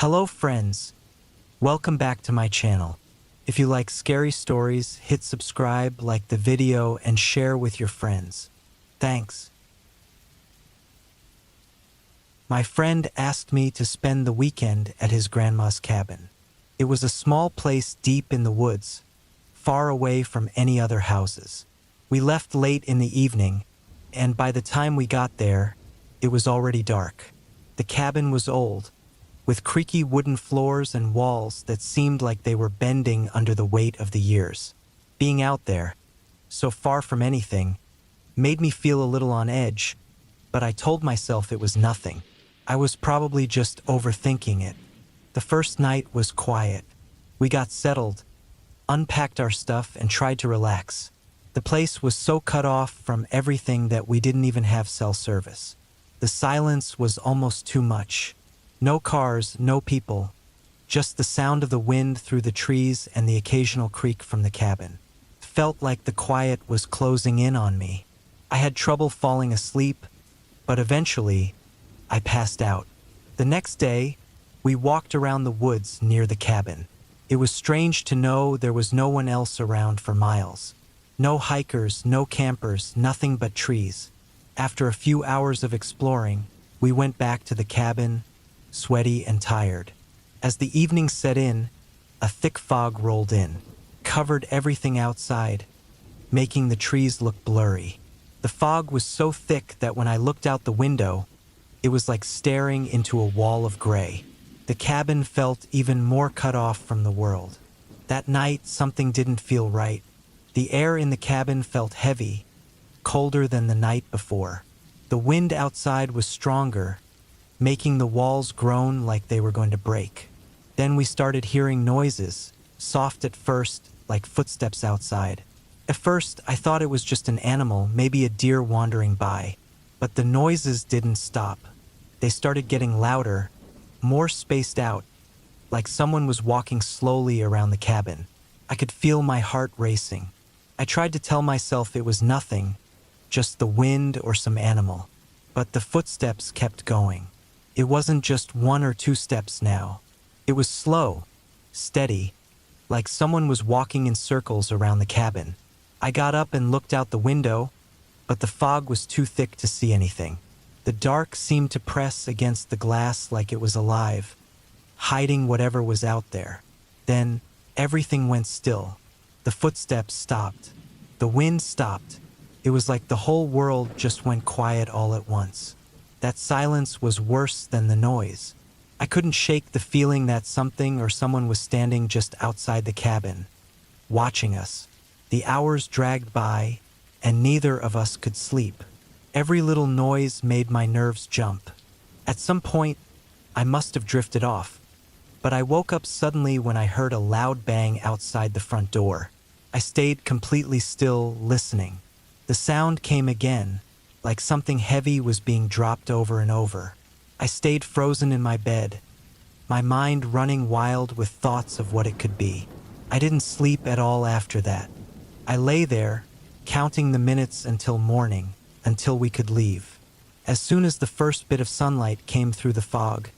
Hello friends, welcome back to my channel. If you like scary stories, hit subscribe, like the video, and share with your friends. Thanks. My friend asked me to spend the weekend at his grandma's cabin. It was a small place deep in the woods, far away from any other houses. We left late in the evening, and by the time we got there, it was already dark. The cabin was old, with creaky wooden floors and walls that seemed like they were bending under the weight of the years. Being out there, so far from anything, made me feel a little on edge, but I told myself it was nothing. I was probably just overthinking it. The first night was quiet. We got settled, unpacked our stuff, and tried to relax. The place was so cut off from everything that we didn't even have cell service. The silence was almost too much. No cars, no people, just the sound of the wind through the trees and the occasional creak from the cabin. It felt like the quiet was closing in on me. I had trouble falling asleep, but eventually, I passed out. The next day, we walked around the woods near the cabin. It was strange to know there was no one else around for miles. No hikers, no campers, nothing but trees. After a few hours of exploring, we went back to the cabin, sweaty and tired. As the evening set in, a thick fog rolled in, covered everything outside, making the trees look blurry. The fog was so thick that when I looked out the window, it was like staring into a wall of gray. The cabin felt even more cut off from the world. That night, something didn't feel right. The air in the cabin felt heavy, colder than the night before. The wind outside was stronger, making the walls groan like they were going to break. Then we started hearing noises, soft at first, like footsteps outside. At first, I thought it was just an animal, maybe a deer wandering by. But the noises didn't stop. They started getting louder, more spaced out, like someone was walking slowly around the cabin. I could feel my heart racing. I tried to tell myself it was nothing, just the wind or some animal. But the footsteps kept going. It wasn't just 1 or 2 steps now. It was slow, steady, like someone was walking in circles around the cabin. I got up and looked out the window, but the fog was too thick to see anything. The dark seemed to press against the glass like it was alive, hiding whatever was out there. Then, everything went still. The footsteps stopped. The wind stopped. It was like the whole world just went quiet all at once. That silence was worse than the noise. I couldn't shake the feeling that something or someone was standing just outside the cabin, watching us. The hours dragged by, and neither of us could sleep. Every little noise made my nerves jump. At some point, I must have drifted off, but I woke up suddenly when I heard a loud bang outside the front door. I stayed completely still, listening. The sound came again, like something heavy was being dropped over and over. I stayed frozen in my bed, my mind running wild with thoughts of what it could be. I didn't sleep at all after that. I lay there, counting the minutes until morning, until we could leave. As soon as the first bit of sunlight came through the fog,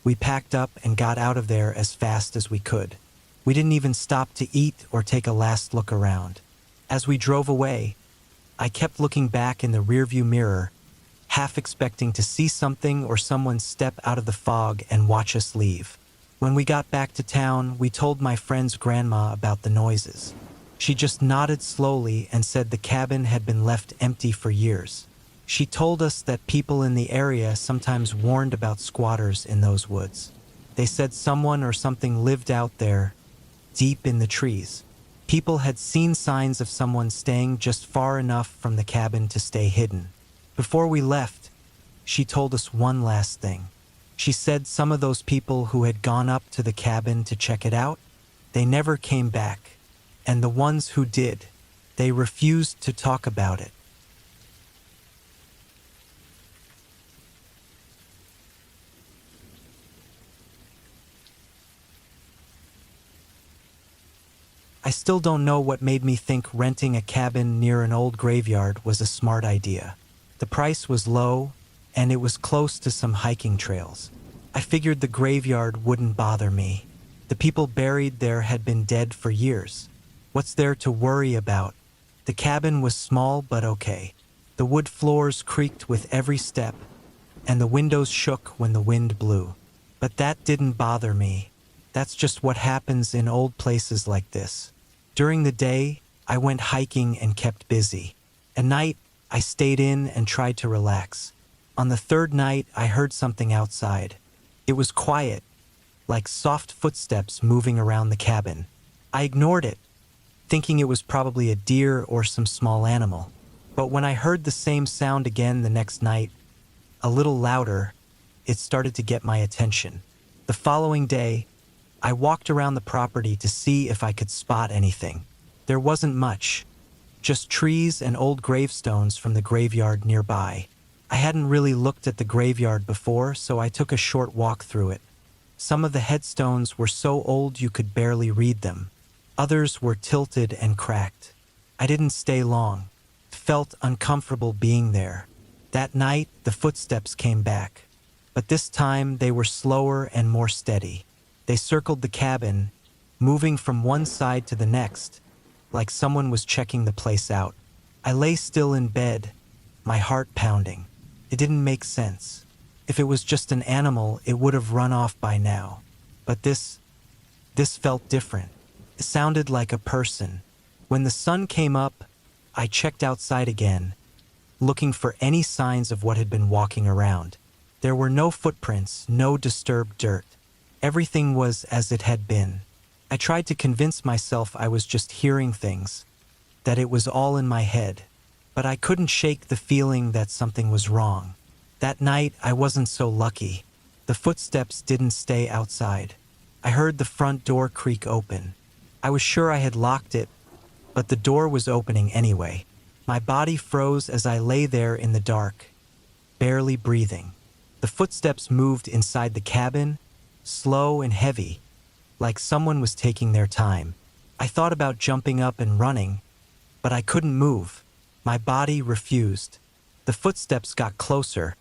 we packed up and got out of there as fast as we could. We didn't even stop to eat or take a last look around. As we drove away, I kept looking back in the rearview mirror, half expecting to see something or someone step out of the fog and watch us leave. When we got back to town, we told my friend's grandma about the noises. She just nodded slowly and said the cabin had been left empty for years. She told us that people in the area sometimes warned about squatters in those woods. They said someone or something lived out there, deep in the trees. People had seen signs of someone staying just far enough from the cabin to stay hidden. Before we left, she told us one last thing. She said some of those people who had gone up to the cabin to check it out, they never came back. And the ones who did, they refused to talk about it. I still don't know what made me think renting a cabin near an old graveyard was a smart idea. The price was low, and it was close to some hiking trails. I figured the graveyard wouldn't bother me. The people buried there had been dead for years. What's there to worry about? The cabin was small but okay. The wood floors creaked with every step, and the windows shook when the wind blew. But that didn't bother me. That's just what happens in old places like this. During the day, I went hiking and kept busy. At night, I stayed in and tried to relax. On the third night, I heard something outside. It was quiet, like soft footsteps moving around the cabin. I ignored it, thinking it was probably a deer or some small animal. But when I heard the same sound again the next night, a little louder, it started to get my attention. The following day, I walked around the property to see if I could spot anything. There wasn't much, just trees and old gravestones from the graveyard nearby. I hadn't really looked at the graveyard before, so I took a short walk through it. Some of the headstones were so old you could barely read them. Others were tilted and cracked. I didn't stay long. It felt uncomfortable being there. That night, the footsteps came back. But this time, they were slower and more steady. They circled the cabin, moving from one side to the next, like someone was checking the place out. I lay still in bed, my heart pounding. It didn't make sense. If it was just an animal, it would have run off by now. But this felt different. It sounded like a person. When the sun came up, I checked outside again, looking for any signs of what had been walking around. There were no footprints, no disturbed dirt. Everything was as it had been. I tried to convince myself I was just hearing things, that it was all in my head. But I couldn't shake the feeling that something was wrong. That night, I wasn't so lucky. The footsteps didn't stay outside. I heard the front door creak open. I was sure I had locked it, but the door was opening anyway. My body froze as I lay there in the dark, barely breathing. The footsteps moved inside the cabin, slow and heavy, like someone was taking their time. I thought about jumping up and running, but I couldn't move. My body refused. The footsteps got closer,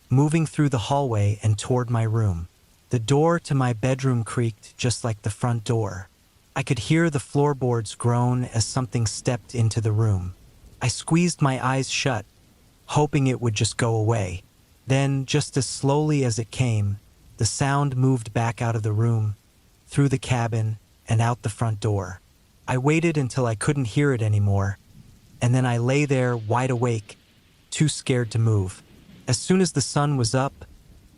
moving through the hallway and toward my room. The door to my bedroom creaked just like the front door. I could hear the floorboards groan as something stepped into the room. I squeezed my eyes shut, hoping it would just go away. Then, just as slowly as it came, the sound moved back out of the room, through the cabin, and out the front door. I waited until I couldn't hear it anymore, and then I lay there wide awake, too scared to move. As soon as the sun was up,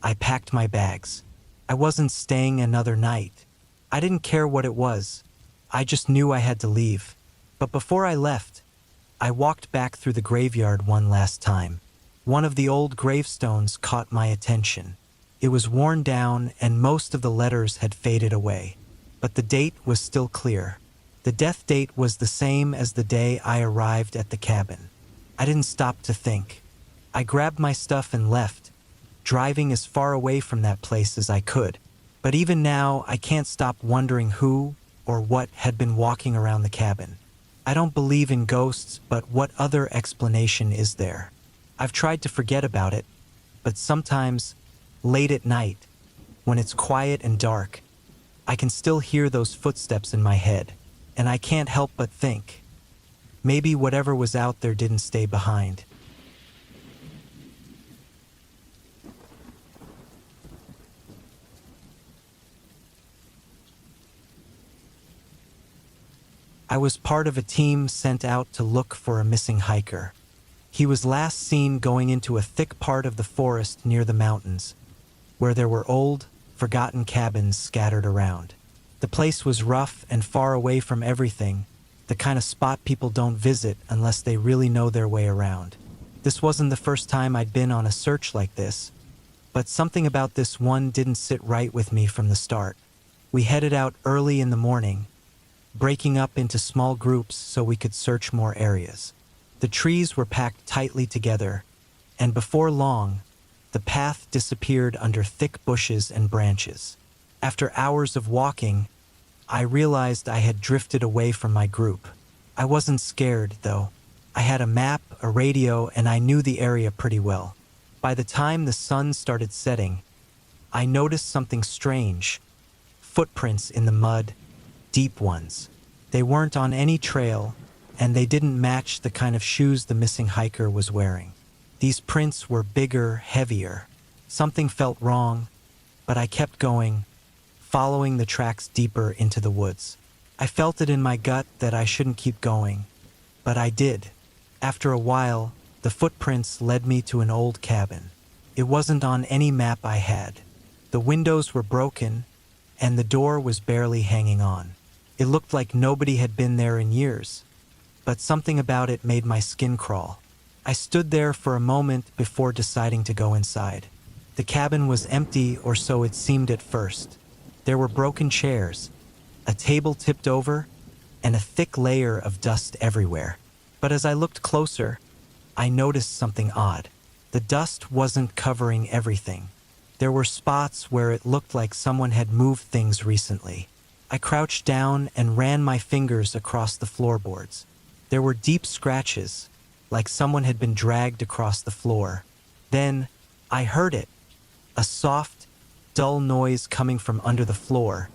I packed my bags. I wasn't staying another night. I didn't care what it was. I just knew I had to leave. But before I left, I walked back through the graveyard one last time. One of the old gravestones caught my attention. It was worn down and most of the letters had faded away. But the date was still clear. The death date was the same as the day I arrived at the cabin. I didn't stop to think. I grabbed my stuff and left, driving as far away from that place as I could. But even now, I can't stop wondering who or what had been walking around the cabin. I don't believe in ghosts, but what other explanation is there? I've tried to forget about it, but sometimes, late at night, when it's quiet and dark, I can still hear those footsteps in my head, and I can't help but think, maybe whatever was out there didn't stay behind. I was part of a team sent out to look for a missing hiker. He was last seen going into a thick part of the forest near the mountains, where there were old, forgotten cabins scattered around. The place was rough and far away from everything, the kind of spot people don't visit unless they really know their way around. This wasn't the first time I'd been on a search like this, but something about this one didn't sit right with me from the start. We headed out early in the morning, breaking up into small groups so we could search more areas. The trees were packed tightly together, and before long, the path disappeared under thick bushes and branches. After hours of walking, I realized I had drifted away from my group. I wasn't scared, though. I had a map, a radio, and I knew the area pretty well. By the time the sun started setting, I noticed something strange. Footprints in the mud, deep ones. They weren't on any trail, and they didn't match the kind of shoes the missing hiker was wearing. These prints were bigger, heavier. Something felt wrong, but I kept going, following the tracks deeper into the woods. I felt it in my gut that I shouldn't keep going, but I did. After a while, the footprints led me to an old cabin. It wasn't on any map I had. The windows were broken, and the door was barely hanging on. It looked like nobody had been there in years, but something about it made my skin crawl. I stood there for a moment before deciding to go inside. The cabin was empty, or so it seemed at first. There were broken chairs, a table tipped over, and a thick layer of dust everywhere. But as I looked closer, I noticed something odd. The dust wasn't covering everything. There were spots where it looked like someone had moved things recently. I crouched down and ran my fingers across the floorboards. There were deep scratches, like someone had been dragged across the floor. Then I heard it, a soft, dull noise coming from under the floor,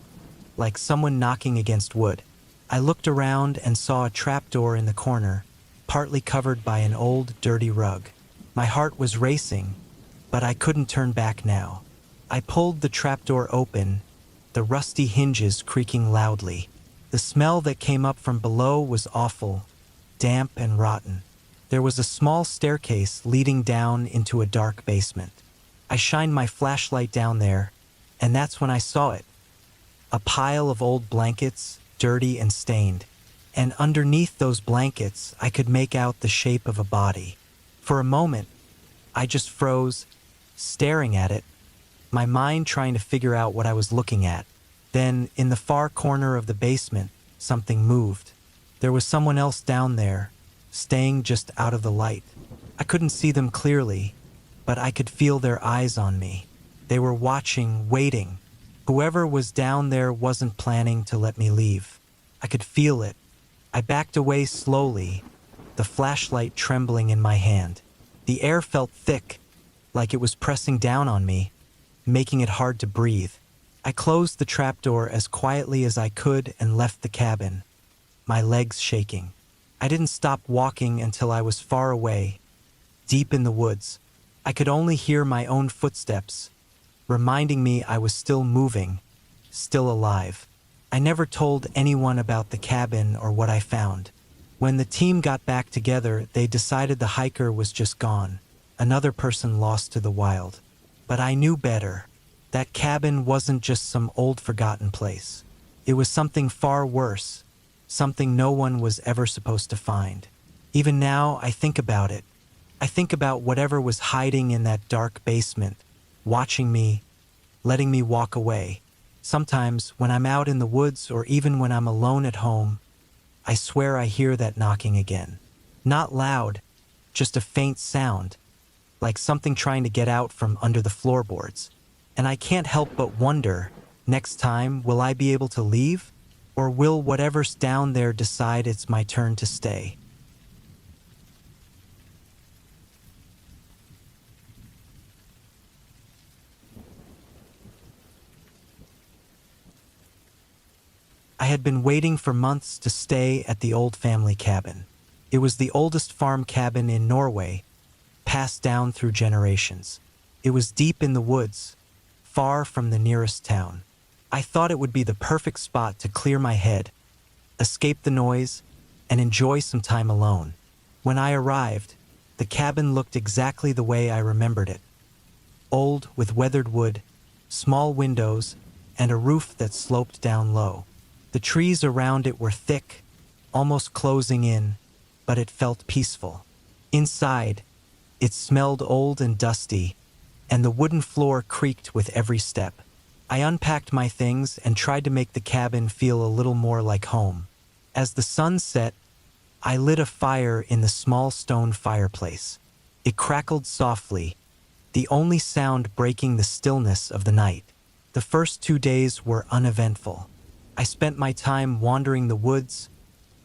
like someone knocking against wood. I looked around and saw a trapdoor in the corner, partly covered by an old, dirty rug. My heart was racing, but I couldn't turn back now. I pulled the trapdoor open, the rusty hinges creaking loudly. The smell that came up from below was awful, damp and rotten. There was a small staircase leading down into a dark basement. I shined my flashlight down there, and that's when I saw it. A pile of old blankets, dirty and stained. And underneath those blankets, I could make out the shape of a body. For a moment, I just froze, staring at it, my mind trying to figure out what I was looking at. Then, in the far corner of the basement, something moved. There was someone else down there, staying just out of the light. I couldn't see them clearly, but I could feel their eyes on me. They were watching, waiting. Whoever was down there wasn't planning to let me leave. I could feel it. I backed away slowly, the flashlight trembling in my hand. The air felt thick, like it was pressing down on me, making it hard to breathe. I closed the trapdoor as quietly as I could and left the cabin, my legs shaking. I didn't stop walking until I was far away, deep in the woods. I could only hear my own footsteps, reminding me I was still moving, still alive. I never told anyone about the cabin or what I found. When the team got back together, they decided the hiker was just gone, another person lost to the wild. But I knew better. That cabin wasn't just some old forgotten place. It was something far worse, something no one was ever supposed to find. Even now, I think about it. I think about whatever was hiding in that dark basement, watching me, letting me walk away. Sometimes, when I'm out in the woods or even when I'm alone at home, I swear I hear that knocking again. Not loud, just a faint sound, like something trying to get out from under the floorboards. And I can't help but wonder, next time, will I be able to leave? Or will whatever's down there decide it's my turn to stay? I had been waiting for months to stay at the old family cabin. It was the oldest farm cabin in Norway, passed down through generations. It was deep in the woods, far from the nearest town. I thought it would be the perfect spot to clear my head, escape the noise, and enjoy some time alone. When I arrived, the cabin looked exactly the way I remembered it. Old, with weathered wood, small windows, and a roof that sloped down low. The trees around it were thick, almost closing in, but it felt peaceful. Inside, it smelled old and dusty, and the wooden floor creaked with every step. I unpacked my things and tried to make the cabin feel a little more like home. As the sun set, I lit a fire in the small stone fireplace. It crackled softly, the only sound breaking the stillness of the night. The first 2 days were uneventful. I spent my time wandering the woods,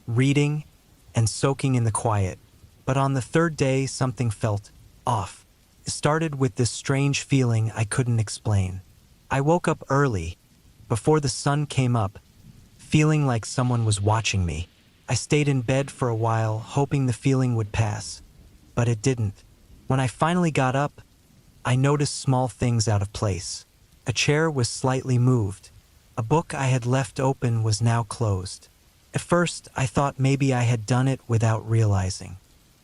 reading, and soaking in the quiet. But on the third day, something felt off. It started with this strange feeling I couldn't explain. I woke up early, before the sun came up, feeling like someone was watching me. I stayed in bed for a while, hoping the feeling would pass, but it didn't. When I finally got up, I noticed small things out of place. A chair was slightly moved. A book I had left open was now closed. At first, I thought maybe I had done it without realizing.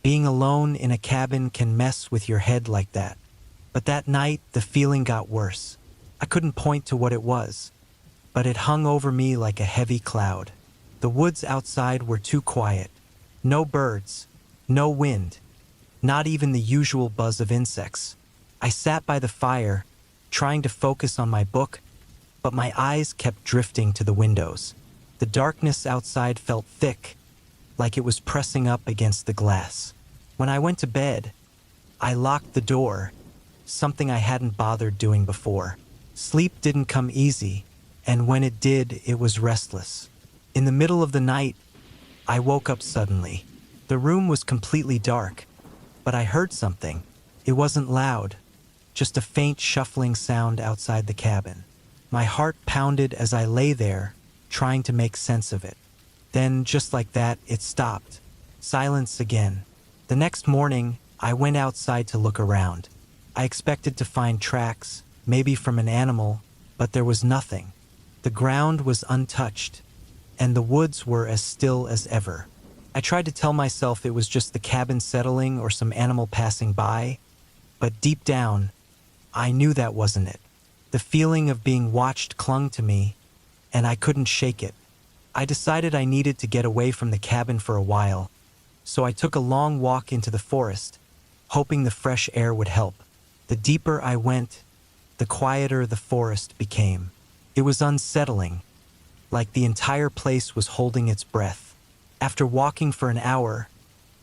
Being alone in a cabin can mess with your head like that. But that night, the feeling got worse. I couldn't point to what it was, but it hung over me like a heavy cloud. The woods outside were too quiet. No birds, no wind, not even the usual buzz of insects. I sat by the fire, trying to focus on my book, but my eyes kept drifting to the windows. The darkness outside felt thick, like it was pressing up against the glass. When I went to bed, I locked the door, something I hadn't bothered doing before. Sleep didn't come easy, and when it did, it was restless. In the middle of the night, I woke up suddenly. The room was completely dark, but I heard something. It wasn't loud, just a faint shuffling sound outside the cabin. My heart pounded as I lay there, trying to make sense of it. Then, just like that, it stopped. Silence again. The next morning, I went outside to look around. I expected to find tracks, maybe from an animal, but there was nothing. The ground was untouched, and the woods were as still as ever. I tried to tell myself it was just the cabin settling or some animal passing by, but deep down, I knew that wasn't it. The feeling of being watched clung to me, and I couldn't shake it. I decided I needed to get away from the cabin for a while, so I took a long walk into the forest, hoping the fresh air would help. The deeper I went, the quieter the forest became. It was unsettling, like the entire place was holding its breath. After walking for an hour,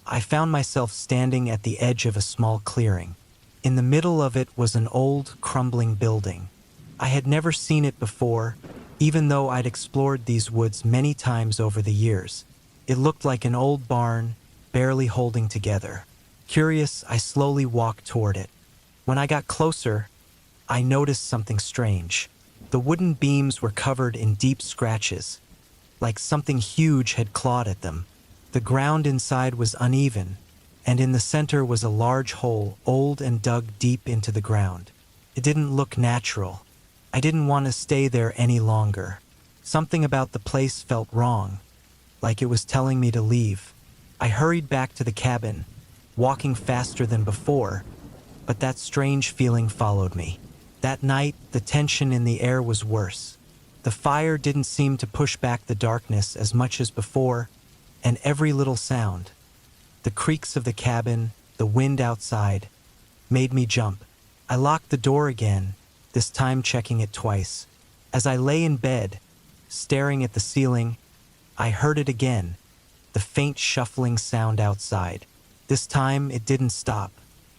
I found myself standing at the edge of a small clearing. In the middle of it was an old, crumbling building. I had never seen it before, even though I'd explored these woods many times over the years. It looked like an old barn, barely holding together. Curious, I slowly walked toward it. When I got closer, I noticed something strange. The wooden beams were covered in deep scratches, like something huge had clawed at them. The ground inside was uneven, and in the center was a large hole, old and dug deep into the ground. It didn't look natural. I didn't want to stay there any longer. Something about the place felt wrong, like it was telling me to leave. I hurried back to the cabin, walking faster than before, but that strange feeling followed me. That night, the tension in the air was worse. The fire didn't seem to push back the darkness as much as before, and every little sound, the creaks of the cabin, the wind outside, made me jump. I locked the door again, this time checking it twice. As I lay in bed, staring at the ceiling, I heard it again, the faint shuffling sound outside. This time, it didn't stop.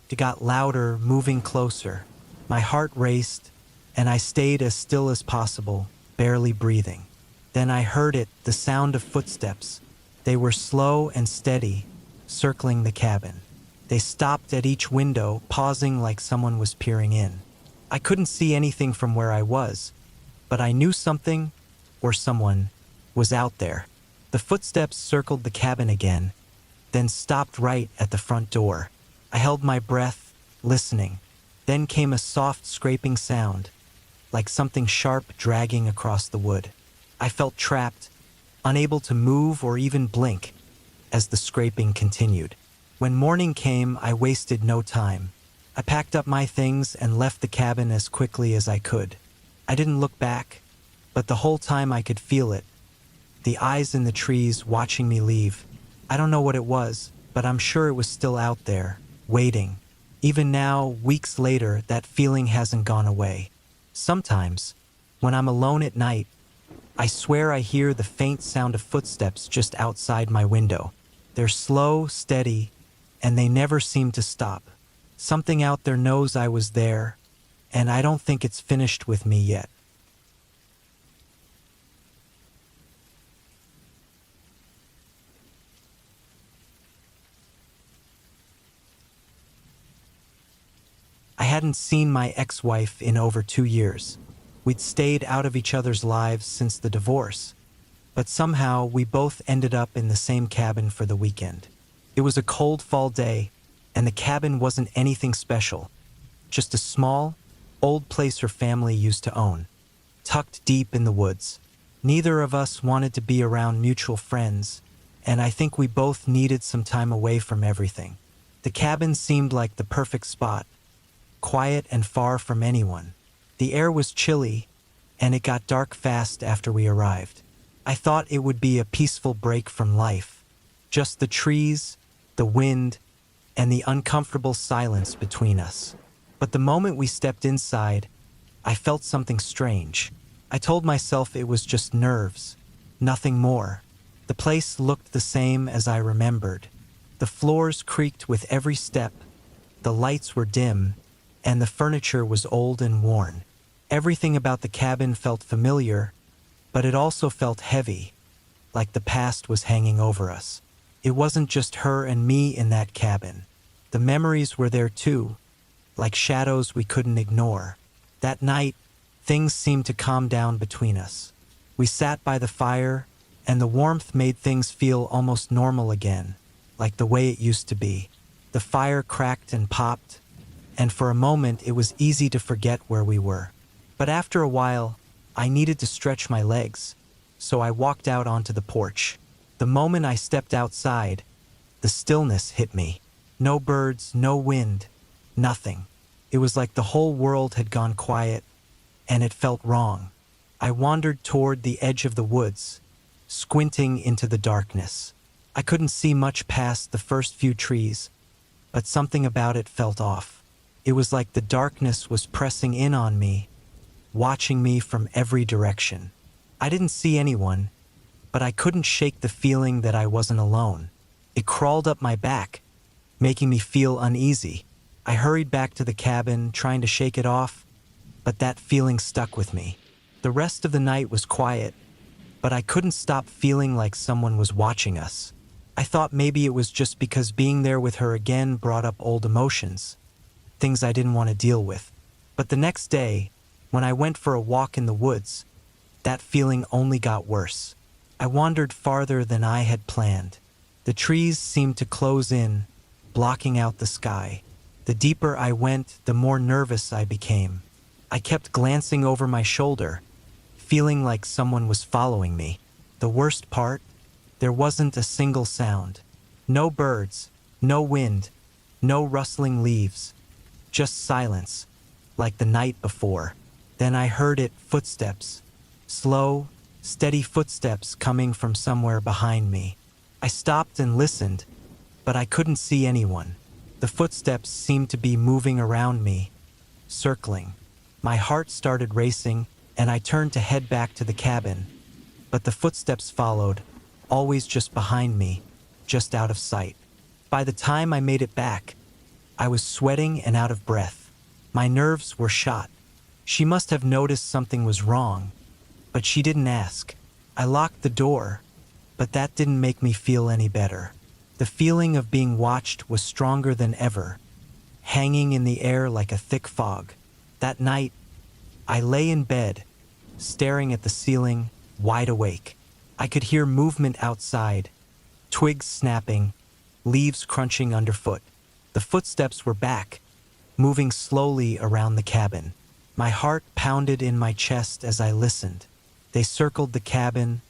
It got louder, moving closer. My heart raced, and I stayed as still as possible, barely breathing. Then I heard it, the sound of footsteps. They were slow and steady, circling the cabin. They stopped at each window, pausing like someone was peering in. I couldn't see anything from where I was, but I knew something, or someone, was out there. The footsteps circled the cabin again, then stopped right at the front door. I held my breath, listening. Then came a soft scraping sound, like something sharp dragging across the wood. I felt trapped, unable to move or even blink, as the scraping continued. When morning came, I wasted no time. I packed up my things and left the cabin as quickly as I could. I didn't look back, but the whole time I could feel it. The eyes in the trees watching me leave. I don't know what it was, but I'm sure it was still out there, waiting. Even now, weeks later, that feeling hasn't gone away. Sometimes, when I'm alone at night, I swear I hear the faint sound of footsteps just outside my window. They're slow, steady, and they never seem to stop. Something out there knows I was there, and I don't think it's finished with me yet. I hadn't seen my ex-wife in over 2 years. We'd stayed out of each other's lives since the divorce, but somehow we both ended up in the same cabin for the weekend. It was a cold fall day, and the cabin wasn't anything special, just a small, old place her family used to own, tucked deep in the woods. Neither of us wanted to be around mutual friends, and I think we both needed some time away from everything. The cabin seemed like the perfect spot, quiet and far from anyone. The air was chilly, and it got dark fast after we arrived. I thought it would be a peaceful break from life, just the trees, the wind, and the uncomfortable silence between us. But the moment we stepped inside, I felt something strange. I told myself it was just nerves, nothing more. The place looked the same as I remembered. The floors creaked with every step, the lights were dim, and the furniture was old and worn. Everything about the cabin felt familiar, but it also felt heavy, like the past was hanging over us. It wasn't just her and me in that cabin. The memories were there too, like shadows we couldn't ignore. That night, things seemed to calm down between us. We sat by the fire, and the warmth made things feel almost normal again, like the way it used to be. The fire cracked and popped, and for a moment it was easy to forget where we were. But after a while, I needed to stretch my legs, so I walked out onto the porch. The moment I stepped outside, the stillness hit me. No birds, no wind, nothing. It was like the whole world had gone quiet, and it felt wrong. I wandered toward the edge of the woods, squinting into the darkness. I couldn't see much past the first few trees, but something about it felt off. It was like the darkness was pressing in on me, watching me from every direction. I didn't see anyone, but I couldn't shake the feeling that I wasn't alone. It crawled up my back, making me feel uneasy. I hurried back to the cabin, trying to shake it off, but that feeling stuck with me. The rest of the night was quiet, but I couldn't stop feeling like someone was watching us. I thought maybe it was just because being there with her again brought up old emotions, things I didn't want to deal with. But the next day, when I went for a walk in the woods, that feeling only got worse. I wandered farther than I had planned. The trees seemed to close in, blocking out the sky. The deeper I went, the more nervous I became. I kept glancing over my shoulder, feeling like someone was following me. The worst part? There wasn't a single sound. No birds, no wind, no rustling leaves. Just silence, like the night before. Then I heard it, footsteps. Slow, steady footsteps coming from somewhere behind me. I stopped and listened, but I couldn't see anyone. The footsteps seemed to be moving around me, circling. My heart started racing, and I turned to head back to the cabin. But the footsteps followed, always just behind me, just out of sight. By the time I made it back, I was sweating and out of breath. My nerves were shot. She must have noticed something was wrong, but she didn't ask. I locked the door, but that didn't make me feel any better. The feeling of being watched was stronger than ever, hanging in the air like a thick fog. That night, I lay in bed, staring at the ceiling, wide awake. I could hear movement outside, twigs snapping, leaves crunching underfoot. The footsteps were back, moving slowly around the cabin. My heart pounded in my chest as I listened. They circled the cabin,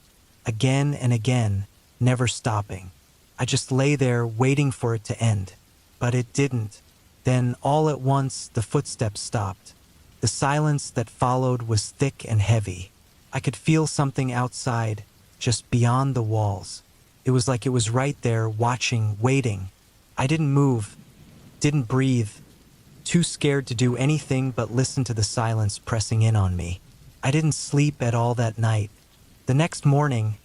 again and again, never stopping. I just lay there waiting for it to end. But it didn't. Then, all at once, the footsteps stopped. The silence that followed was thick and heavy. I could feel something outside, just beyond the walls. It was like it was right there, watching, waiting. I didn't move, didn't breathe, too scared to do anything but listen to the silence pressing in on me. I didn't sleep at all that night. The next morning,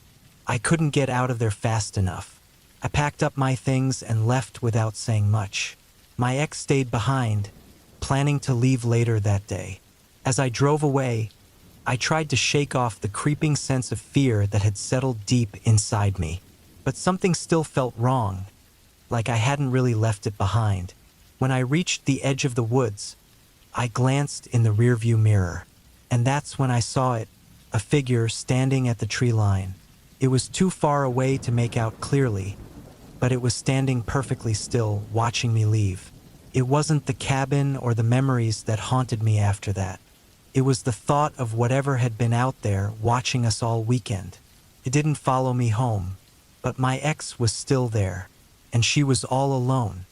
I couldn't get out of there fast enough. I packed up my things and left without saying much. My ex stayed behind, planning to leave later that day. As I drove away, I tried to shake off the creeping sense of fear that had settled deep inside me. But something still felt wrong, like I hadn't really left it behind. When I reached the edge of the woods, I glanced in the rearview mirror. And that's when I saw it, a figure standing at the tree line. It was too far away to make out clearly, but it was standing perfectly still, watching me leave. It wasn't the cabin or the memories that haunted me after that. It was the thought of whatever had been out there watching us all weekend. It didn't follow me home, but my ex was still there, and she was all alone.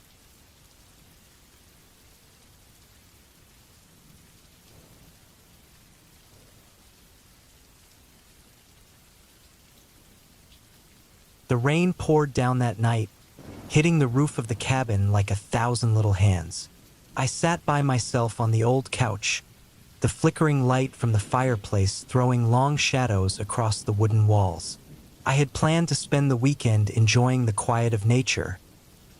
The rain poured down that night, hitting the roof of the cabin like 1,000 little hands. I sat by myself on the old couch, the flickering light from the fireplace throwing long shadows across the wooden walls. I had planned to spend the weekend enjoying the quiet of nature,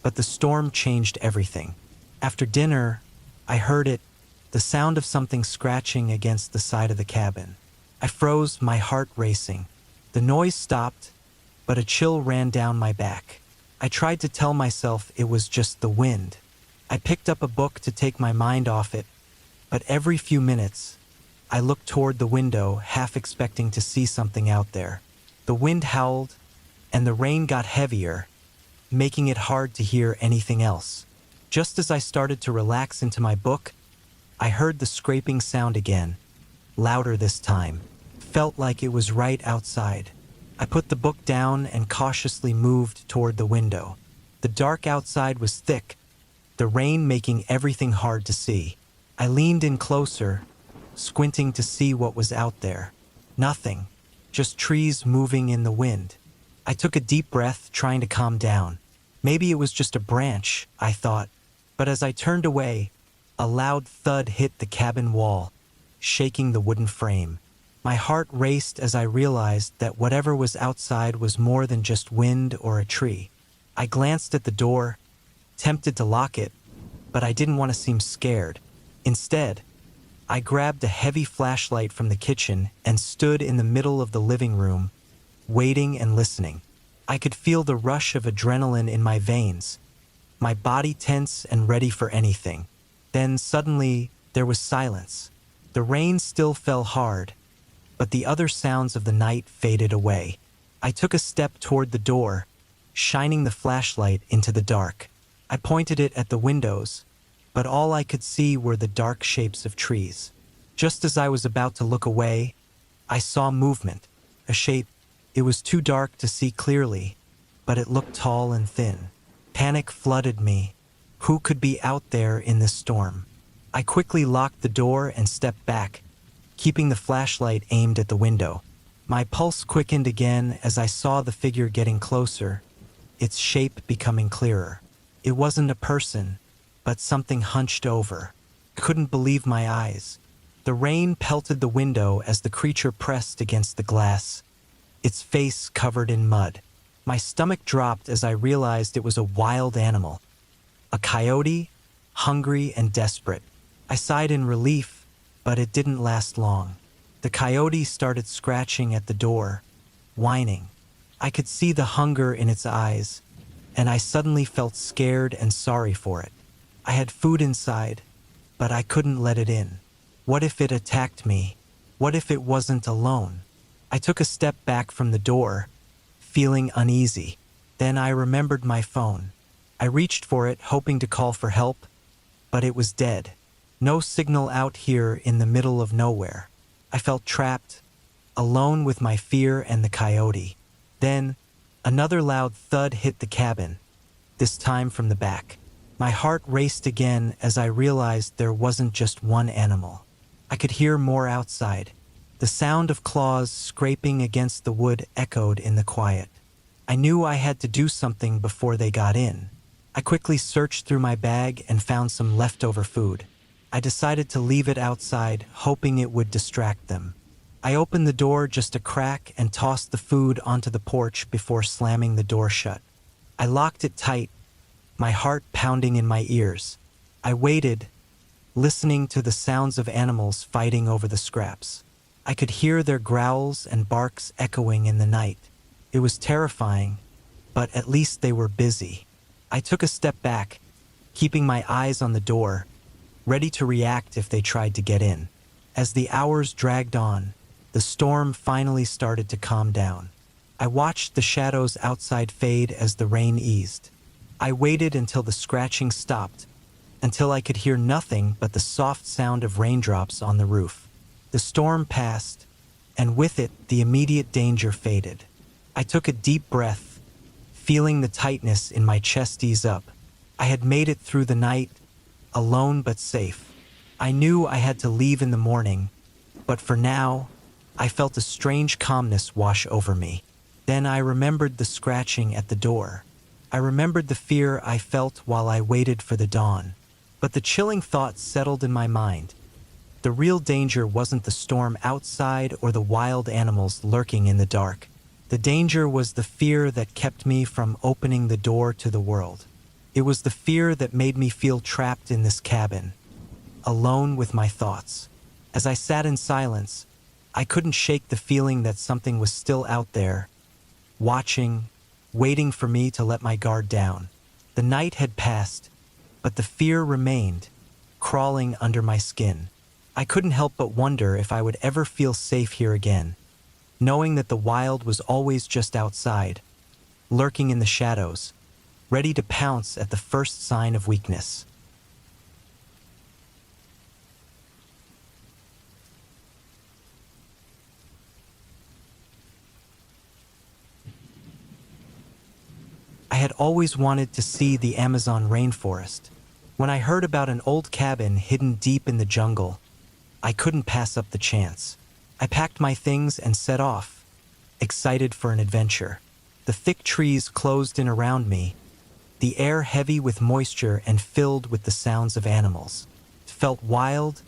but the storm changed everything. After dinner, I heard it, the sound of something scratching against the side of the cabin. I froze, my heart racing. The noise stopped, but a chill ran down my back. I tried to tell myself it was just the wind. I picked up a book to take my mind off it, but every few minutes, I looked toward the window, half expecting to see something out there. The wind howled, and the rain got heavier, making it hard to hear anything else. Just as I started to relax into my book, I heard the scraping sound again, louder this time. Felt like it was right outside. I put the book down and cautiously moved toward the window. The dark outside was thick, the rain making everything hard to see. I leaned in closer, squinting to see what was out there. Nothing, just trees moving in the wind. I took a deep breath, trying to calm down. Maybe it was just a branch, I thought. But as I turned away, a loud thud hit the cabin wall, shaking the wooden frame. My heart raced as I realized that whatever was outside was more than just wind or a tree. I glanced at the door, tempted to lock it, but I didn't want to seem scared. Instead, I grabbed a heavy flashlight from the kitchen and stood in the middle of the living room, waiting and listening. I could feel the rush of adrenaline in my veins, my body tense and ready for anything. Then suddenly, there was silence. The rain still fell hard, but the other sounds of the night faded away. I took a step toward the door, shining the flashlight into the dark. I pointed it at the windows, but all I could see were the dark shapes of trees. Just as I was about to look away, I saw movement, a shape. It was too dark to see clearly, but it looked tall and thin. Panic flooded me. Who could be out there in this storm? I quickly locked the door and stepped back, keeping the flashlight aimed at the window. My pulse quickened again as I saw the figure getting closer, its shape becoming clearer. It wasn't a person, but something hunched over. I couldn't believe my eyes. The rain pelted the window as the creature pressed against the glass, its face covered in mud. My stomach dropped as I realized it was a wild animal, a coyote, hungry and desperate. I sighed in relief, but it didn't last long. The coyote started scratching at the door, whining. I could see the hunger in its eyes, and I suddenly felt scared and sorry for it. I had food inside, but I couldn't let it in. What if it attacked me? What if it wasn't alone? I took a step back from the door, feeling uneasy. Then I remembered my phone. I reached for it, hoping to call for help, but it was dead. No signal out here in the middle of nowhere. I felt trapped, alone with my fear and the coyote. Then, another loud thud hit the cabin, this time from the back. My heart raced again as I realized there wasn't just one animal. I could hear more outside. The sound of claws scraping against the wood echoed in the quiet. I knew I had to do something before they got in. I quickly searched through my bag and found some leftover food. I decided to leave it outside, hoping it would distract them. I opened the door just a crack and tossed the food onto the porch before slamming the door shut. I locked it tight, my heart pounding in my ears. I waited, listening to the sounds of animals fighting over the scraps. I could hear their growls and barks echoing in the night. It was terrifying, but at least they were busy. I took a step back, keeping my eyes on the door, ready to react if they tried to get in. As the hours dragged on, the storm finally started to calm down. I watched the shadows outside fade as the rain eased. I waited until the scratching stopped, until I could hear nothing but the soft sound of raindrops on the roof. The storm passed, and with it, the immediate danger faded. I took a deep breath, feeling the tightness in my chest ease up. I had made it through the night, alone but safe. I knew I had to leave in the morning, but for now, I felt a strange calmness wash over me. Then I remembered the scratching at the door. I remembered the fear I felt while I waited for the dawn. But the chilling thought settled in my mind. The real danger wasn't the storm outside or the wild animals lurking in the dark. The danger was the fear that kept me from opening the door to the world. It was the fear that made me feel trapped in this cabin, alone with my thoughts. As I sat in silence, I couldn't shake the feeling that something was still out there, watching, waiting for me to let my guard down. The night had passed, but the fear remained, crawling under my skin. I couldn't help but wonder if I would ever feel safe here again, knowing that the wild was always just outside, lurking in the shadows, ready to pounce at the first sign of weakness. I had always wanted to see the Amazon rainforest. When I heard about an old cabin hidden deep in the jungle, I couldn't pass up the chance. I packed my things and set off, excited for an adventure. The thick trees closed in around me, the air heavy with moisture and filled with the sounds of animals. It felt wild,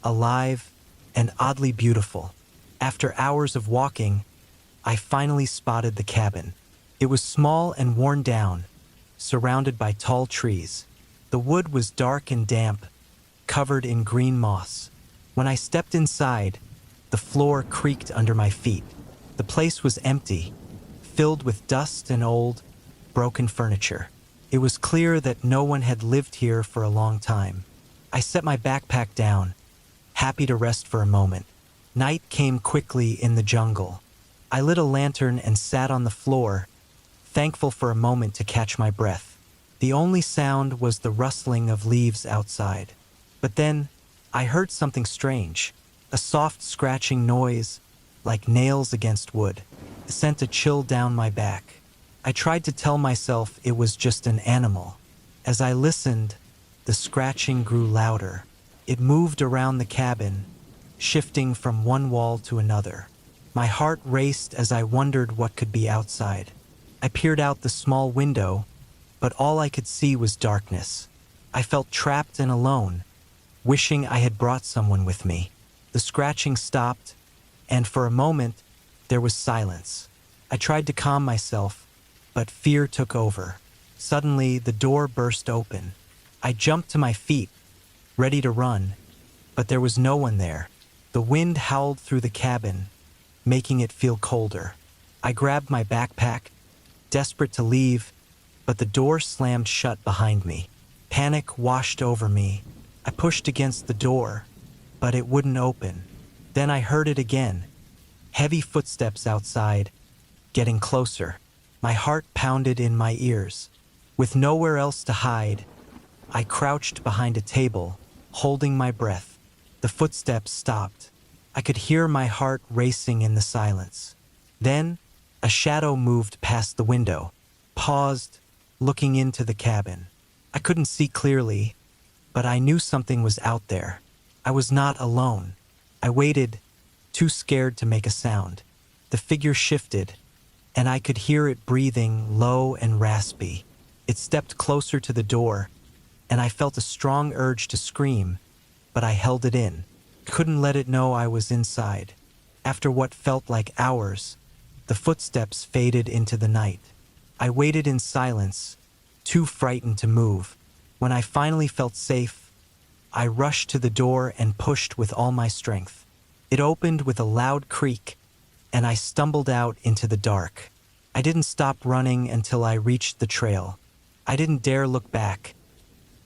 alive, and oddly beautiful. After hours of walking, I finally spotted the cabin. It was small and worn down, surrounded by tall trees. The wood was dark and damp, covered in green moss. When I stepped inside, the floor creaked under my feet. The place was empty, filled with dust and old, broken furniture. It was clear that no one had lived here for a long time. I set my backpack down, happy to rest for a moment. Night came quickly in the jungle. I lit a lantern and sat on the floor, thankful for a moment to catch my breath. The only sound was the rustling of leaves outside. But then, I heard something strange. A soft scratching noise, like nails against wood. It sent a chill down my back. I tried to tell myself it was just an animal. As I listened, the scratching grew louder. It moved around the cabin, shifting from one wall to another. My heart raced as I wondered what could be outside. I peered out the small window, but all I could see was darkness. I felt trapped and alone, wishing I had brought someone with me. The scratching stopped, and for a moment, there was silence. I tried to calm myself, but fear took over. Suddenly, the door burst open. I jumped to my feet, ready to run, but there was no one there. The wind howled through the cabin, making it feel colder. I grabbed my backpack, desperate to leave, but the door slammed shut behind me. Panic washed over me. I pushed against the door, but it wouldn't open. Then I heard it again. Heavy footsteps outside, getting closer. My heart pounded in my ears. With nowhere else to hide, I crouched behind a table, holding my breath. The footsteps stopped. I could hear my heart racing in the silence. Then, a shadow moved past the window, paused, looking into the cabin. I couldn't see clearly, but I knew something was out there. I was not alone. I waited, too scared to make a sound. The figure shifted, and I could hear it breathing low and raspy. It stepped closer to the door, and I felt a strong urge to scream, but I held it in. Couldn't let it know I was inside. After what felt like hours, the footsteps faded into the night. I waited in silence, too frightened to move. When I finally felt safe, I rushed to the door and pushed with all my strength. It opened with a loud creak, and I stumbled out into the dark. I didn't stop running until I reached the trail. I didn't dare look back.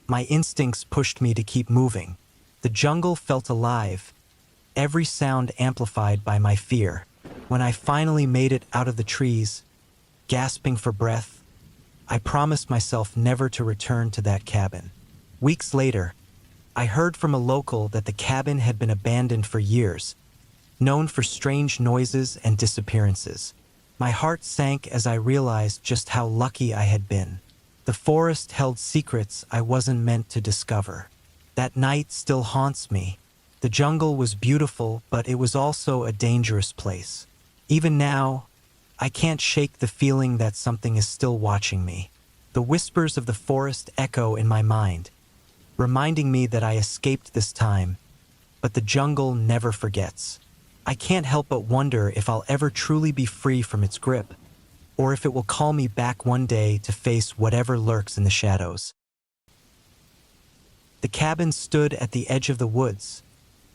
My instincts pushed me to keep moving. The jungle felt alive, every sound amplified by my fear. When I finally made it out of the trees, gasping for breath, I promised myself never to return to that cabin. Weeks later, I heard from a local that the cabin had been abandoned for years, known for strange noises and disappearances. My heart sank as I realized just how lucky I had been. The forest held secrets I wasn't meant to discover. That night still haunts me. The jungle was beautiful, but it was also a dangerous place. Even now, I can't shake the feeling that something is still watching me. The whispers of the forest echo in my mind, reminding me that I escaped this time, but the jungle never forgets. I can't help but wonder if I'll ever truly be free from its grip, or if it will call me back one day to face whatever lurks in the shadows. The cabin stood at the edge of the woods,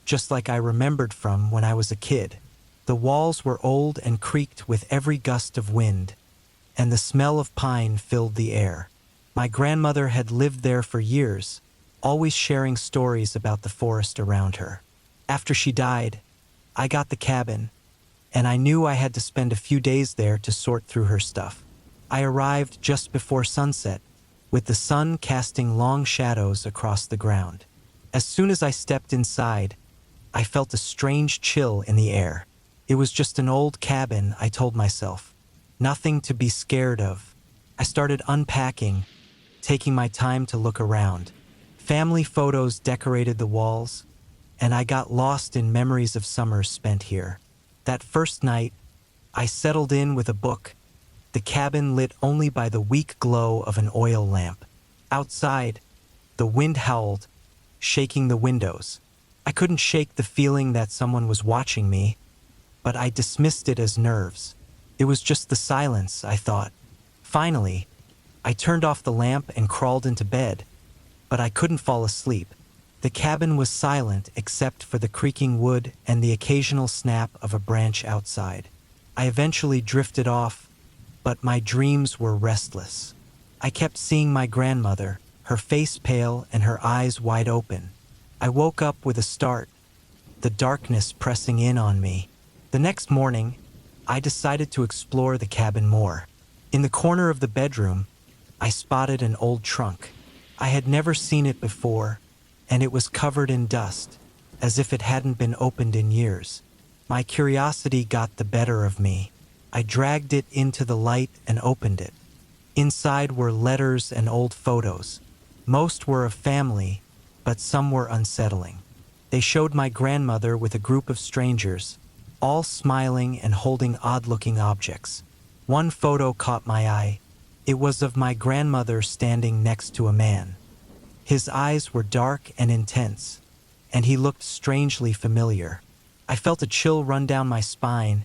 just like I remembered from when I was a kid. The walls were old and creaked with every gust of wind, and the smell of pine filled the air. My grandmother had lived there for years, always sharing stories about the forest around her. After she died, I got the cabin, and I knew I had to spend a few days there to sort through her stuff. I arrived just before sunset, with the sun casting long shadows across the ground. As soon as I stepped inside, I felt a strange chill in the air. It was just an old cabin, I told myself. Nothing to be scared of. I started unpacking, taking my time to look around. Family photos decorated the walls, and I got lost in memories of summers spent here. That first night, I settled in with a book, the cabin lit only by the weak glow of an oil lamp. Outside, the wind howled, shaking the windows. I couldn't shake the feeling that someone was watching me, but I dismissed it as nerves. It was just the silence, I thought. Finally, I turned off the lamp and crawled into bed, but I couldn't fall asleep. The cabin was silent except for the creaking wood and the occasional snap of a branch outside. I eventually drifted off, but my dreams were restless. I kept seeing my grandmother, her face pale and her eyes wide open. I woke up with a start, the darkness pressing in on me. The next morning, I decided to explore the cabin more. In the corner of the bedroom, I spotted an old trunk. I had never seen it before, and it was covered in dust, as if it hadn't been opened in years. My curiosity got the better of me. I dragged it into the light and opened it. Inside were letters and old photos. Most were of family, but some were unsettling. They showed my grandmother with a group of strangers, all smiling and holding odd-looking objects. One photo caught my eye. It was of my grandmother standing next to a man. His eyes were dark and intense, and he looked strangely familiar. I felt a chill run down my spine,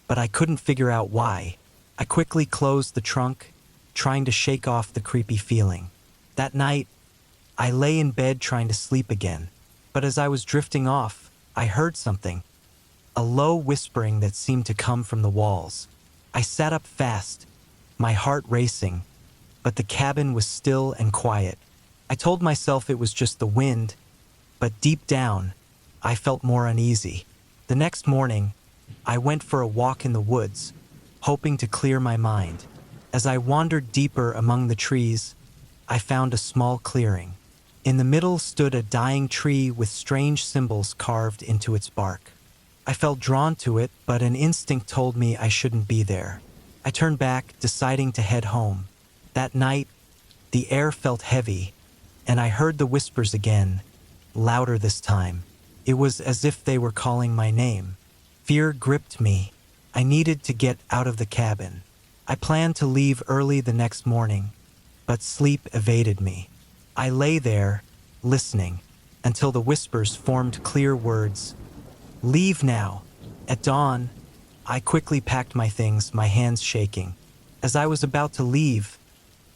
but I couldn't figure out why. I quickly closed the trunk, trying to shake off the creepy feeling. That night, I lay in bed trying to sleep again, but as I was drifting off, I heard something, a low whispering that seemed to come from the walls. I sat up fast, my heart racing, but the cabin was still and quiet. I told myself it was just the wind, but deep down, I felt more uneasy. The next morning, I went for a walk in the woods, hoping to clear my mind. As I wandered deeper among the trees, I found a small clearing. In the middle stood a dying tree with strange symbols carved into its bark. I felt drawn to it, but an instinct told me I shouldn't be there. I turned back, deciding to head home. That night, the air felt heavy, and I heard the whispers again, louder this time. It was as if they were calling my name. Fear gripped me. I needed to get out of the cabin. I planned to leave early the next morning, but sleep evaded me. I lay there, listening, until the whispers formed clear words. Leave now. At dawn, I quickly packed my things, my hands shaking. As I was about to leave,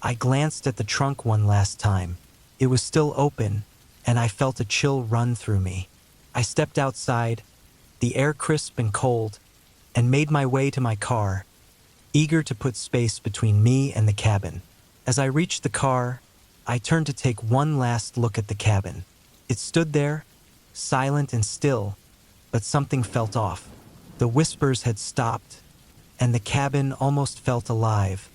I glanced at the trunk one last time. It was still open, and I felt a chill run through me. I stepped outside, the air crisp and cold, and made my way to my car, eager to put space between me and the cabin. As I reached the car, I turned to take one last look at the cabin. It stood there, silent and still, but something felt off. The whispers had stopped, and the cabin almost felt alive,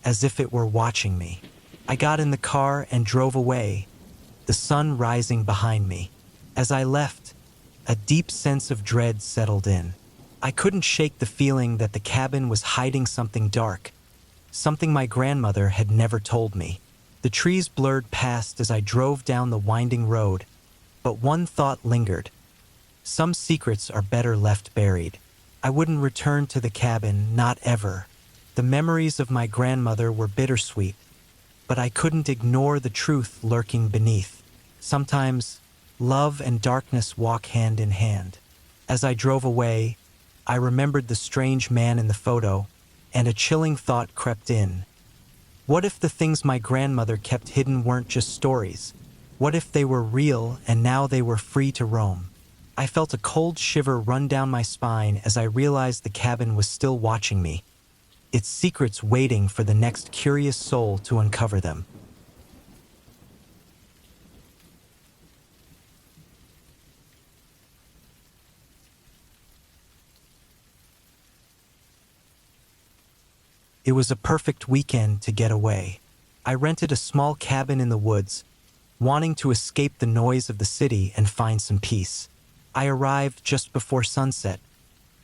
as if it were watching me. I got in the car and drove away, the sun rising behind me. As I left, a deep sense of dread settled in. I couldn't shake the feeling that the cabin was hiding something dark, something my grandmother had never told me. The trees blurred past as I drove down the winding road, but one thought lingered. Some secrets are better left buried. I wouldn't return to the cabin, not ever. The memories of my grandmother were bittersweet, but I couldn't ignore the truth lurking beneath. Sometimes, love and darkness walk hand in hand. As I drove away, I remembered the strange man in the photo, and a chilling thought crept in. What if the things my grandmother kept hidden weren't just stories? What if they were real and now they were free to roam? I felt a cold shiver run down my spine as I realized the cabin was still watching me, its secrets waiting for the next curious soul to uncover them. It was a perfect weekend to get away. I rented a small cabin in the woods, wanting to escape the noise of the city and find some peace. I arrived just before sunset,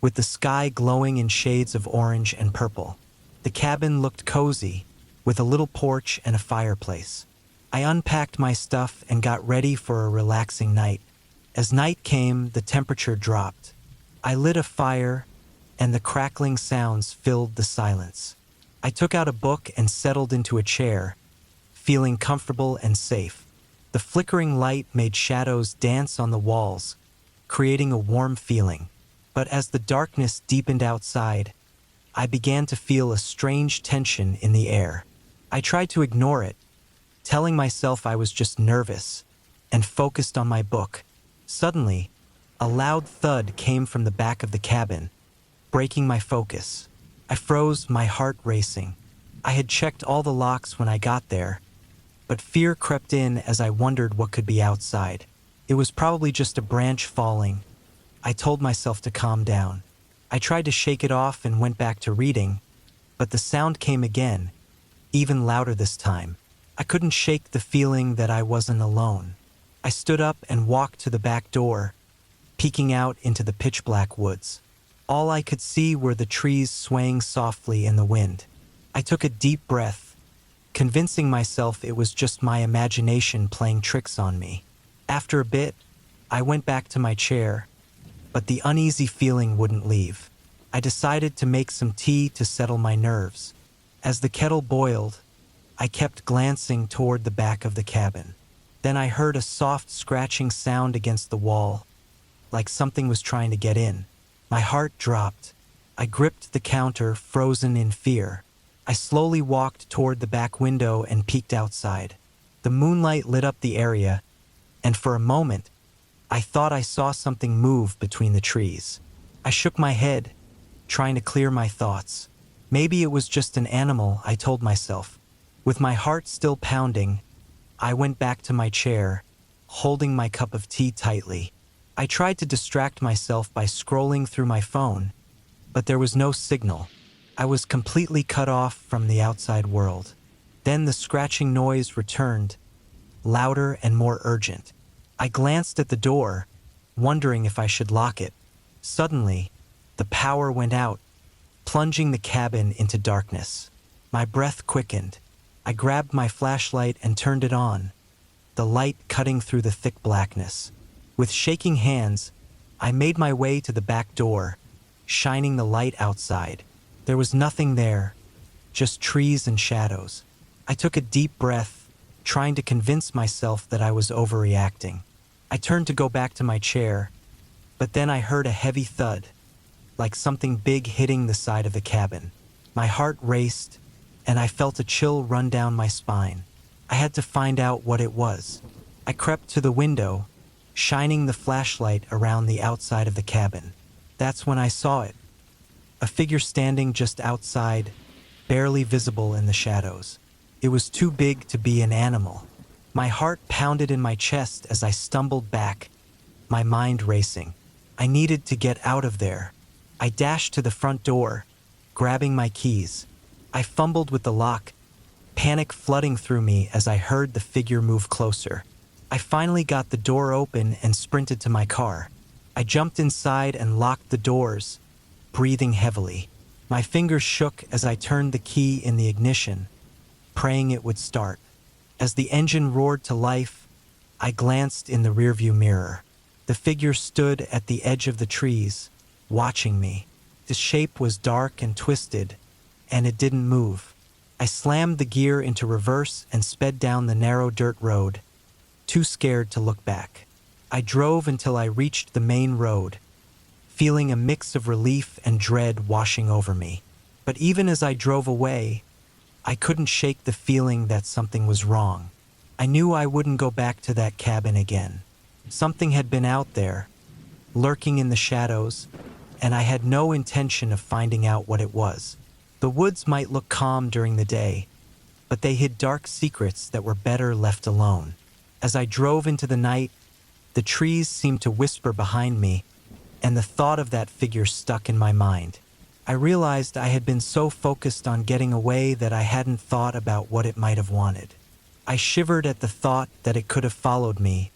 with the sky glowing in shades of orange and purple. The cabin looked cozy, with a little porch and a fireplace. I unpacked my stuff and got ready for a relaxing night. As night came, the temperature dropped. I lit a fire, and the crackling sounds filled the silence. I took out a book and settled into a chair, feeling comfortable and safe. The flickering light made shadows dance on the walls, creating a warm feeling. But as the darkness deepened outside, I began to feel a strange tension in the air. I tried to ignore it, telling myself I was just nervous, and focused on my book. Suddenly, a loud thud came from the back of the cabin, breaking my focus. I froze, my heart racing. I had checked all the locks when I got there, but fear crept in as I wondered what could be outside. It was probably just a branch falling. I told myself to calm down. I tried to shake it off and went back to reading, but the sound came again, even louder this time. I couldn't shake the feeling that I wasn't alone. I stood up and walked to the back door, peeking out into the pitch-black woods. All I could see were the trees swaying softly in the wind. I took a deep breath, convincing myself it was just my imagination playing tricks on me. After a bit, I went back to my chair, but the uneasy feeling wouldn't leave. I decided to make some tea to settle my nerves. As the kettle boiled, I kept glancing toward the back of the cabin. Then I heard a soft scratching sound against the wall, like something was trying to get in. My heart dropped. I gripped the counter, frozen in fear. I slowly walked toward the back window and peeked outside. The moonlight lit up the area, and for a moment, I thought I saw something move between the trees. I shook my head, trying to clear my thoughts. Maybe it was just an animal, I told myself. With my heart still pounding, I went back to my chair, holding my cup of tea tightly. I tried to distract myself by scrolling through my phone, but there was no signal. I was completely cut off from the outside world. Then the scratching noise returned, louder and more urgent. I glanced at the door, wondering if I should lock it. Suddenly, the power went out, plunging the cabin into darkness. My breath quickened. I grabbed my flashlight and turned it on, the light cutting through the thick blackness. With shaking hands, I made my way to the back door, shining the light outside. There was nothing there, just trees and shadows. I took a deep breath, trying to convince myself that I was overreacting. I turned to go back to my chair, but then I heard a heavy thud, like something big hitting the side of the cabin. My heart raced, and I felt a chill run down my spine. I had to find out what it was. I crept to the window, shining the flashlight around the outside of the cabin. That's when I saw it. A figure standing just outside, barely visible in the shadows. It was too big to be an animal. My heart pounded in my chest as I stumbled back, my mind racing. I needed to get out of there. I dashed to the front door, grabbing my keys. I fumbled with the lock, panic flooding through me as I heard the figure move closer. I finally got the door open and sprinted to my car. I jumped inside and locked the doors, breathing heavily. My fingers shook as I turned the key in the ignition, praying it would start. As the engine roared to life, I glanced in the rearview mirror. The figure stood at the edge of the trees, watching me. The shape was dark and twisted, and it didn't move. I slammed the gear into reverse and sped down the narrow dirt road, too scared to look back. I drove until I reached the main road, feeling a mix of relief and dread washing over me. But even as I drove away, I couldn't shake the feeling that something was wrong. I knew I wouldn't go back to that cabin again. Something had been out there, lurking in the shadows, and I had no intention of finding out what it was. The woods might look calm during the day, but they hid dark secrets that were better left alone. As I drove into the night, the trees seemed to whisper behind me, and the thought of that figure stuck in my mind. I realized I had been so focused on getting away that I hadn't thought about what it might have wanted. I shivered at the thought that it could have followed me,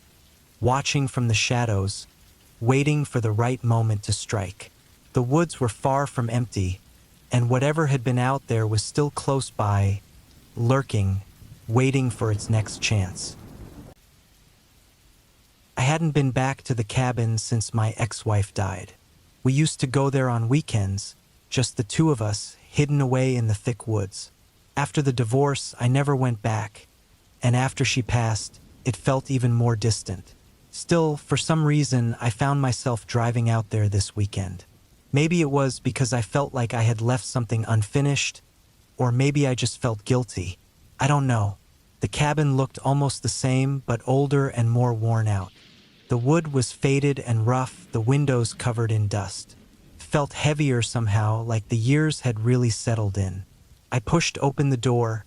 watching from the shadows, waiting for the right moment to strike. The woods were far from empty, and whatever had been out there was still close by, lurking, waiting for its next chance. I hadn't been back to the cabin since my ex-wife died. We used to go there on weekends, just the two of us, hidden away in the thick woods. After the divorce, I never went back, and after she passed, it felt even more distant. Still, for some reason, I found myself driving out there this weekend. Maybe it was because I felt like I had left something unfinished, or maybe I just felt guilty. I don't know. The cabin looked almost the same, but older and more worn out. The wood was faded and rough, the windows covered in dust. It felt heavier somehow, like the years had really settled in. I pushed open the door,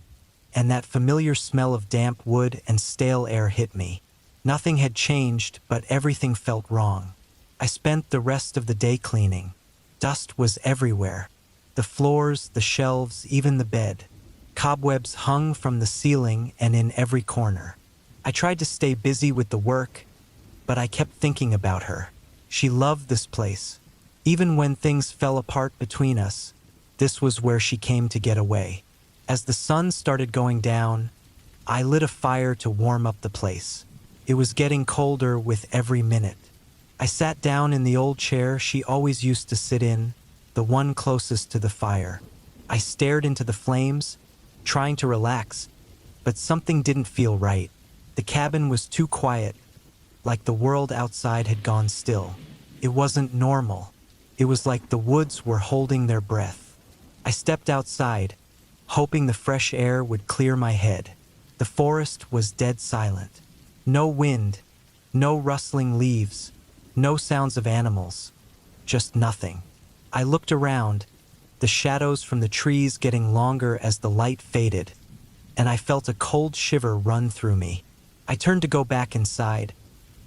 and that familiar smell of damp wood and stale air hit me. Nothing had changed, but everything felt wrong. I spent the rest of the day cleaning. Dust was everywhere. The floors, the shelves, even the bed. Cobwebs hung from the ceiling and in every corner. I tried to stay busy with the work, but I kept thinking about her. She loved this place. Even when things fell apart between us, this was where she came to get away. As the sun started going down, I lit a fire to warm up the place. It was getting colder with every minute. I sat down in the old chair she always used to sit in, the one closest to the fire. I stared into the flames, trying to relax, but something didn't feel right. The cabin was too quiet, like the world outside had gone still. It wasn't normal. It was like the woods were holding their breath. I stepped outside, hoping the fresh air would clear my head. The forest was dead silent. No wind, no rustling leaves, no sounds of animals, just nothing. I looked around, the shadows from the trees getting longer as the light faded, and I felt a cold shiver run through me. I turned to go back inside,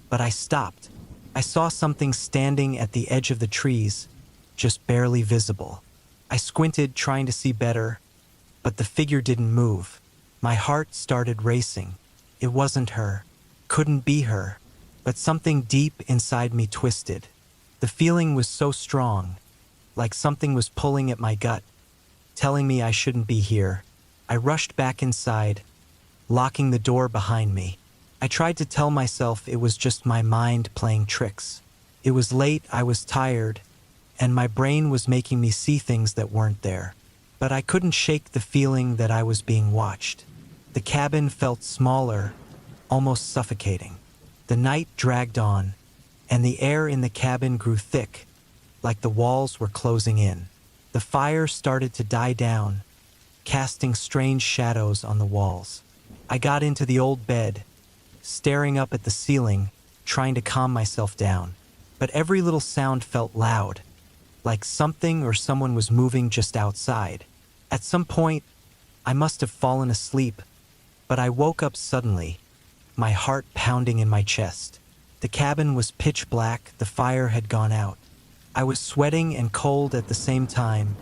but I stopped. I saw something standing at the edge of the trees, just barely visible. I squinted, trying to see better, but the figure didn't move. My heart started racing. It wasn't her, couldn't be her, but something deep inside me twisted. The feeling was so strong, like something was pulling at my gut, telling me I shouldn't be here. I rushed back inside, locking the door behind me. I tried to tell myself it was just my mind playing tricks. It was late, I was tired, and my brain was making me see things that weren't there. But I couldn't shake the feeling that I was being watched. The cabin felt smaller, almost suffocating. The night dragged on, and the air in the cabin grew thick, like the walls were closing in. The fire started to die down, casting strange shadows on the walls. I got into the old bed, staring up at the ceiling, trying to calm myself down. But every little sound felt loud, like something or someone was moving just outside. At some point, I must have fallen asleep, but I woke up suddenly, my heart pounding in my chest. The cabin was pitch black, the fire had gone out. I was sweating and cold at the same time,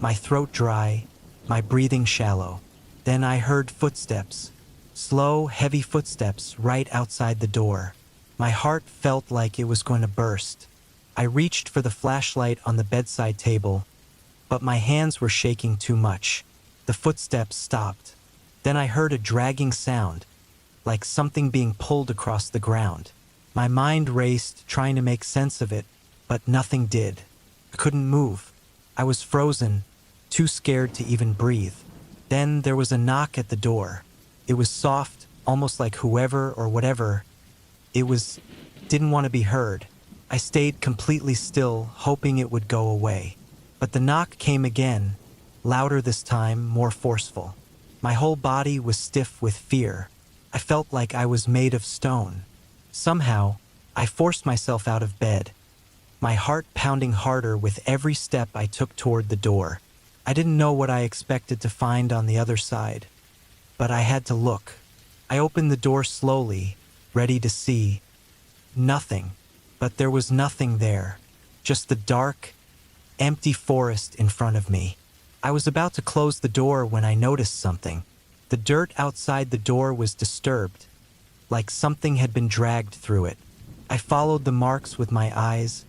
my throat dry, my breathing shallow. Then I heard footsteps, slow, heavy footsteps right outside the door. My heart felt like it was going to burst. I reached for the flashlight on the bedside table, but my hands were shaking too much. The footsteps stopped. Then I heard a dragging sound, like something being pulled across the ground. My mind raced, trying to make sense of it, but nothing did. I couldn't move. I was frozen, too scared to even breathe. Then there was a knock at the door. It was soft, almost like whoever or whatever didn't want to be heard. I stayed completely still, hoping it would go away. But the knock came again, louder this time, more forceful. My whole body was stiff with fear. I felt like I was made of stone. Somehow, I forced myself out of bed, my heart pounding harder with every step I took toward the door. I didn't know what I expected to find on the other side, but I had to look. I opened the door slowly, ready to see. Nothing. But there was nothing there. Just the dark, empty forest in front of me. I was about to close the door when I noticed something. The dirt outside the door was disturbed, like something had been dragged through it. I followed the marks with my eyes,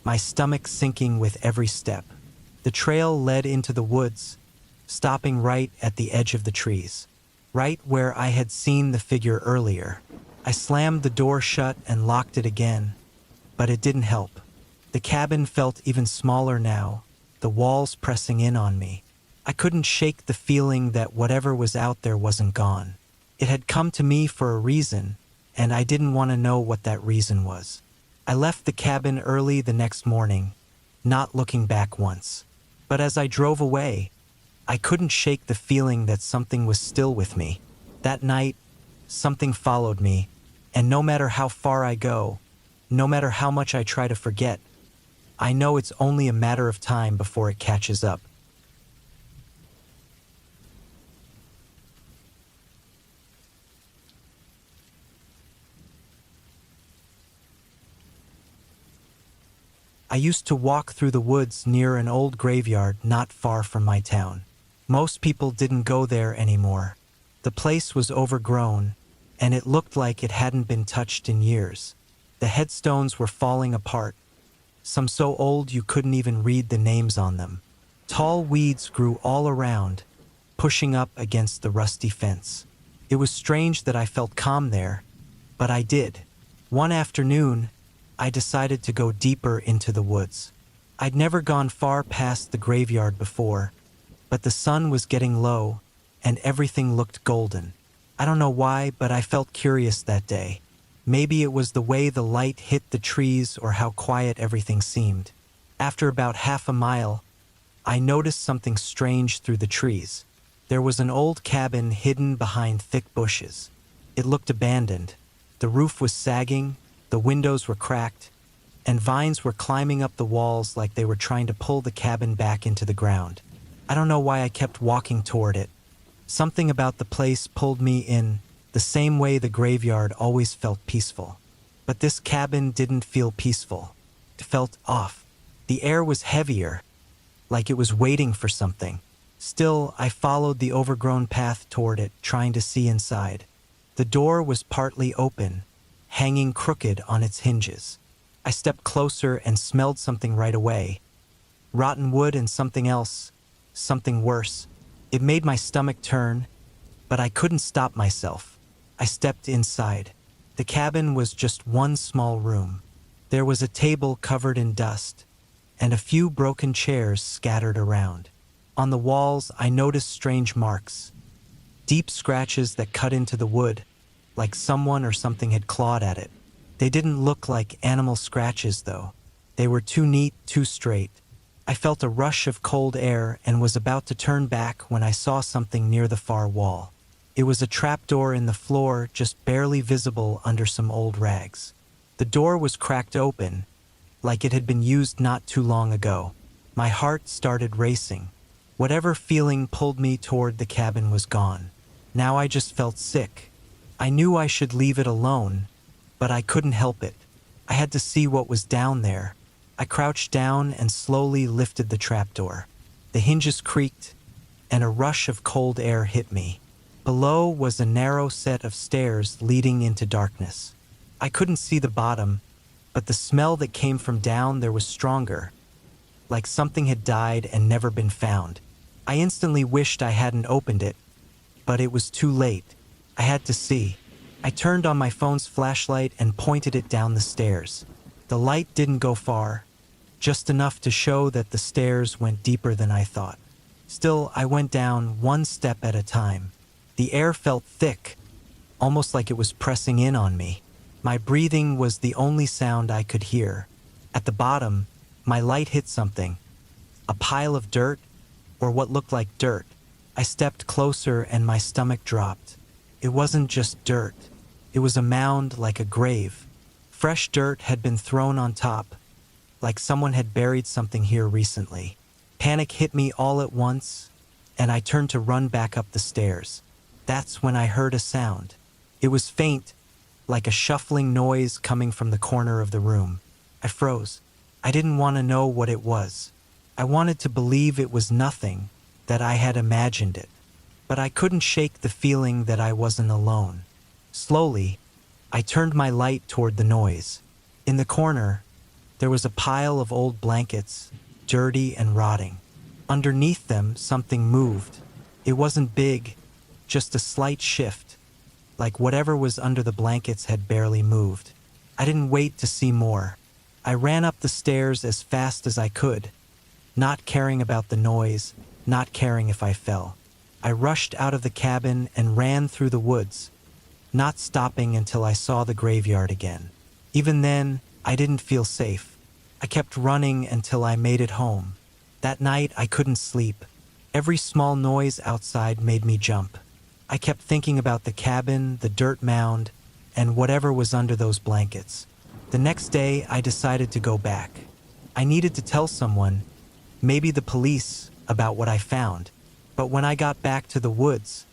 my stomach sinking with every step. The trail led into the woods, stopping right at the edge of the trees, right where I had seen the figure earlier. I slammed the door shut and locked it again, but it didn't help. The cabin felt even smaller now, the walls pressing in on me. I couldn't shake the feeling that whatever was out there wasn't gone. It had come to me for a reason, and I didn't want to know what that reason was. I left the cabin early the next morning, not looking back once. But as I drove away, I couldn't shake the feeling that something was still with me. That night, something followed me, and no matter how far I go, no matter how much I try to forget, I know it's only a matter of time before it catches up. I used to walk through the woods near an old graveyard not far from my town. Most people didn't go there anymore. The place was overgrown, and it looked like it hadn't been touched in years. The headstones were falling apart, some so old you couldn't even read the names on them. Tall weeds grew all around, pushing up against the rusty fence. It was strange that I felt calm there, but I did. One afternoon, I decided to go deeper into the woods. I'd never gone far past the graveyard before, but the sun was getting low, and everything looked golden. I don't know why, but I felt curious that day. Maybe it was the way the light hit the trees or how quiet everything seemed. After about half a mile, I noticed something strange through the trees. There was an old cabin hidden behind thick bushes. It looked abandoned. The roof was sagging, the windows were cracked, and vines were climbing up the walls like they were trying to pull the cabin back into the ground. I don't know why I kept walking toward it. Something about the place pulled me in, the same way the graveyard always felt peaceful. But this cabin didn't feel peaceful. It felt off. The air was heavier, like it was waiting for something. Still, I followed the overgrown path toward it, trying to see inside. The door was partly open, hanging crooked on its hinges. I stepped closer and smelled something right away. Rotten wood and something else, something worse. It made my stomach turn, but I couldn't stop myself. I stepped inside. The cabin was just one small room. There was a table covered in dust, and a few broken chairs scattered around. On the walls, I noticed strange marks, deep scratches that cut into the wood, like someone or something had clawed at it. They didn't look like animal scratches, though. They were too neat, too straight. I felt a rush of cold air and was about to turn back when I saw something near the far wall. It was a trapdoor in the floor, just barely visible under some old rags. The door was cracked open, like it had been used not too long ago. My heart started racing. Whatever feeling pulled me toward the cabin was gone. Now I just felt sick. I knew I should leave it alone, but I couldn't help it. I had to see what was down there. I crouched down and slowly lifted the trapdoor. The hinges creaked, and a rush of cold air hit me. Below was a narrow set of stairs leading into darkness. I couldn't see the bottom, but the smell that came from down there was stronger, like something had died and never been found. I instantly wished I hadn't opened it, but it was too late. I had to see. I turned on my phone's flashlight and pointed it down the stairs. The light didn't go far, just enough to show that the stairs went deeper than I thought. Still, I went down one step at a time. The air felt thick, almost like it was pressing in on me. My breathing was the only sound I could hear. At the bottom, my light hit something. A pile of dirt, or what looked like dirt. I stepped closer and my stomach dropped. It wasn't just dirt. It was a mound like a grave. Fresh dirt had been thrown on top, like someone had buried something here recently. Panic hit me all at once, and I turned to run back up the stairs. That's when I heard a sound. It was faint, like a shuffling noise coming from the corner of the room. I froze. I didn't want to know what it was. I wanted to believe it was nothing, that I had imagined it. But I couldn't shake the feeling that I wasn't alone. Slowly, I turned my light toward the noise. In the corner, there was a pile of old blankets, dirty and rotting. Underneath them, something moved. It wasn't big, just a slight shift, like whatever was under the blankets had barely moved. I didn't wait to see more. I ran up the stairs as fast as I could, not caring about the noise, not caring if I fell. I rushed out of the cabin and ran through the woods, not stopping until I saw the graveyard again. Even then, I didn't feel safe. I kept running until I made it home. That night, I couldn't sleep. Every small noise outside made me jump. I kept thinking about the cabin, the dirt mound, and whatever was under those blankets. The next day, I decided to go back. I needed to tell someone, maybe the police, about what I found. But when I got back to the woods,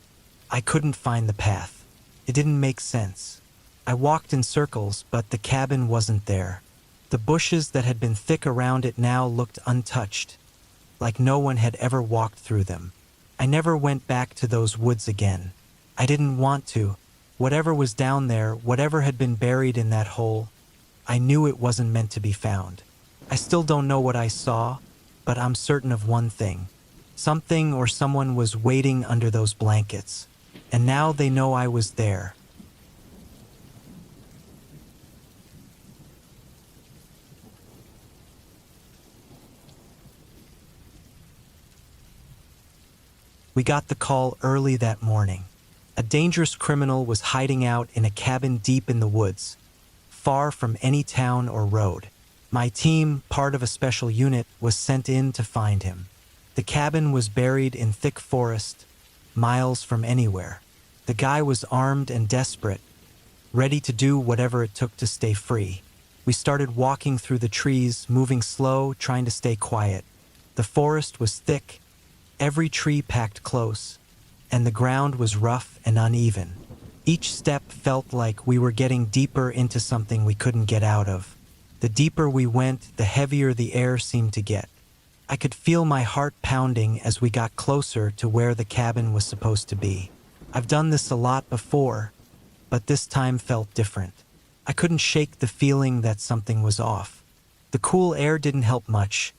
I couldn't find the path. It didn't make sense. I walked in circles, but the cabin wasn't there. The bushes that had been thick around it now looked untouched, like no one had ever walked through them. I never went back to those woods again. I didn't want to. Whatever was down there, whatever had been buried in that hole, I knew it wasn't meant to be found. I still don't know what I saw, but I'm certain of one thing. Something or someone was waiting under those blankets, and now they know I was there. We got the call early that morning. A dangerous criminal was hiding out in a cabin deep in the woods, far from any town or road. My team, part of a special unit, was sent in to find him. The cabin was buried in thick forest, miles from anywhere. The guy was armed and desperate, ready to do whatever it took to stay free. We started walking through the trees, moving slow, trying to stay quiet. The forest was thick, every tree packed close, and the ground was rough and uneven. Each step felt like we were getting deeper into something we couldn't get out of. The deeper we went, the heavier the air seemed to get. I could feel my heart pounding as we got closer to where the cabin was supposed to be. I've done this a lot before, but this time felt different. I couldn't shake the feeling that something was off. The cool air didn't help much.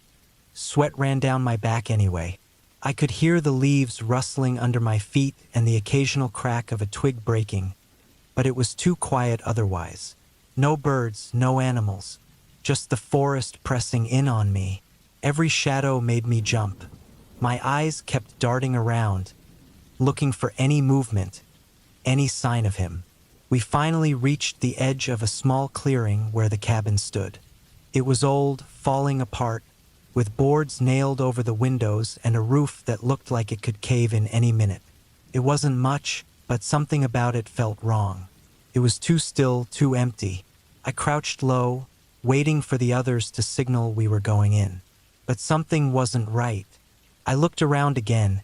Sweat ran down my back anyway. I could hear the leaves rustling under my feet and the occasional crack of a twig breaking, but it was too quiet otherwise. No birds, no animals, just the forest pressing in on me. Every shadow made me jump. My eyes kept darting around, looking for any movement, any sign of him. We finally reached the edge of a small clearing where the cabin stood. It was old, falling apart, with boards nailed over the windows and a roof that looked like it could cave in any minute. It wasn't much, but something about it felt wrong. It was too still, too empty. I crouched low, waiting for the others to signal we were going in. But something wasn't right. I looked around again,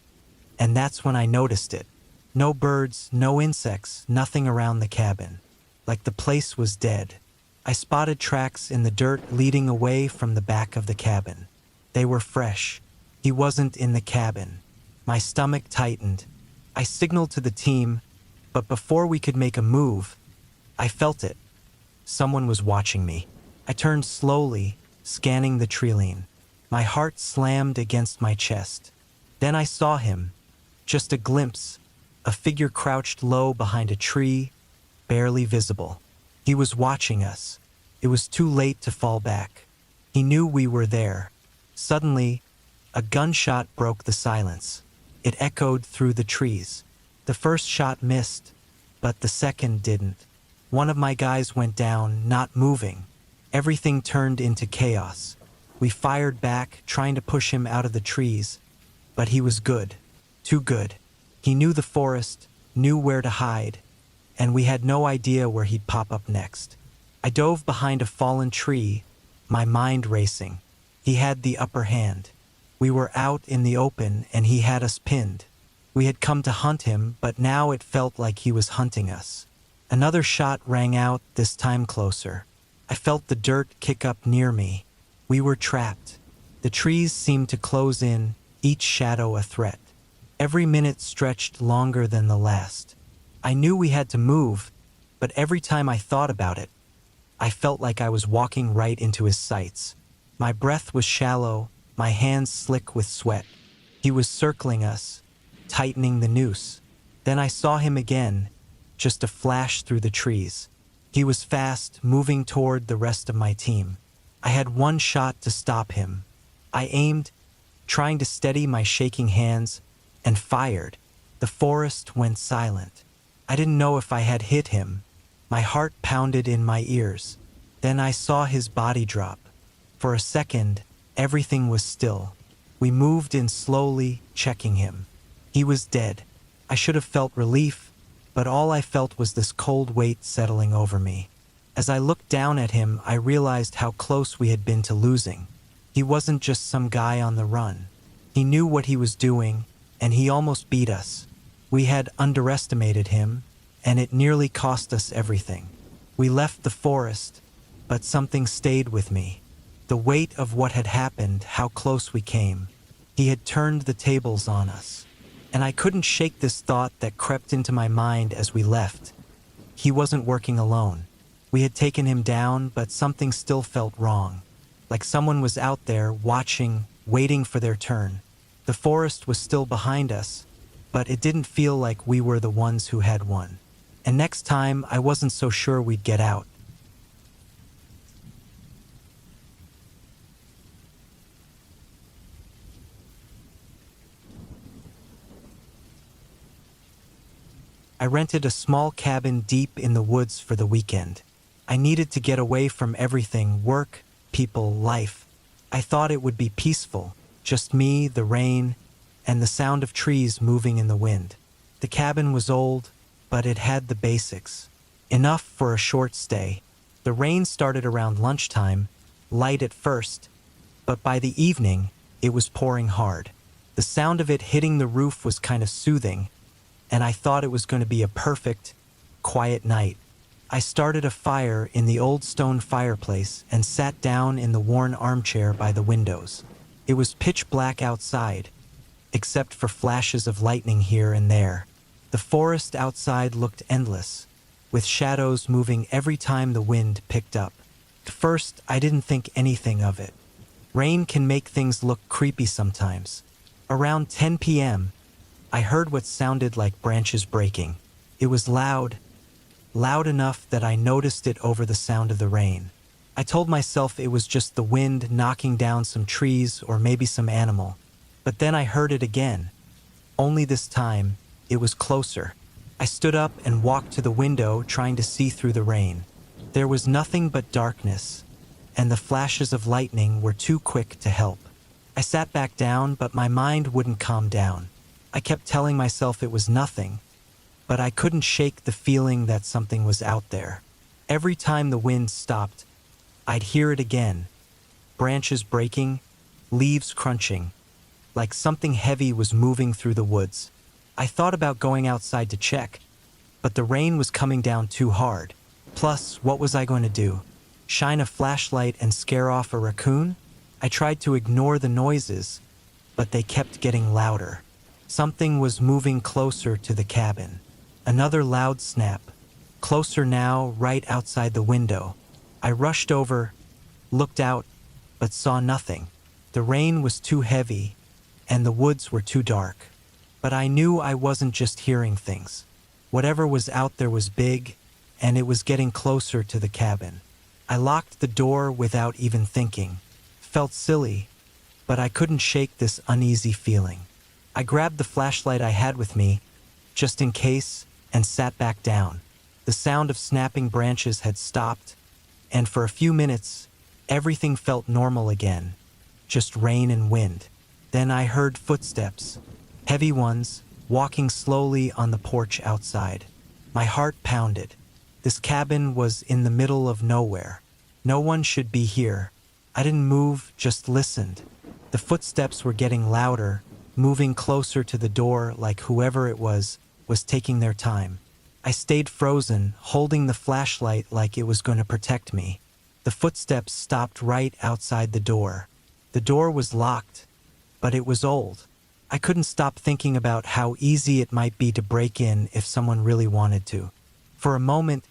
and that's when I noticed it. No birds, no insects, nothing around the cabin. like the place was dead. I spotted tracks in the dirt leading away from the back of the cabin. They were fresh. He wasn't in the cabin. My stomach tightened. I signaled to the team, but before we could make a move, I felt it. Someone was watching me. I turned slowly, scanning the treeline. My heart slammed against my chest. Then I saw him. Just a glimpse. A figure crouched low behind a tree, barely visible. He was watching us. It was too late to fall back. He knew we were there. Suddenly, a gunshot broke the silence. It echoed through the trees. The first shot missed, but the second didn't. One of my guys went down, not moving. Everything turned into chaos. We fired back, trying to push him out of the trees, but he was good. Too good. He knew the forest, knew where to hide, and we had no idea where he'd pop up next. I dove behind a fallen tree, my mind racing. He had the upper hand. We were out in the open and he had us pinned. We had come to hunt him, but now it felt like he was hunting us. Another shot rang out, this time closer. I felt the dirt kick up near me. We were trapped. The trees seemed to close in, each shadow a threat. Every minute stretched longer than the last. I knew we had to move, but every time I thought about it, I felt like I was walking right into his sights. My breath was shallow, my hands slick with sweat. He was circling us, tightening the noose. Then I saw him again, just a flash through the trees. He was fast, moving toward the rest of my team. I had one shot to stop him. I aimed, trying to steady my shaking hands, and fired. The forest went silent. I didn't know if I had hit him. My heart pounded in my ears. Then I saw his body drop. For a second, everything was still. We moved in slowly, checking him. He was dead. I should have felt relief, but all I felt was this cold weight settling over me. As I looked down at him, I realized how close we had been to losing. He wasn't just some guy on the run. He knew what he was doing, and he almost beat us. We had underestimated him, and it nearly cost us everything. We left the forest, but something stayed with me. The weight of what had happened, how close we came. He had turned the tables on us. And I couldn't shake this thought that crept into my mind as we left. He wasn't working alone. We had taken him down, but something still felt wrong. Like someone was out there, watching, waiting for their turn. The forest was still behind us, but it didn't feel like we were the ones who had won. And next time, I wasn't so sure we'd get out. I rented a small cabin deep in the woods for the weekend. I needed to get away from everything, work, people, life. I thought it would be peaceful, just me, the rain, and the sound of trees moving in the wind. The cabin was old, but it had the basics. Enough for a short stay. The rain started around lunchtime, light at first, but by the evening, it was pouring hard. The sound of it hitting the roof was kind of soothing, and I thought it was going to be a perfect, quiet night. I started a fire in the old stone fireplace and sat down in the worn armchair by the windows. It was pitch black outside, except for flashes of lightning here and there. The forest outside looked endless, with shadows moving every time the wind picked up. At first, I didn't think anything of it. Rain can make things look creepy sometimes. Around 10 p.m., I heard what sounded like branches breaking. It was loud enough that I noticed it over the sound of the rain. I told myself it was just the wind knocking down some trees or maybe some animal. But then I heard it again. Only this time, it was closer. I stood up and walked to the window, trying to see through the rain. There was nothing but darkness, and the flashes of lightning were too quick to help. I sat back down, but my mind wouldn't calm down. I kept telling myself it was nothing, but I couldn't shake the feeling that something was out there. Every time the wind stopped, I'd hear it again. Branches breaking, leaves crunching, like something heavy was moving through the woods. I thought about going outside to check, but the rain was coming down too hard. Plus, what was I going to do? Shine a flashlight and scare off a raccoon? I tried to ignore the noises, but they kept getting louder. Something was moving closer to the cabin. Another loud snap. Closer now, right outside the window. I rushed over, looked out, but saw nothing. The rain was too heavy, and the woods were too dark. But I knew I wasn't just hearing things. Whatever was out there was big, and it was getting closer to the cabin. I locked the door without even thinking. Felt silly, but I couldn't shake this uneasy feeling. I grabbed the flashlight I had with me, just in case, and sat back down. The sound of snapping branches had stopped, and for a few minutes, everything felt normal again. Just rain and wind. Then I heard footsteps, heavy ones, walking slowly on the porch outside. My heart pounded. This cabin was in the middle of nowhere. No one should be here. I didn't move, just listened. The footsteps were getting louder, moving closer to the door like whoever it was taking their time. I stayed frozen, holding the flashlight like it was going to protect me. The footsteps stopped right outside the door. The door was locked, but it was old. I couldn't stop thinking about how easy it might be to break in if someone really wanted to. For a moment,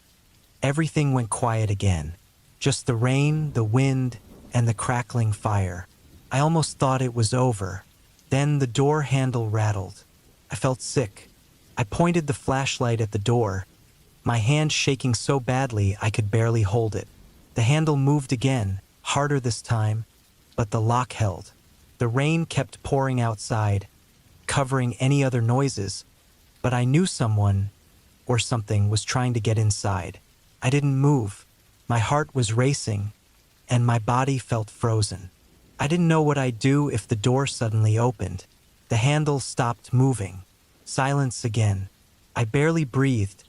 everything went quiet again. Just the rain, the wind, and the crackling fire. I almost thought it was over. Then the door handle rattled. I felt sick. I pointed the flashlight at the door, my hand shaking so badly I could barely hold it. The handle moved again, harder this time, but the lock held. The rain kept pouring outside, covering any other noises, but I knew someone or something was trying to get inside. I didn't move. My heart was racing, and my body felt frozen. I didn't know what I'd do if the door suddenly opened. The handle stopped moving. Silence again. I barely breathed,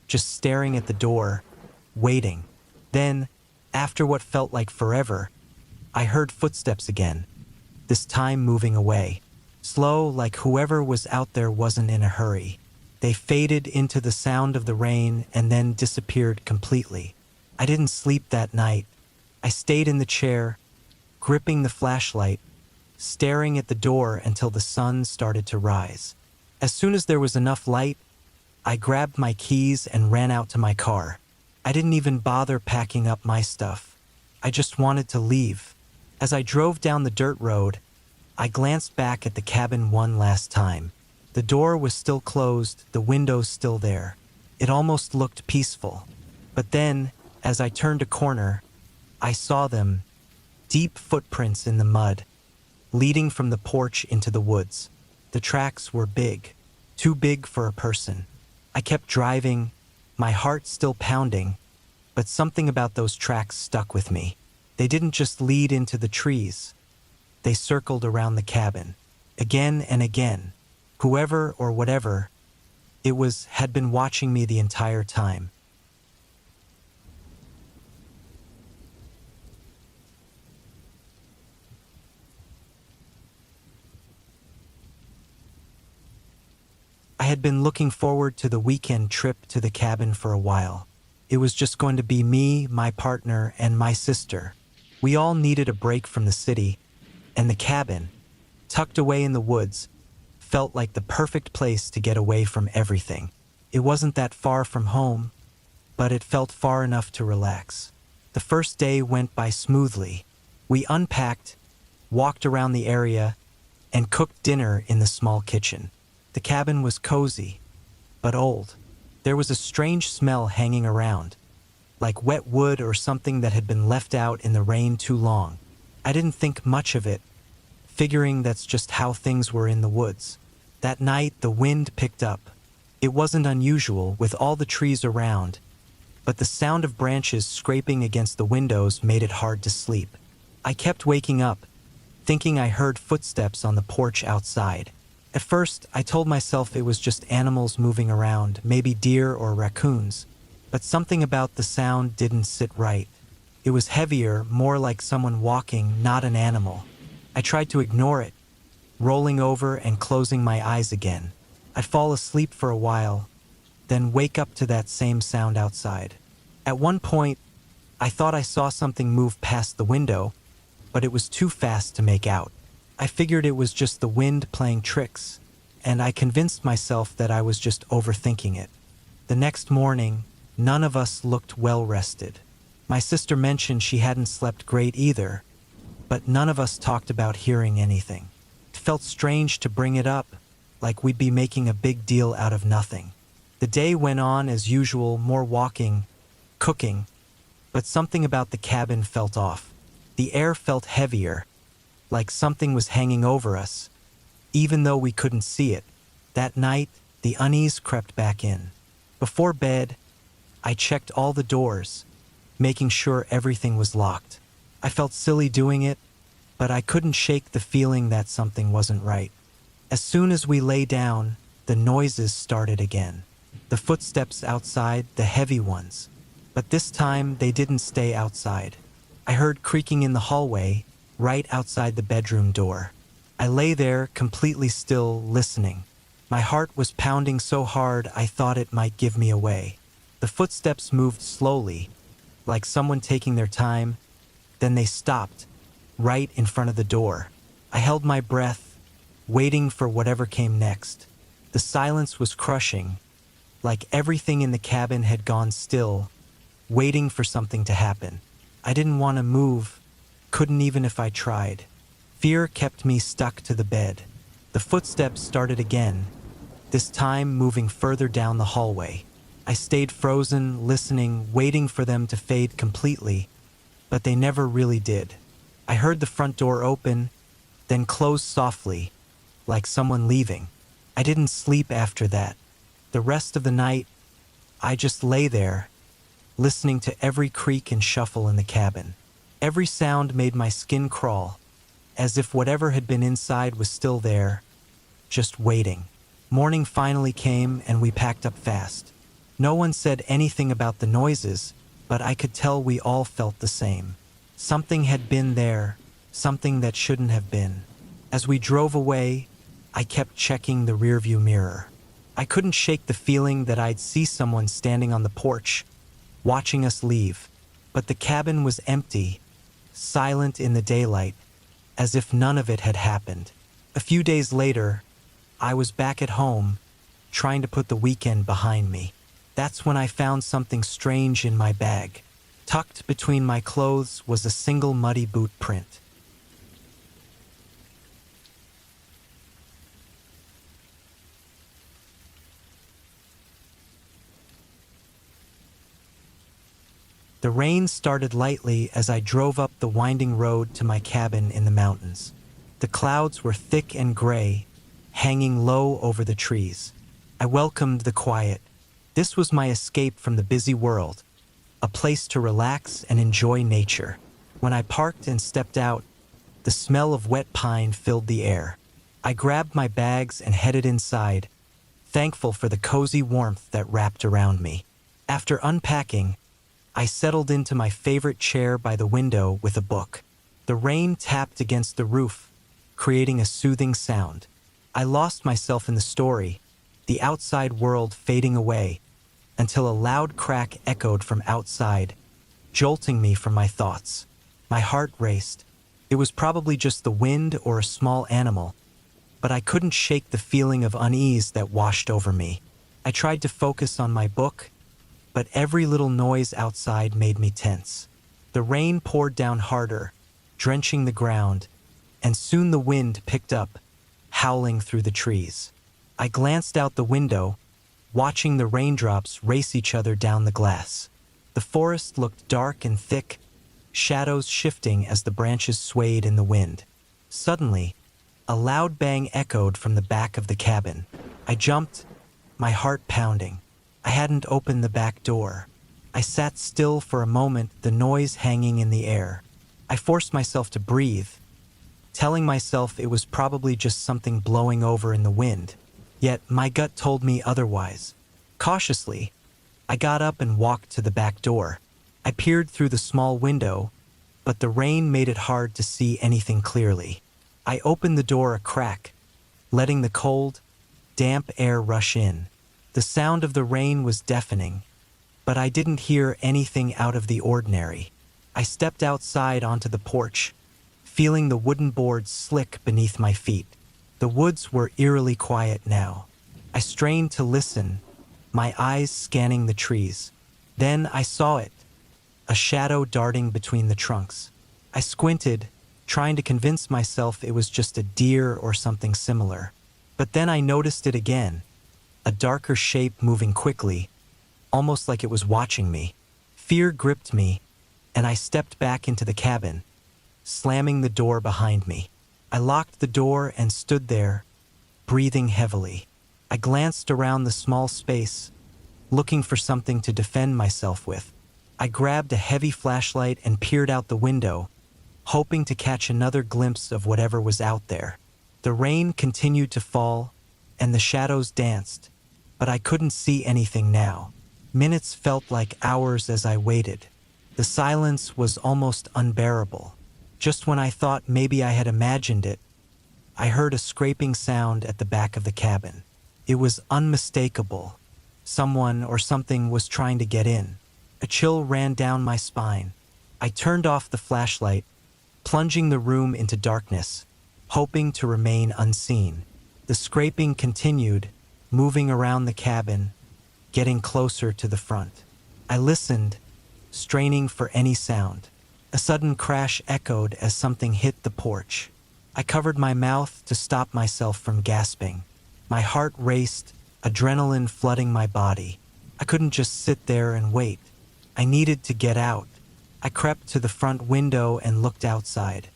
just staring at the door, waiting. Then, after what felt like forever, I heard footsteps again, this time moving away. Slow, like whoever was out there wasn't in a hurry. They faded into the sound of the rain and then disappeared completely. I didn't sleep that night. I stayed in the chair, gripping the flashlight, staring at the door until the sun started to rise. As soon as there was enough light, I grabbed my keys and ran out to my car. I didn't even bother packing up my stuff. I just wanted to leave. As I drove down the dirt road, I glanced back at the cabin one last time. The door was still closed, the windows still there. It almost looked peaceful. But then, as I turned a corner, I saw them, deep footprints in the mud, leading from the porch into the woods. The tracks were big, too big for a person. I kept driving, my heart still pounding, but something about those tracks stuck with me. They didn't just lead into the trees. They circled around the cabin, again and again. Whoever or whatever it was had been watching me the entire time. I had been looking forward to the weekend trip to the cabin for a while. It was just going to be me, my partner, and my sister. We all needed a break from the city, and the cabin, tucked away in the woods, felt like the perfect place to get away from everything. It wasn't that far from home, but it felt far enough to relax. The first day went by smoothly. We unpacked, walked around the area, and cooked dinner in the small kitchen. The cabin was cozy, but old. There was a strange smell hanging around, like wet wood or something that had been left out in the rain too long. I didn't think much of it, figuring that's just how things were in the woods. That night, the wind picked up. It wasn't unusual with all the trees around, but the sound of branches scraping against the windows made it hard to sleep. I kept waking up, thinking I heard footsteps on the porch outside. At first, I told myself it was just animals moving around, maybe deer or raccoons, but something about the sound didn't sit right. It was heavier, more like someone walking, not an animal. I tried to ignore it, rolling over and closing my eyes again. I'd fall asleep for a while, then wake up to that same sound outside. At one point, I thought I saw something move past the window, but it was too fast to make out. I figured it was just the wind playing tricks, and I convinced myself that I was just overthinking it. The next morning, none of us looked well rested. My sister mentioned she hadn't slept great either, but none of us talked about hearing anything. It felt strange to bring it up, like we'd be making a big deal out of nothing. The day went on as usual, more walking, cooking, but something about the cabin felt off. The air felt heavier, like something was hanging over us, even though we couldn't see it. That night, the unease crept back in. Before bed, I checked all the doors, making sure everything was locked. I felt silly doing it, but I couldn't shake the feeling that something wasn't right. As soon as we lay down, the noises started again. The footsteps outside, the heavy ones. But this time, they didn't stay outside. I heard creaking in the hallway, right outside the bedroom door. I lay there, completely still, listening. My heart was pounding so hard I thought it might give me away. The footsteps moved slowly, like someone taking their time. Then they stopped, right in front of the door. I held my breath, waiting for whatever came next. The silence was crushing, like everything in the cabin had gone still, waiting for something to happen. I didn't want to move, couldn't even if I tried. Fear kept me stuck to the bed. The footsteps started again, this time moving further down the hallway. I stayed frozen, listening, waiting for them to fade completely, but they never really did. I heard the front door open, then close softly, like someone leaving. I didn't sleep after that. The rest of the night, I just lay there, listening to every creak and shuffle in the cabin. Every sound made my skin crawl, as if whatever had been inside was still there, just waiting. Morning finally came and we packed up fast. No one said anything about the noises, but I could tell we all felt the same. Something had been there, something that shouldn't have been. As we drove away, I kept checking the rearview mirror. I couldn't shake the feeling that I'd see someone standing on the porch, watching us leave. But the cabin was empty, silent in the daylight, as if none of it had happened. A few days later, I was back at home, trying to put the weekend behind me. That's when I found something strange in my bag. Tucked between my clothes was a single muddy boot print. The rain started lightly as I drove up the winding road to my cabin in the mountains. The clouds were thick and gray, hanging low over the trees. I welcomed the quiet. This was my escape from the busy world, a place to relax and enjoy nature. When I parked and stepped out, the smell of wet pine filled the air. I grabbed my bags and headed inside, thankful for the cozy warmth that wrapped around me. After unpacking, I settled into my favorite chair by the window with a book. The rain tapped against the roof, creating a soothing sound. I lost myself in the story, the outside world fading away, until a loud crack echoed from outside, jolting me from my thoughts. My heart raced. It was probably just the wind or a small animal, but I couldn't shake the feeling of unease that washed over me. I tried to focus on my book, but every little noise outside made me tense. The rain poured down harder, drenching the ground, and soon the wind picked up, howling through the trees. I glanced out the window, watching the raindrops race each other down the glass. The forest looked dark and thick, shadows shifting as the branches swayed in the wind. Suddenly, a loud bang echoed from the back of the cabin. I jumped, my heart pounding. I hadn't opened the back door. I sat still for a moment, the noise hanging in the air. I forced myself to breathe, telling myself it was probably just something blowing over in the wind. Yet my gut told me otherwise. Cautiously, I got up and walked to the back door. I peered through the small window, but the rain made it hard to see anything clearly. I opened the door a crack, letting the cold, damp air rush in. The sound of the rain was deafening, but I didn't hear anything out of the ordinary. I stepped outside onto the porch, feeling the wooden boards slick beneath my feet. The woods were eerily quiet now. I strained to listen, my eyes scanning the trees. Then I saw it, a shadow darting between the trunks. I squinted, trying to convince myself it was just a deer or something similar. But then I noticed it again, a darker shape moving quickly, almost like it was watching me. Fear gripped me, and I stepped back into the cabin, slamming the door behind me. I locked the door and stood there, breathing heavily. I glanced around the small space, looking for something to defend myself with. I grabbed a heavy flashlight and peered out the window, hoping to catch another glimpse of whatever was out there. The rain continued to fall, and the shadows danced, but I couldn't see anything now. Minutes felt like hours as I waited. The silence was almost unbearable. Just when I thought maybe I had imagined it, I heard a scraping sound at the back of the cabin. It was unmistakable. Someone or something was trying to get in. A chill ran down my spine. I turned off the flashlight, plunging the room into darkness, hoping to remain unseen. The scraping continued, moving around the cabin, getting closer to the front. I listened, straining for any sound. A sudden crash echoed as something hit the porch. I covered my mouth to stop myself from gasping. My heart raced, adrenaline flooding my body. I couldn't just sit there and wait. I needed to get out. I crept to the front window and looked outside.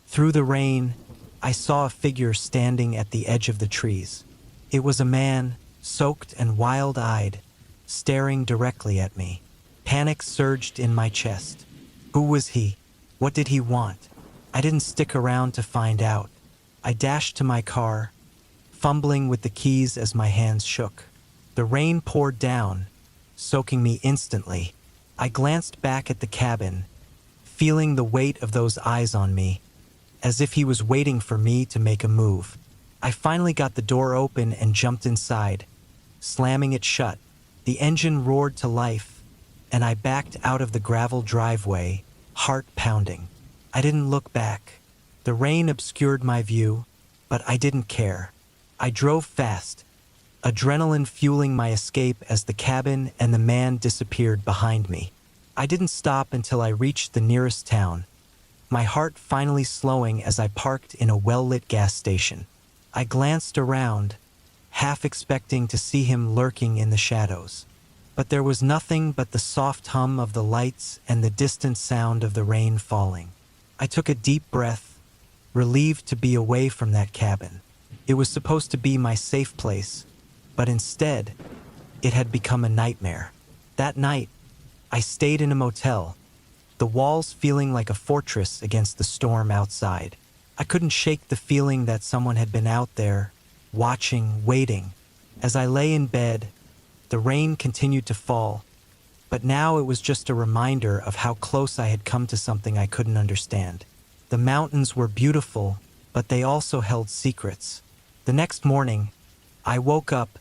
Through the rain, I saw a figure standing at the edge of the trees. It was a man, soaked and wild-eyed, staring directly at me. Panic surged in my chest. Who was he? What did he want? I didn't stick around to find out. I dashed to my car, fumbling with the keys as my hands shook. The rain poured down, soaking me instantly. I glanced back at the cabin, feeling the weight of those eyes on me, as if he was waiting for me to make a move. I finally got the door open and jumped inside, slamming it shut. The engine roared to life, and I backed out of the gravel driveway, heart pounding. I didn't look back. The rain obscured my view, but I didn't care. I drove fast, adrenaline fueling my escape as the cabin and the man disappeared behind me. I didn't stop until I reached the nearest town, my heart finally slowing as I parked in a well-lit gas station. I glanced around, half expecting to see him lurking in the shadows. But there was nothing but the soft hum of the lights and the distant sound of the rain falling. I took a deep breath, relieved to be away from that cabin. It was supposed to be my safe place, but instead, it had become a nightmare. That night, I stayed in a motel, the walls feeling like a fortress against the storm outside. I couldn't shake the feeling that someone had been out there, watching, waiting. As I lay in bed, the rain continued to fall, but now it was just a reminder of how close I had come to something I couldn't understand. The mountains were beautiful, but they also held secrets. The next morning, I woke up,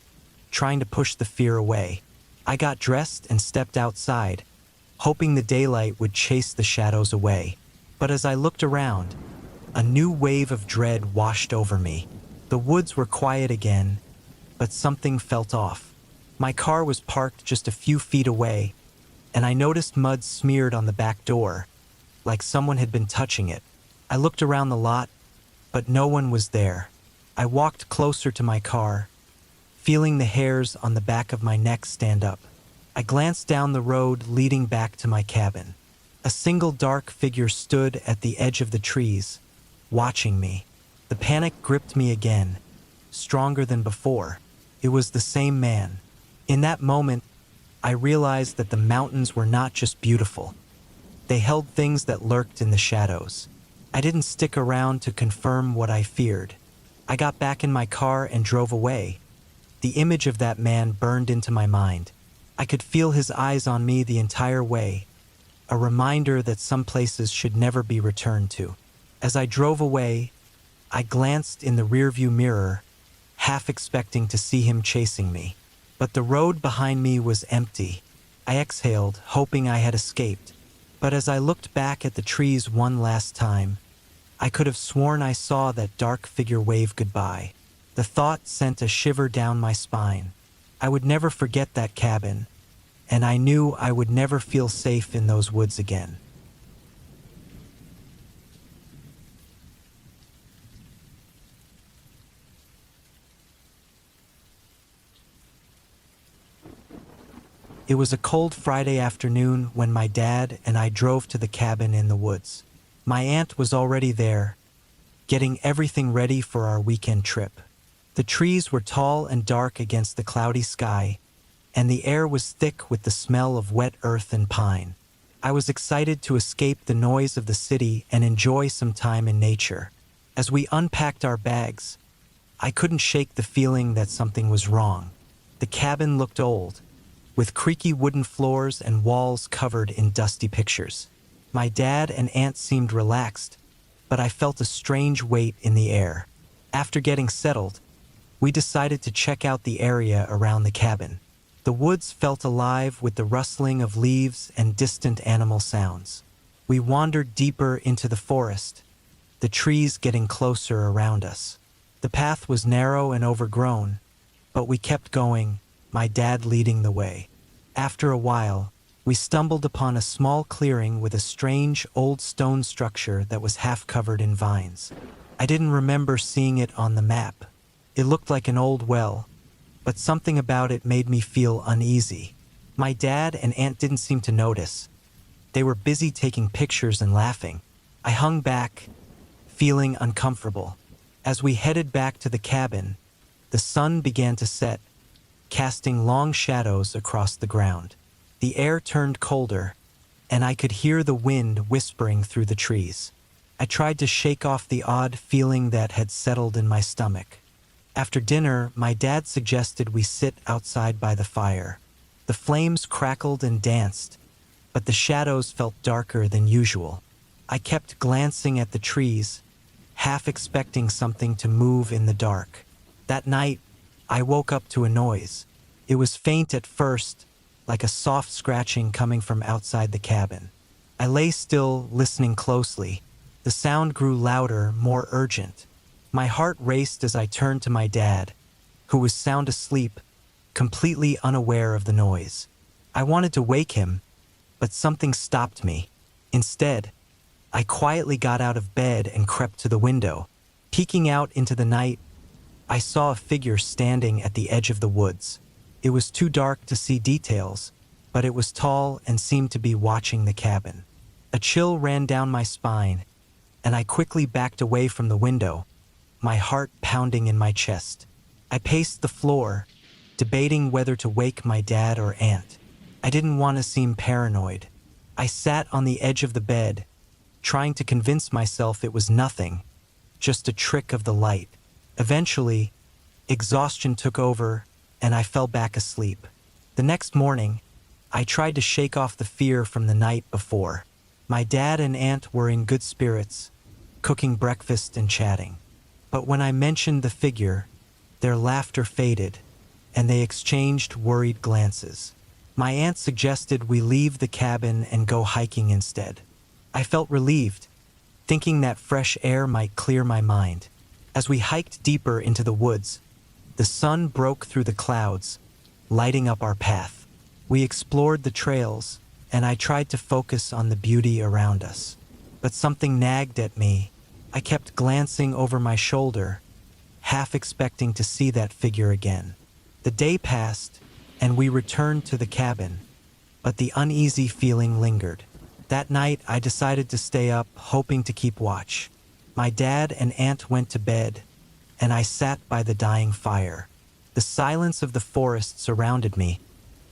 trying to push the fear away. I got dressed and stepped outside, hoping the daylight would chase the shadows away. But as I looked around, a new wave of dread washed over me. The woods were quiet again, but something felt off. My car was parked just a few feet away, and I noticed mud smeared on the back door, like someone had been touching it. I looked around the lot, but no one was there. I walked closer to my car, feeling the hairs on the back of my neck stand up. I glanced down the road leading back to my cabin. A single dark figure stood at the edge of the trees, watching me. The panic gripped me again, stronger than before. It was the same man. In that moment, I realized that the mountains were not just beautiful. They held things that lurked in the shadows. I didn't stick around to confirm what I feared. I got back in my car and drove away. The image of that man burned into my mind. I could feel his eyes on me the entire way, a reminder that some places should never be returned to. As I drove away, I glanced in the rearview mirror, half expecting to see him chasing me. But the road behind me was empty. I exhaled, hoping I had escaped. But as I looked back at the trees one last time, I could have sworn I saw that dark figure wave goodbye. The thought sent a shiver down my spine. I would never forget that cabin, and I knew I would never feel safe in those woods again. It was a cold Friday afternoon when my dad and I drove to the cabin in the woods. My aunt was already there, getting everything ready for our weekend trip. The trees were tall and dark against the cloudy sky, and the air was thick with the smell of wet earth and pine. I was excited to escape the noise of the city and enjoy some time in nature. As we unpacked our bags, I couldn't shake the feeling that something was wrong. The cabin looked old, with creaky wooden floors and walls covered in dusty pictures. My dad and aunt seemed relaxed, but I felt a strange weight in the air. After getting settled, we decided to check out the area around the cabin. The woods felt alive with the rustling of leaves and distant animal sounds. We wandered deeper into the forest, the trees getting closer around us. The path was narrow and overgrown, but we kept going, my dad leading the way. After a while, we stumbled upon a small clearing with a strange old stone structure that was half covered in vines. I didn't remember seeing it on the map. It looked like an old well, but something about it made me feel uneasy. My dad and aunt didn't seem to notice. They were busy taking pictures and laughing. I hung back, feeling uncomfortable. As we headed back to the cabin, the sun began to set, casting long shadows across the ground. The air turned colder, and I could hear the wind whispering through the trees. I tried to shake off the odd feeling that had settled in my stomach. After dinner, my dad suggested we sit outside by the fire. The flames crackled and danced, but the shadows felt darker than usual. I kept glancing at the trees, half expecting something to move in the dark. That night, I woke up to a noise. It was faint at first, like a soft scratching coming from outside the cabin. I lay still, listening closely. The sound grew louder, more urgent. My heart raced as I turned to my dad, who was sound asleep, completely unaware of the noise. I wanted to wake him, but something stopped me. Instead, I quietly got out of bed and crept to the window. Peeking out into the night, I saw a figure standing at the edge of the woods. It was too dark to see details, but it was tall and seemed to be watching the cabin. A chill ran down my spine, and I quickly backed away from the window, my heart pounding in my chest. I paced the floor, debating whether to wake my dad or aunt. I didn't want to seem paranoid. I sat on the edge of the bed, trying to convince myself it was nothing, just a trick of the light. Eventually, exhaustion took over, and I fell back asleep. The next morning, I tried to shake off the fear from the night before. My dad and aunt were in good spirits, cooking breakfast and chatting. But when I mentioned the figure, their laughter faded, and they exchanged worried glances. My aunt suggested we leave the cabin and go hiking instead. I felt relieved, thinking that fresh air might clear my mind. As we hiked deeper into the woods, the sun broke through the clouds, lighting up our path. We explored the trails, and I tried to focus on the beauty around us. But something nagged at me. I kept glancing over my shoulder, half expecting to see that figure again. The day passed, and we returned to the cabin, but the uneasy feeling lingered. That night, I decided to stay up, hoping to keep watch. My dad and aunt went to bed, and I sat by the dying fire. The silence of the forest surrounded me,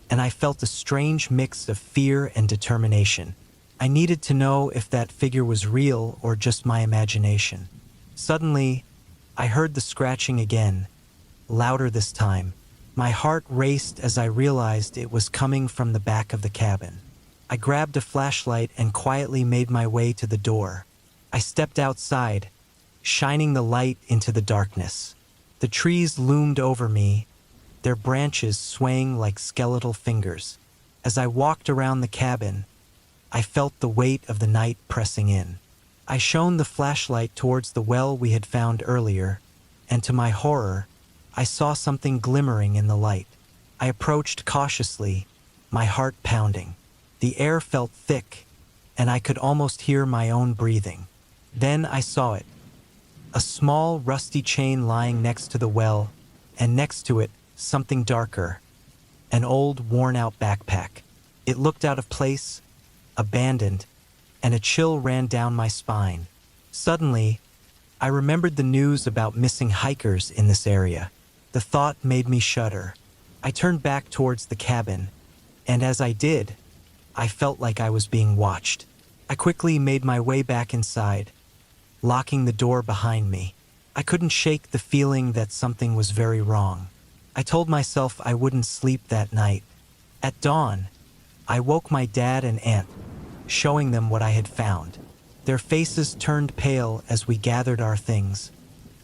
and I felt a strange mix of fear and determination. I needed to know if that figure was real or just my imagination. Suddenly, I heard the scratching again, louder this time. My heart raced as I realized it was coming from the back of the cabin. I grabbed a flashlight and quietly made my way to the door. I stepped outside, shining the light into the darkness. The trees loomed over me, their branches swaying like skeletal fingers. As I walked around the cabin, I felt the weight of the night pressing in. I shone the flashlight towards the well we had found earlier, and to my horror, I saw something glimmering in the light. I approached cautiously, my heart pounding. The air felt thick, and I could almost hear my own breathing. Then I saw it. A small, rusty chain lying next to the well, and next to it, something darker. An old, worn-out backpack. It looked out of place, abandoned, and a chill ran down my spine. Suddenly, I remembered the news about missing hikers in this area. The thought made me shudder. I turned back towards the cabin, and as I did, I felt like I was being watched. I quickly made my way back inside, locking the door behind me. I couldn't shake the feeling that something was very wrong. I told myself I wouldn't sleep that night. At dawn, I woke my dad and aunt, showing them what I had found. Their faces turned pale as we gathered our things,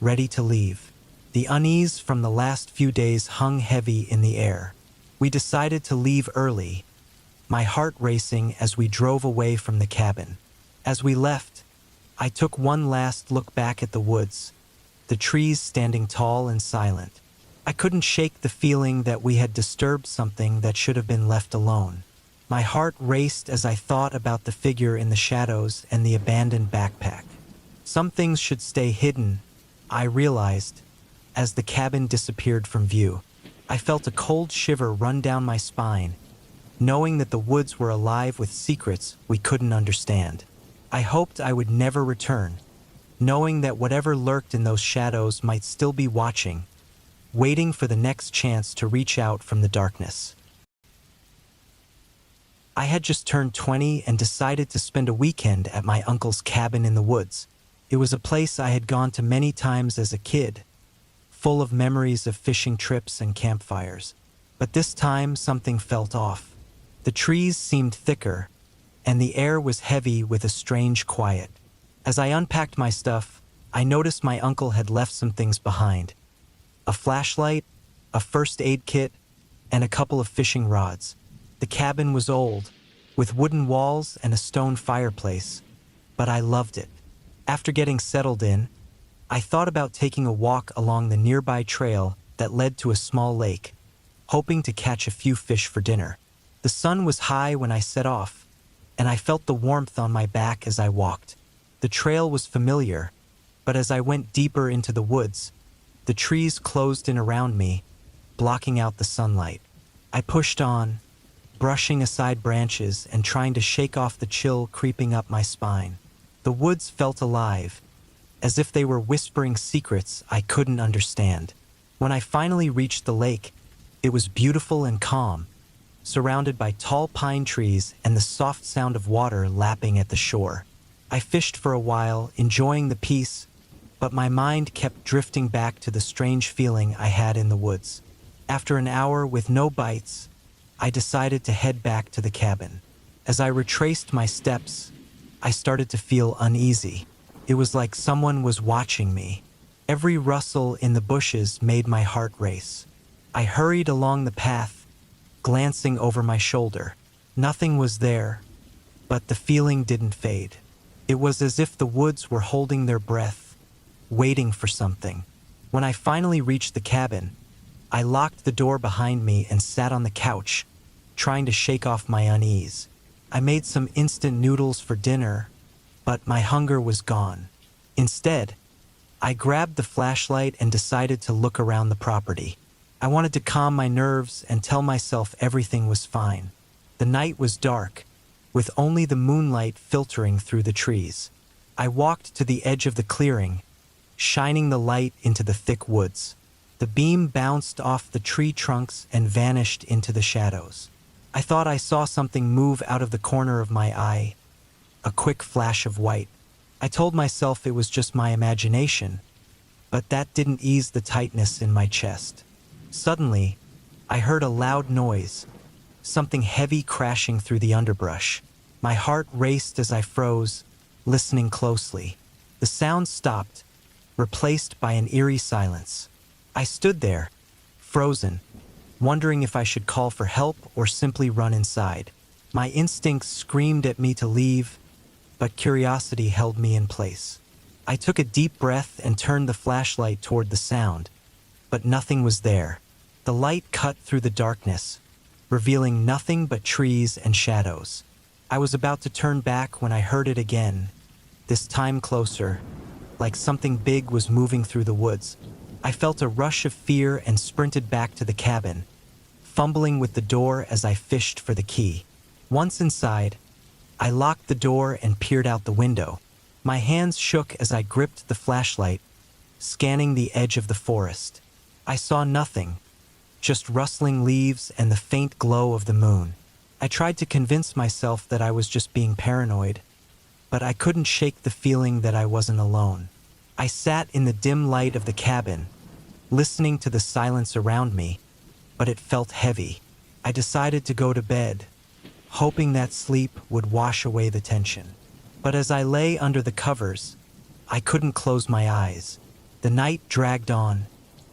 ready to leave. The unease from the last few days hung heavy in the air. We decided to leave early, my heart racing as we drove away from the cabin. As we left, I took one last look back at the woods, the trees standing tall and silent. I couldn't shake the feeling that we had disturbed something that should have been left alone. My heart raced as I thought about the figure in the shadows and the abandoned backpack. Some things should stay hidden, I realized, as the cabin disappeared from view. I felt a cold shiver run down my spine, knowing that the woods were alive with secrets we couldn't understand. I hoped I would never return, knowing that whatever lurked in those shadows might still be watching, waiting for the next chance to reach out from the darkness. I had just turned 20 and decided to spend a weekend at my uncle's cabin in the woods. It was a place I had gone to many times as a kid, full of memories of fishing trips and campfires. But this time something felt off. The trees seemed thicker, and the air was heavy with a strange quiet. As I unpacked my stuff, I noticed my uncle had left some things behind. A flashlight, a first aid kit, and a couple of fishing rods. The cabin was old, with wooden walls and a stone fireplace, but I loved it. After getting settled in, I thought about taking a walk along the nearby trail that led to a small lake, hoping to catch a few fish for dinner. The sun was high when I set off, and I felt the warmth on my back as I walked. The trail was familiar, but as I went deeper into the woods, the trees closed in around me, blocking out the sunlight. I pushed on, brushing aside branches and trying to shake off the chill creeping up my spine. The woods felt alive, as if they were whispering secrets I couldn't understand. When I finally reached the lake, it was beautiful and calm, surrounded by tall pine trees and the soft sound of water lapping at the shore. I fished for a while, enjoying the peace, but my mind kept drifting back to the strange feeling I had in the woods. After an hour with no bites, I decided to head back to the cabin. As I retraced my steps, I started to feel uneasy. It was like someone was watching me. Every rustle in the bushes made my heart race. I hurried along the path, glancing over my shoulder. Nothing was there, but the feeling didn't fade. It was as if the woods were holding their breath, waiting for something. When I finally reached the cabin, I locked the door behind me and sat on the couch, trying to shake off my unease. I made some instant noodles for dinner, but my hunger was gone. Instead, I grabbed the flashlight and decided to look around the property. I wanted to calm my nerves and tell myself everything was fine. The night was dark, with only the moonlight filtering through the trees. I walked to the edge of the clearing, shining the light into the thick woods. The beam bounced off the tree trunks and vanished into the shadows. I thought I saw something move out of the corner of my eye, a quick flash of white. I told myself it was just my imagination, but that didn't ease the tightness in my chest. Suddenly, I heard a loud noise, something heavy crashing through the underbrush. My heart raced as I froze, listening closely. The sound stopped, replaced by an eerie silence. I stood there, frozen, wondering if I should call for help or simply run inside. My instincts screamed at me to leave, but curiosity held me in place. I took a deep breath and turned the flashlight toward the sound, but nothing was there. The light cut through the darkness, revealing nothing but trees and shadows. I was about to turn back when I heard it again, this time closer, like something big was moving through the woods. I felt a rush of fear and sprinted back to the cabin, fumbling with the door as I fished for the key. Once inside, I locked the door and peered out the window. My hands shook as I gripped the flashlight, scanning the edge of the forest. I saw nothing, just rustling leaves and the faint glow of the moon. I tried to convince myself that I was just being paranoid, but I couldn't shake the feeling that I wasn't alone. I sat in the dim light of the cabin, listening to the silence around me, but it felt heavy. I decided to go to bed, hoping that sleep would wash away the tension. But as I lay under the covers, I couldn't close my eyes. The night dragged on,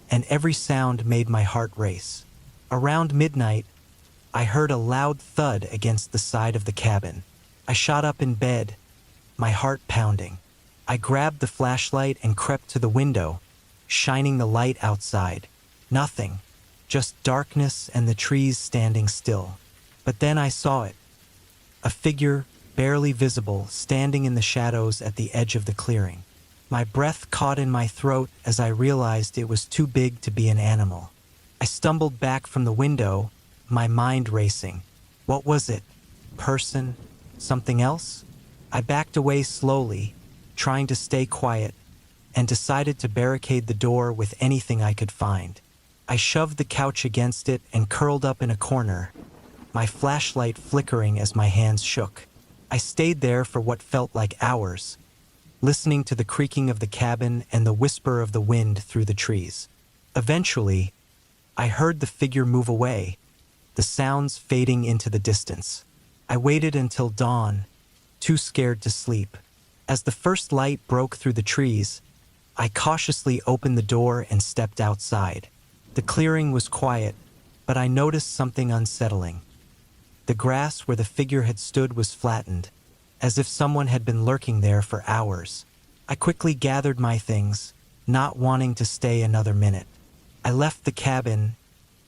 and every sound made my heart race. Around midnight, I heard a loud thud against the side of the cabin. I shot up in bed, my heart pounding. I grabbed the flashlight and crept to the window, shining the light outside. Nothing, just darkness and the trees standing still. But then I saw it. A figure, barely visible, standing in the shadows at the edge of the clearing. My breath caught in my throat as I realized it was too big to be an animal. I stumbled back from the window, my mind racing. What was it? Person? Something else? I backed away slowly, trying to stay quiet, and decided to barricade the door with anything I could find. I shoved the couch against it and curled up in a corner, my flashlight flickering as my hands shook. I stayed there for what felt like hours, listening to the creaking of the cabin and the whisper of the wind through the trees. Eventually, I heard the figure move away, the sounds fading into the distance. I waited until dawn, too scared to sleep. As the first light broke through the trees, I cautiously opened the door and stepped outside. The clearing was quiet, but I noticed something unsettling. The grass where the figure had stood was flattened, as if someone had been lurking there for hours. I quickly gathered my things, not wanting to stay another minute. I left the cabin,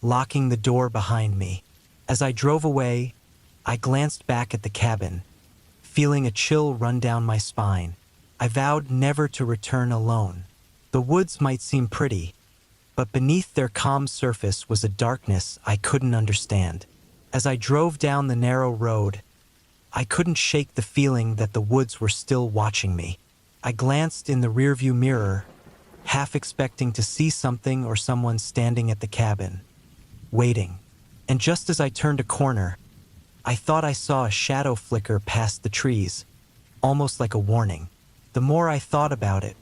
locking the door behind me. As I drove away, I glanced back at the cabin, feeling a chill run down my spine. I vowed never to return alone. The woods might seem pretty, but beneath their calm surface was a darkness I couldn't understand. As I drove down the narrow road, I couldn't shake the feeling that the woods were still watching me. I glanced in the rearview mirror, half expecting to see something or someone standing at the cabin, waiting. And just as I turned a corner, I thought I saw a shadow flicker past the trees, almost like a warning. The more I thought about it,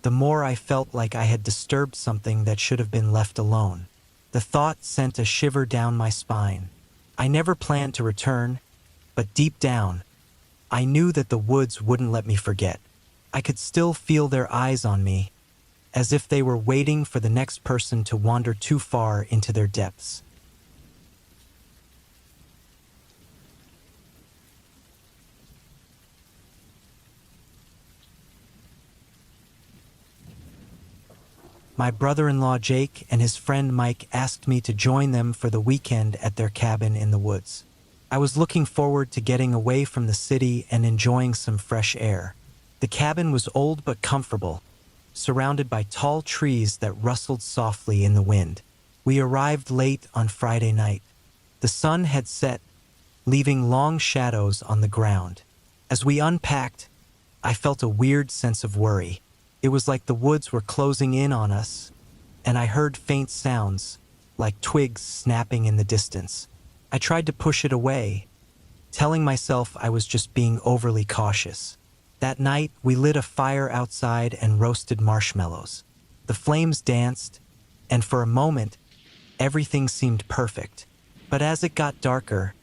the more I felt like I had disturbed something that should have been left alone. The thought sent a shiver down my spine. I never planned to return, but deep down, I knew that the woods wouldn't let me forget. I could still feel their eyes on me, as if they were waiting for the next person to wander too far into their depths. My brother-in-law Jake and his friend Mike asked me to join them for the weekend at their cabin in the woods. I was looking forward to getting away from the city and enjoying some fresh air. The cabin was old but comfortable, surrounded by tall trees that rustled softly in the wind. We arrived late on Friday night. The sun had set, leaving long shadows on the ground. As we unpacked, I felt a weird sense of worry. It was like the woods were closing in on us, and I heard faint sounds, like twigs snapping in the distance. I tried to push it away, telling myself I was just being overly cautious. That night, we lit a fire outside and roasted marshmallows. The flames danced, and for a moment, everything seemed perfect. But as it got darker,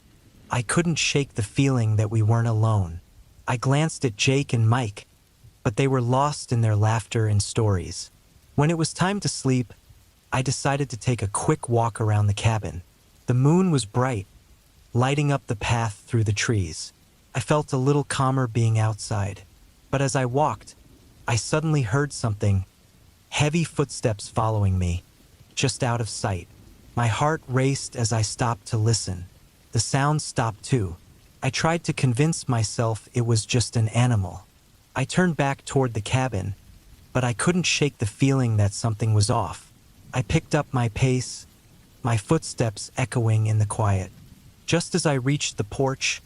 I couldn't shake the feeling that we weren't alone. I glanced at Jake and Mike, but they were lost in their laughter and stories. When it was time to sleep, I decided to take a quick walk around the cabin. The moon was bright, lighting up the path through the trees. I felt a little calmer being outside. But as I walked, I suddenly heard something, heavy footsteps following me, just out of sight. My heart raced as I stopped to listen. The sound stopped too. I tried to convince myself it was just an animal. I turned back toward the cabin, but I couldn't shake the feeling that something was off. I picked up my pace, my footsteps echoing in the quiet. Just as I reached the porch,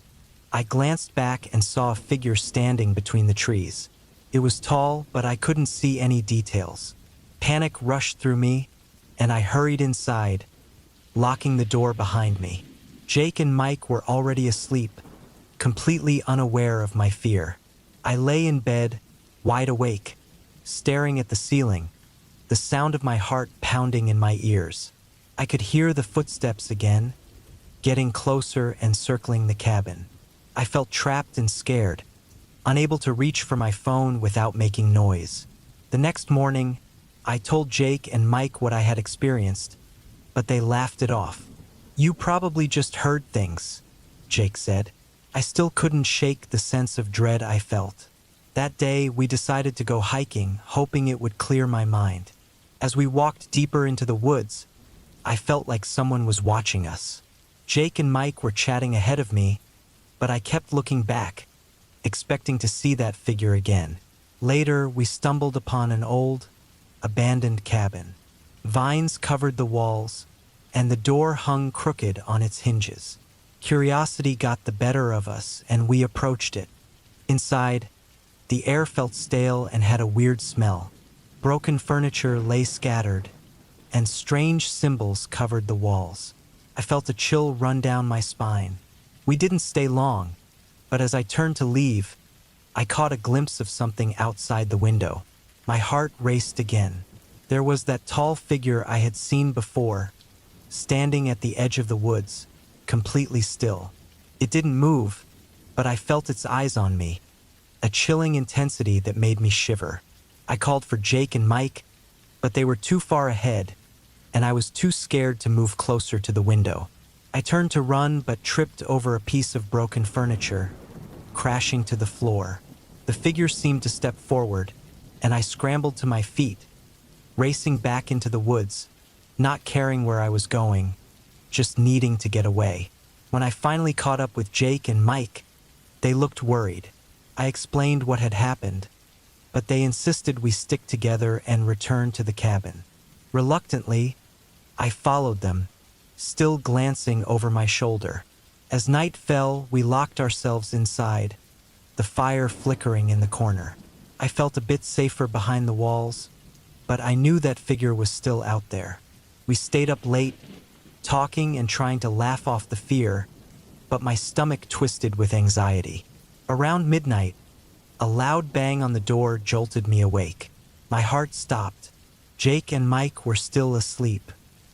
I glanced back and saw a figure standing between the trees. It was tall, but I couldn't see any details. Panic rushed through me, and I hurried inside, locking the door behind me. Jake and Mike were already asleep, completely unaware of my fear. I lay in bed, wide awake, staring at the ceiling, the sound of my heart pounding in my ears. I could hear the footsteps again, getting closer and circling the cabin. I felt trapped and scared, unable to reach for my phone without making noise. The next morning, I told Jake and Mike what I had experienced, but they laughed it off. "You probably just heard things," Jake said. I still couldn't shake the sense of dread I felt. That day, we decided to go hiking, hoping it would clear my mind. As we walked deeper into the woods, I felt like someone was watching us. Jake and Mike were chatting ahead of me, but I kept looking back, expecting to see that figure again. Later, we stumbled upon an old, abandoned cabin. Vines covered the walls, and the door hung crooked on its hinges. Curiosity got the better of us, and we approached it. Inside, the air felt stale and had a weird smell. Broken furniture lay scattered, and strange symbols covered the walls. I felt a chill run down my spine. We didn't stay long, but as I turned to leave, I caught a glimpse of something outside the window. My heart raced again. There was that tall figure I had seen before, standing at the edge of the woods, completely still. It didn't move, but I felt its eyes on me, a chilling intensity that made me shiver. I called for Jake and Mike, but they were too far ahead, and I was too scared to move closer to the window. I turned to run but tripped over a piece of broken furniture, crashing to the floor. The figure seemed to step forward, and I scrambled to my feet, racing back into the woods, not caring where I was going, just needing to get away. When I finally caught up with Jake and Mike, they looked worried. I explained what had happened, but they insisted we stick together and return to the cabin. Reluctantly, I followed them, still glancing over my shoulder. As night fell, we locked ourselves inside, the fire flickering in the corner. I felt a bit safer behind the walls, but I knew that figure was still out there. We stayed up late, talking and trying to laugh off the fear, but my stomach twisted with anxiety. Around midnight, a loud bang on the door jolted me awake. My heart stopped. Jake and Mike were still asleep.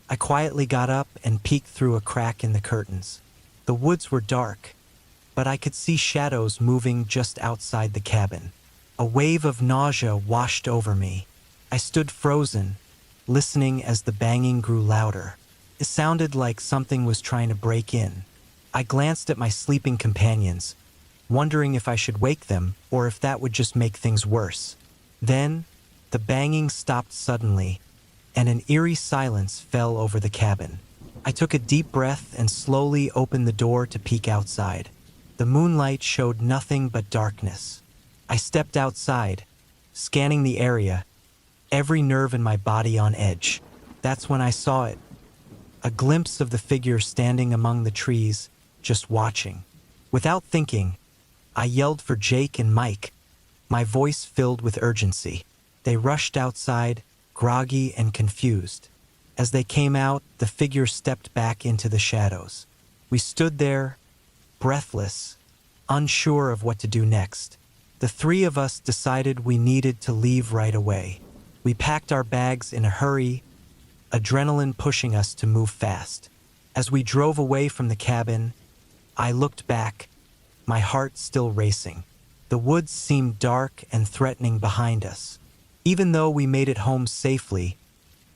I quietly got up and peeked through a crack in the curtains. The woods were dark, but I could see shadows moving just outside the cabin. A wave of nausea washed over me. I stood frozen, listening as the banging grew louder. It sounded like something was trying to break in. I glanced at my sleeping companions, wondering if I should wake them or if that would just make things worse. Then, the banging stopped suddenly, and an eerie silence fell over the cabin. I took a deep breath and slowly opened the door to peek outside. The moonlight showed nothing but darkness. I stepped outside, scanning the area, every nerve in my body on edge. That's when I saw it. A glimpse of the figure standing among the trees, just watching. Without thinking, I yelled for Jake and Mike, my voice filled with urgency. They rushed outside, groggy and confused. As they came out, the figure stepped back into the shadows. We stood there, breathless, unsure of what to do next. The three of us decided we needed to leave right away. We packed our bags in a hurry, adrenaline pushing us to move fast. As we drove away from the cabin, I looked back, my heart still racing. The woods seemed dark and threatening behind us. Even though we made it home safely,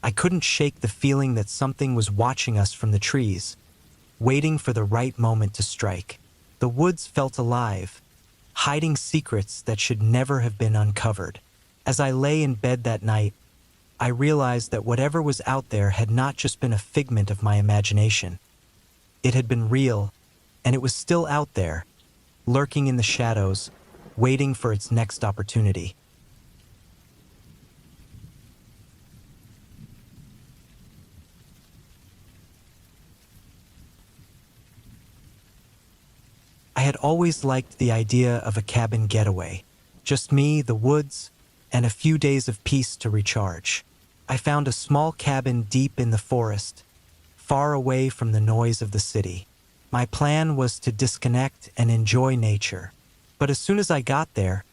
I couldn't shake the feeling that something was watching us from the trees, waiting for the right moment to strike. The woods felt alive, hiding secrets that should never have been uncovered. As I lay in bed that night, I realized that whatever was out there had not just been a figment of my imagination. It had been real, and it was still out there, lurking in the shadows, waiting for its next opportunity. I had always liked the idea of a cabin getaway. Just me, the woods, and a few days of peace to recharge. I found a small cabin deep in the forest, far away from the noise of the city. My plan was to disconnect and enjoy nature. But as soon as I got there,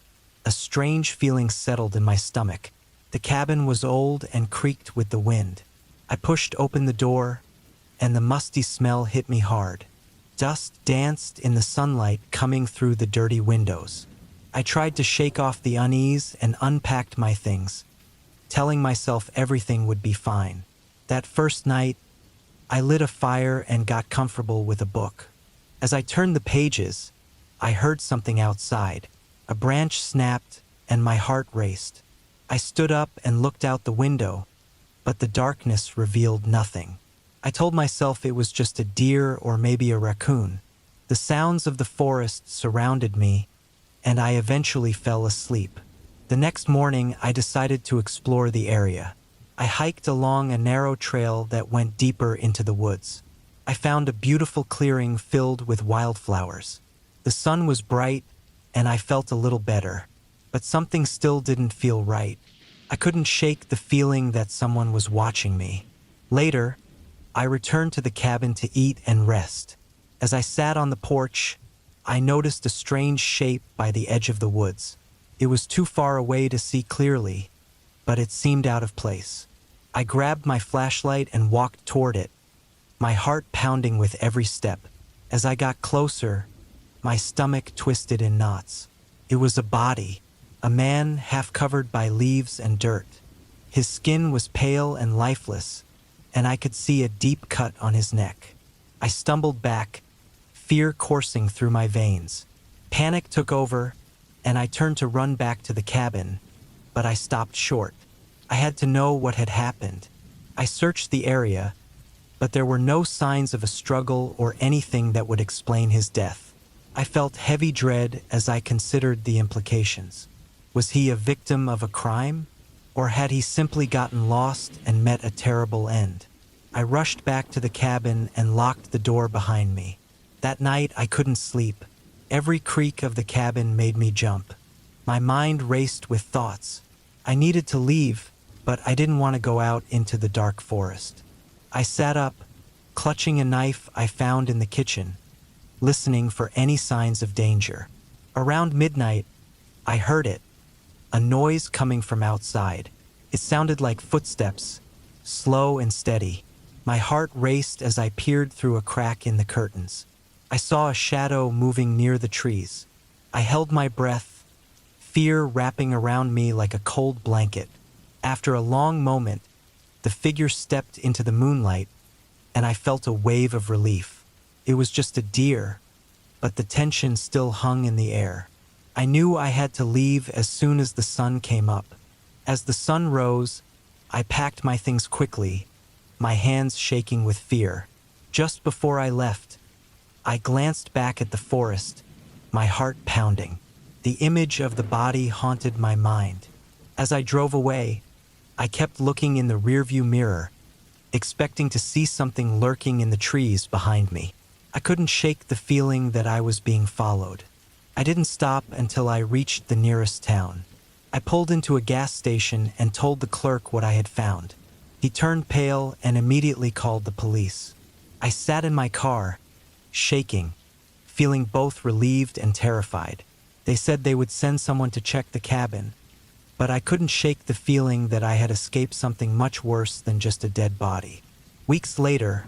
a strange feeling settled in my stomach. The cabin was old and creaked with the wind. I pushed open the door, and the musty smell hit me hard. Dust danced in the sunlight coming through the dirty windows. I tried to shake off the unease and unpacked my things, telling myself everything would be fine. That first night, I lit a fire and got comfortable with a book. As I turned the pages, I heard something outside. A branch snapped, and my heart raced. I stood up and looked out the window, but the darkness revealed nothing. I told myself it was just a deer or maybe a raccoon. The sounds of the forest surrounded me, and I eventually fell asleep. The next morning, I decided to explore the area. I hiked along a narrow trail that went deeper into the woods. I found a beautiful clearing filled with wildflowers. The sun was bright, and I felt a little better, but something still didn't feel right. I couldn't shake the feeling that someone was watching me. Later, I returned to the cabin to eat and rest. As I sat on the porch, I noticed a strange shape by the edge of the woods. It was too far away to see clearly, but it seemed out of place. I grabbed my flashlight and walked toward it, my heart pounding with every step. As I got closer, my stomach twisted in knots. It was a body, a man half covered by leaves and dirt. His skin was pale and lifeless, and I could see a deep cut on his neck. I stumbled back, fear coursing through my veins. Panic took over, and I turned to run back to the cabin, but I stopped short. I had to know what had happened. I searched the area, but there were no signs of a struggle or anything that would explain his death. I felt heavy dread as I considered the implications. Was he a victim of a crime? Or had he simply gotten lost and met a terrible end? I rushed back to the cabin and locked the door behind me. That night I couldn't sleep. Every creak of the cabin made me jump. My mind raced with thoughts. I needed to leave, but I didn't want to go out into the dark forest. I sat up, clutching a knife I found in the kitchen, listening for any signs of danger. Around midnight, I heard it. A noise coming from outside. It sounded like footsteps, slow and steady. My heart raced as I peered through a crack in the curtains. I saw a shadow moving near the trees. I held my breath, fear wrapping around me like a cold blanket. After a long moment, the figure stepped into the moonlight, and I felt a wave of relief. It was just a deer, but the tension still hung in the air. I knew I had to leave as soon as the sun came up. As the sun rose, I packed my things quickly, my hands shaking with fear. Just before I left, I glanced back at the forest, my heart pounding. The image of the body haunted my mind. As I drove away, I kept looking in the rearview mirror, expecting to see something lurking in the trees behind me. I couldn't shake the feeling that I was being followed. I didn't stop until I reached the nearest town. I pulled into a gas station and told the clerk what I had found. He turned pale and immediately called the police. I sat in my car, shaking, feeling both relieved and terrified. They said they would send someone to check the cabin, but I couldn't shake the feeling that I had escaped something much worse than just a dead body. Weeks later,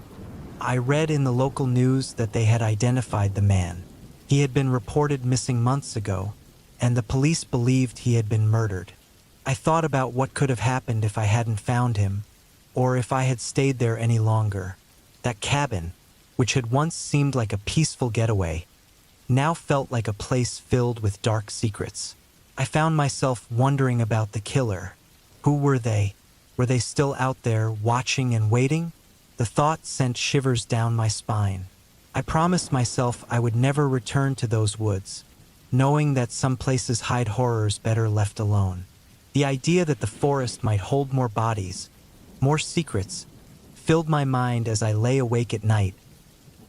I read in the local news that they had identified the man. He had been reported missing months ago, and the police believed he had been murdered. I thought about what could have happened if I hadn't found him, or if I had stayed there any longer. That cabin, which had once seemed like a peaceful getaway, now felt like a place filled with dark secrets. I found myself wondering about the killer. Who were they? Were they still out there, watching and waiting? The thought sent shivers down my spine. I promised myself I would never return to those woods, knowing that some places hide horrors better left alone. The idea that the forest might hold more bodies, more secrets, filled my mind as I lay awake at night,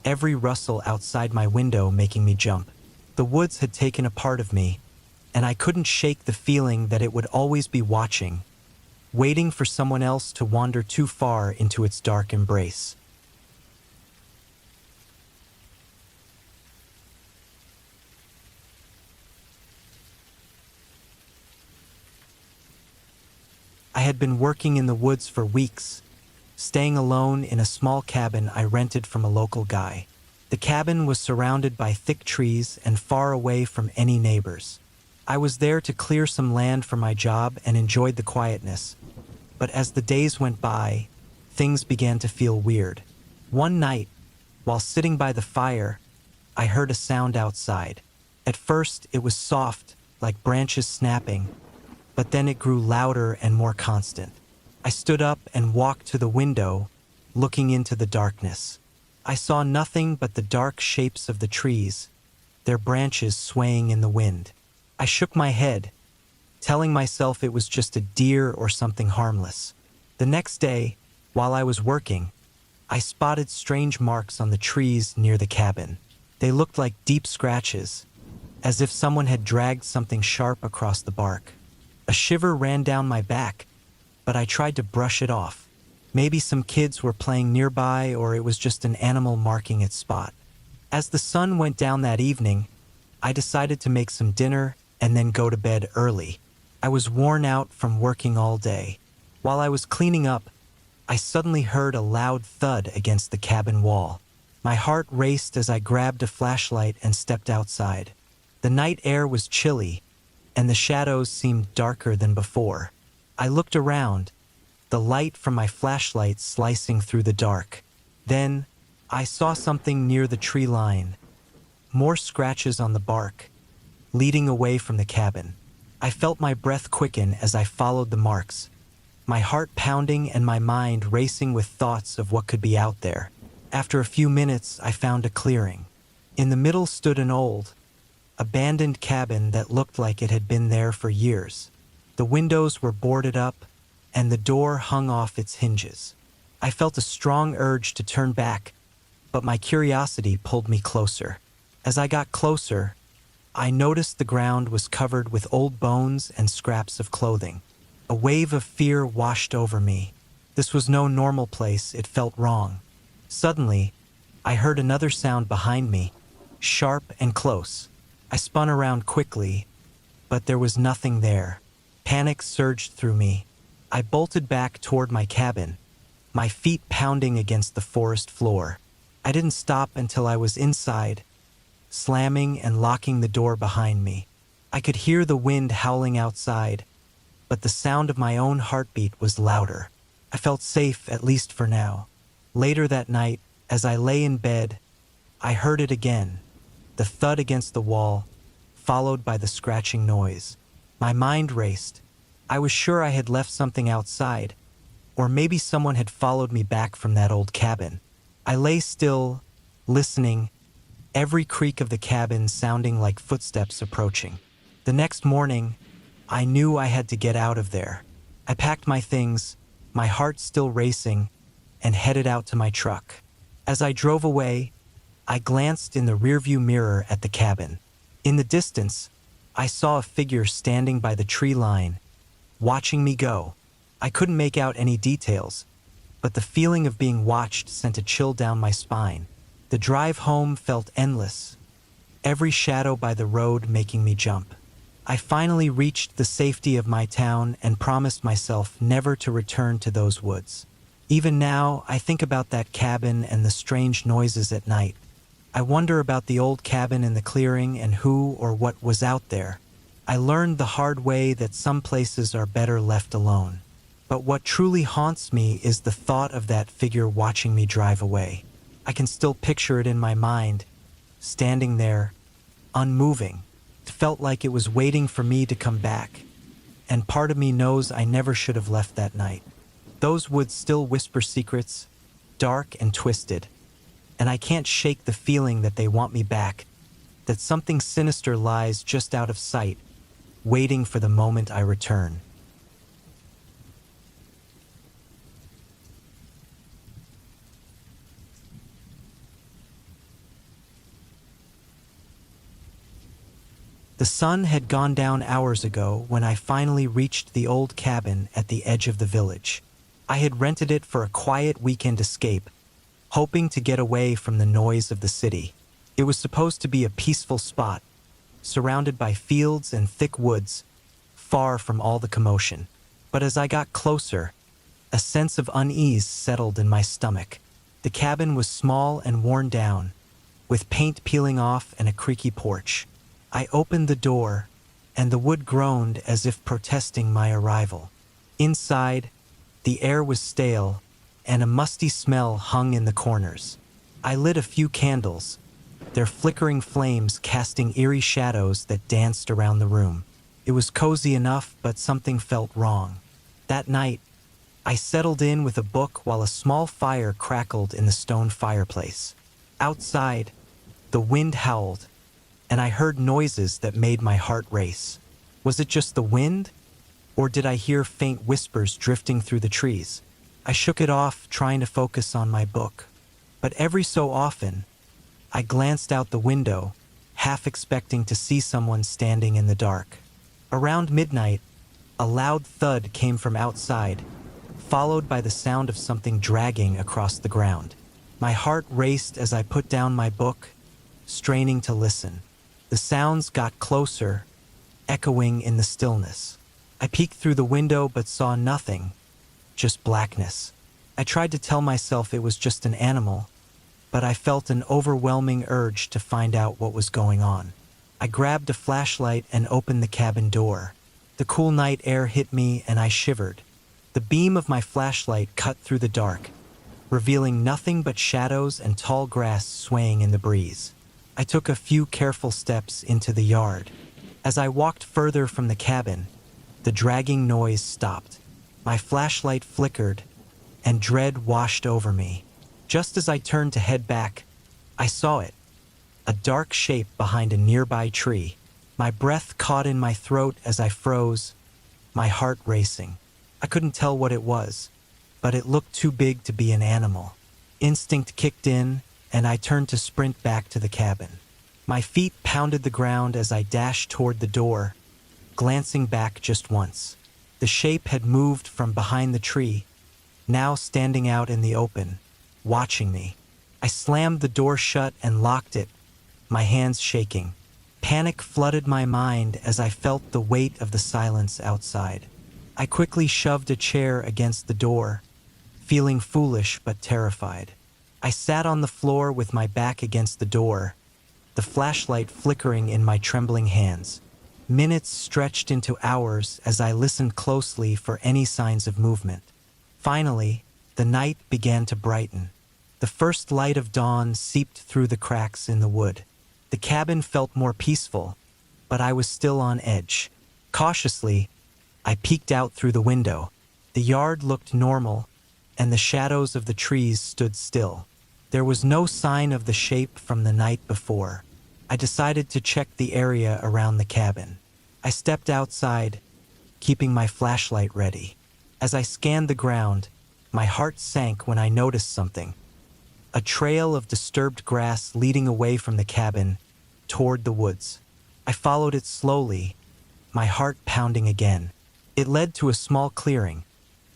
every rustle outside my window making me jump. The woods had taken a part of me, and I couldn't shake the feeling that it would always be watching, waiting for someone else to wander too far into its dark embrace. I had been working in the woods for weeks, staying alone in a small cabin I rented from a local guy. The cabin was surrounded by thick trees and far away from any neighbors. I was there to clear some land for my job and enjoyed the quietness. But as the days went by, things began to feel weird. One night, while sitting by the fire, I heard a sound outside. At first, it was soft, like branches snapping, but then it grew louder and more constant. I stood up and walked to the window, looking into the darkness. I saw nothing but the dark shapes of the trees, their branches swaying in the wind. I shook my head, telling myself it was just a deer or something harmless. The next day, while I was working, I spotted strange marks on the trees near the cabin. They looked like deep scratches, as if someone had dragged something sharp across the bark. A shiver ran down my back, but I tried to brush it off. Maybe some kids were playing nearby, or it was just an animal marking its spot. As the sun went down that evening, I decided to make some dinner and then go to bed early. I was worn out from working all day. While I was cleaning up, I suddenly heard a loud thud against the cabin wall. My heart raced as I grabbed a flashlight and stepped outside. The night air was chilly, and the shadows seemed darker than before. I looked around, the light from my flashlight slicing through the dark. Then, I saw something near the tree line. More scratches on the bark, leading away from the cabin. I felt my breath quicken as I followed the marks, my heart pounding and my mind racing with thoughts of what could be out there. After a few minutes, I found a clearing. In the middle stood an old, abandoned cabin that looked like it had been there for years. The windows were boarded up, and the door hung off its hinges. I felt a strong urge to turn back, but my curiosity pulled me closer. As I got closer, I noticed the ground was covered with old bones and scraps of clothing. A wave of fear washed over me. This was no normal place, it felt wrong. Suddenly, I heard another sound behind me, sharp and close. I spun around quickly, but there was nothing there. Panic surged through me. I bolted back toward my cabin, my feet pounding against the forest floor. I didn't stop until I was inside, slamming and locking the door behind me. I could hear the wind howling outside, but the sound of my own heartbeat was louder. I felt safe, at least for now. Later that night, as I lay in bed, I heard it again, the thud against the wall, followed by the scratching noise. My mind raced. I was sure I had left something outside, or maybe someone had followed me back from that old cabin. I lay still, listening, every creak of the cabin sounding like footsteps approaching. The next morning, I knew I had to get out of there. I packed my things, my heart still racing, and headed out to my truck. As I drove away, I glanced in the rearview mirror at the cabin. In the distance, I saw a figure standing by the tree line, watching me go. I couldn't make out any details, but the feeling of being watched sent a chill down my spine. The drive home felt endless, every shadow by the road making me jump. I finally reached the safety of my town and promised myself never to return to those woods. Even now, I think about that cabin and the strange noises at night. I wonder about the old cabin in the clearing and who or what was out there. I learned the hard way that some places are better left alone. But what truly haunts me is the thought of that figure watching me drive away. I can still picture it in my mind, standing there, unmoving. It felt like it was waiting for me to come back. And part of me knows I never should have left that night. Those woods still whisper secrets, dark and twisted. And I can't shake the feeling that they want me back, that something sinister lies just out of sight, waiting for the moment I return. The sun had gone down hours ago when I finally reached the old cabin at the edge of the village. I had rented it for a quiet weekend escape, hoping to get away from the noise of the city. It was supposed to be a peaceful spot, surrounded by fields and thick woods, far from all the commotion. But as I got closer, a sense of unease settled in my stomach. The cabin was small and worn down, with paint peeling off and a creaky porch. I opened the door, and the wood groaned as if protesting my arrival. Inside, the air was stale, and a musty smell hung in the corners. I lit a few candles, their flickering flames casting eerie shadows that danced around the room. It was cozy enough, but something felt wrong. That night, I settled in with a book while a small fire crackled in the stone fireplace. Outside, the wind howled, and I heard noises that made my heart race. Was it just the wind? Or did I hear faint whispers drifting through the trees? I shook it off, trying to focus on my book. But every so often, I glanced out the window, half expecting to see someone standing in the dark. Around midnight, a loud thud came from outside, followed by the sound of something dragging across the ground. My heart raced as I put down my book, straining to listen. The sounds got closer, echoing in the stillness. I peeked through the window but saw nothing, just blackness. I tried to tell myself it was just an animal, but I felt an overwhelming urge to find out what was going on. I grabbed a flashlight and opened the cabin door. The cool night air hit me and I shivered. The beam of my flashlight cut through the dark, revealing nothing but shadows and tall grass swaying in the breeze. I took a few careful steps into the yard. As I walked further from the cabin, the dragging noise stopped. My flashlight flickered, and dread washed over me. Just as I turned to head back, I saw it, a dark shape behind a nearby tree. My breath caught in my throat as I froze, my heart racing. I couldn't tell what it was, but it looked too big to be an animal. Instinct kicked in, and I turned to sprint back to the cabin. My feet pounded the ground as I dashed toward the door, glancing back just once. The shape had moved from behind the tree, now standing out in the open, watching me. I slammed the door shut and locked it, my hands shaking. Panic flooded my mind as I felt the weight of the silence outside. I quickly shoved a chair against the door, feeling foolish but terrified. I sat on the floor with my back against the door, the flashlight flickering in my trembling hands. Minutes stretched into hours as I listened closely for any signs of movement. Finally, the night began to brighten. The first light of dawn seeped through the cracks in the wood. The cabin felt more peaceful, but I was still on edge. Cautiously, I peeked out through the window. The yard looked normal, and the shadows of the trees stood still. There was no sign of the shape from the night before. I decided to check the area around the cabin. I stepped outside, keeping my flashlight ready. As I scanned the ground, my heart sank when I noticed something. A trail of disturbed grass leading away from the cabin toward the woods. I followed it slowly, my heart pounding again. It led to a small clearing,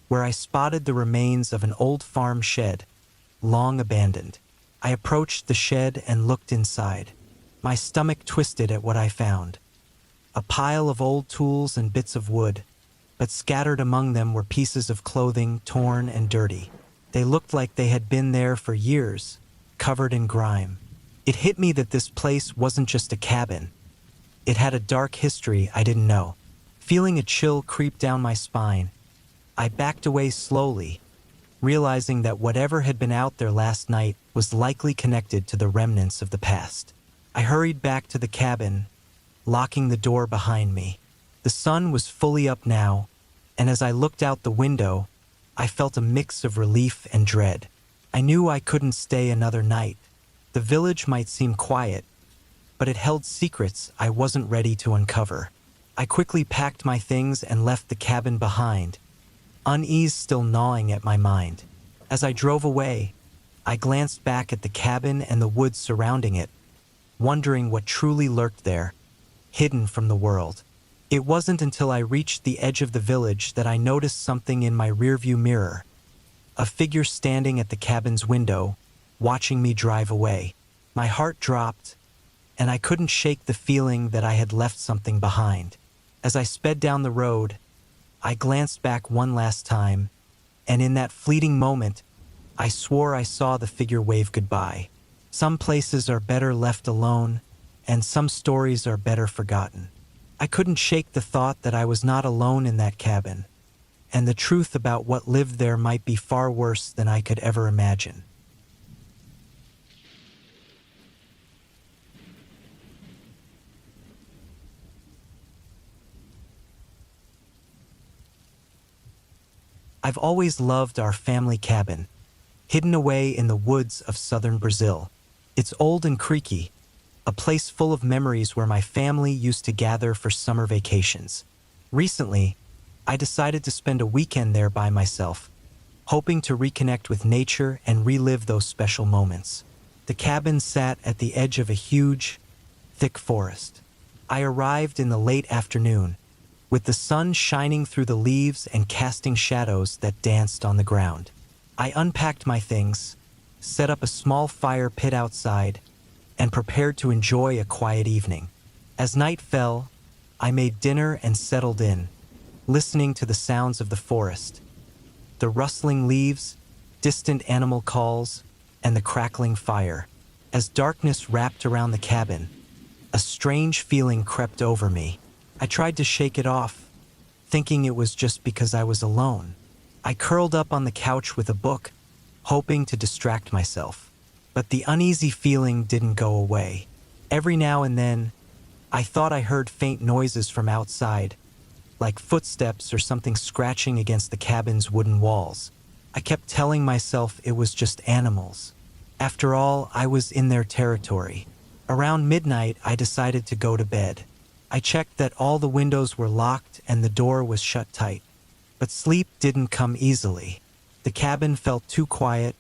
where I spotted the remains of an old farm shed, long abandoned. I approached the shed and looked inside. My stomach twisted at what I found. A pile of old tools and bits of wood, but scattered among them were pieces of clothing torn and dirty. They looked like they had been there for years, covered in grime. It hit me that this place wasn't just a cabin. It had a dark history I didn't know. Feeling a chill creep down my spine, I backed away slowly, realizing that whatever had been out there last night was likely connected to the remnants of the past. I hurried back to the cabin, locking the door behind me. The sun was fully up now, and as I looked out the window, I felt a mix of relief and dread. I knew I couldn't stay another night. The village might seem quiet, but it held secrets I wasn't ready to uncover. I quickly packed my things and left the cabin behind, unease still gnawing at my mind. As I drove away, I glanced back at the cabin and the woods surrounding it, wondering what truly lurked there, hidden from the world. It wasn't until I reached the edge of the village that I noticed something in my rearview mirror. A figure standing at the cabin's window, watching me drive away. My heart dropped, and I couldn't shake the feeling that I had left something behind. As I sped down the road, I glanced back one last time, and in that fleeting moment, I swore I saw the figure wave goodbye. Some places are better left alone, and some stories are better forgotten. I couldn't shake the thought that I was not alone in that cabin, and the truth about what lived there might be far worse than I could ever imagine. I've always loved our family cabin, hidden away in the woods of southern Brazil. It's old and creaky, a place full of memories where my family used to gather for summer vacations. Recently, I decided to spend a weekend there by myself, hoping to reconnect with nature and relive those special moments. The cabin sat at the edge of a huge, thick forest. I arrived in the late afternoon, with the sun shining through the leaves and casting shadows that danced on the ground. I unpacked my things, set up a small fire pit outside, and prepared to enjoy a quiet evening. As night fell, I made dinner and settled in, listening to the sounds of the forest, the rustling leaves, distant animal calls, and the crackling fire. As darkness wrapped around the cabin, a strange feeling crept over me. I tried to shake it off, thinking it was just because I was alone. I curled up on the couch with a book, hoping to distract myself. But the uneasy feeling didn't go away. Every now and then, I thought I heard faint noises from outside, like footsteps or something scratching against the cabin's wooden walls. I kept telling myself it was just animals. After all, I was in their territory. Around midnight, I decided to go to bed. I checked that all the windows were locked and the door was shut tight. But sleep didn't come easily. The cabin felt too quiet,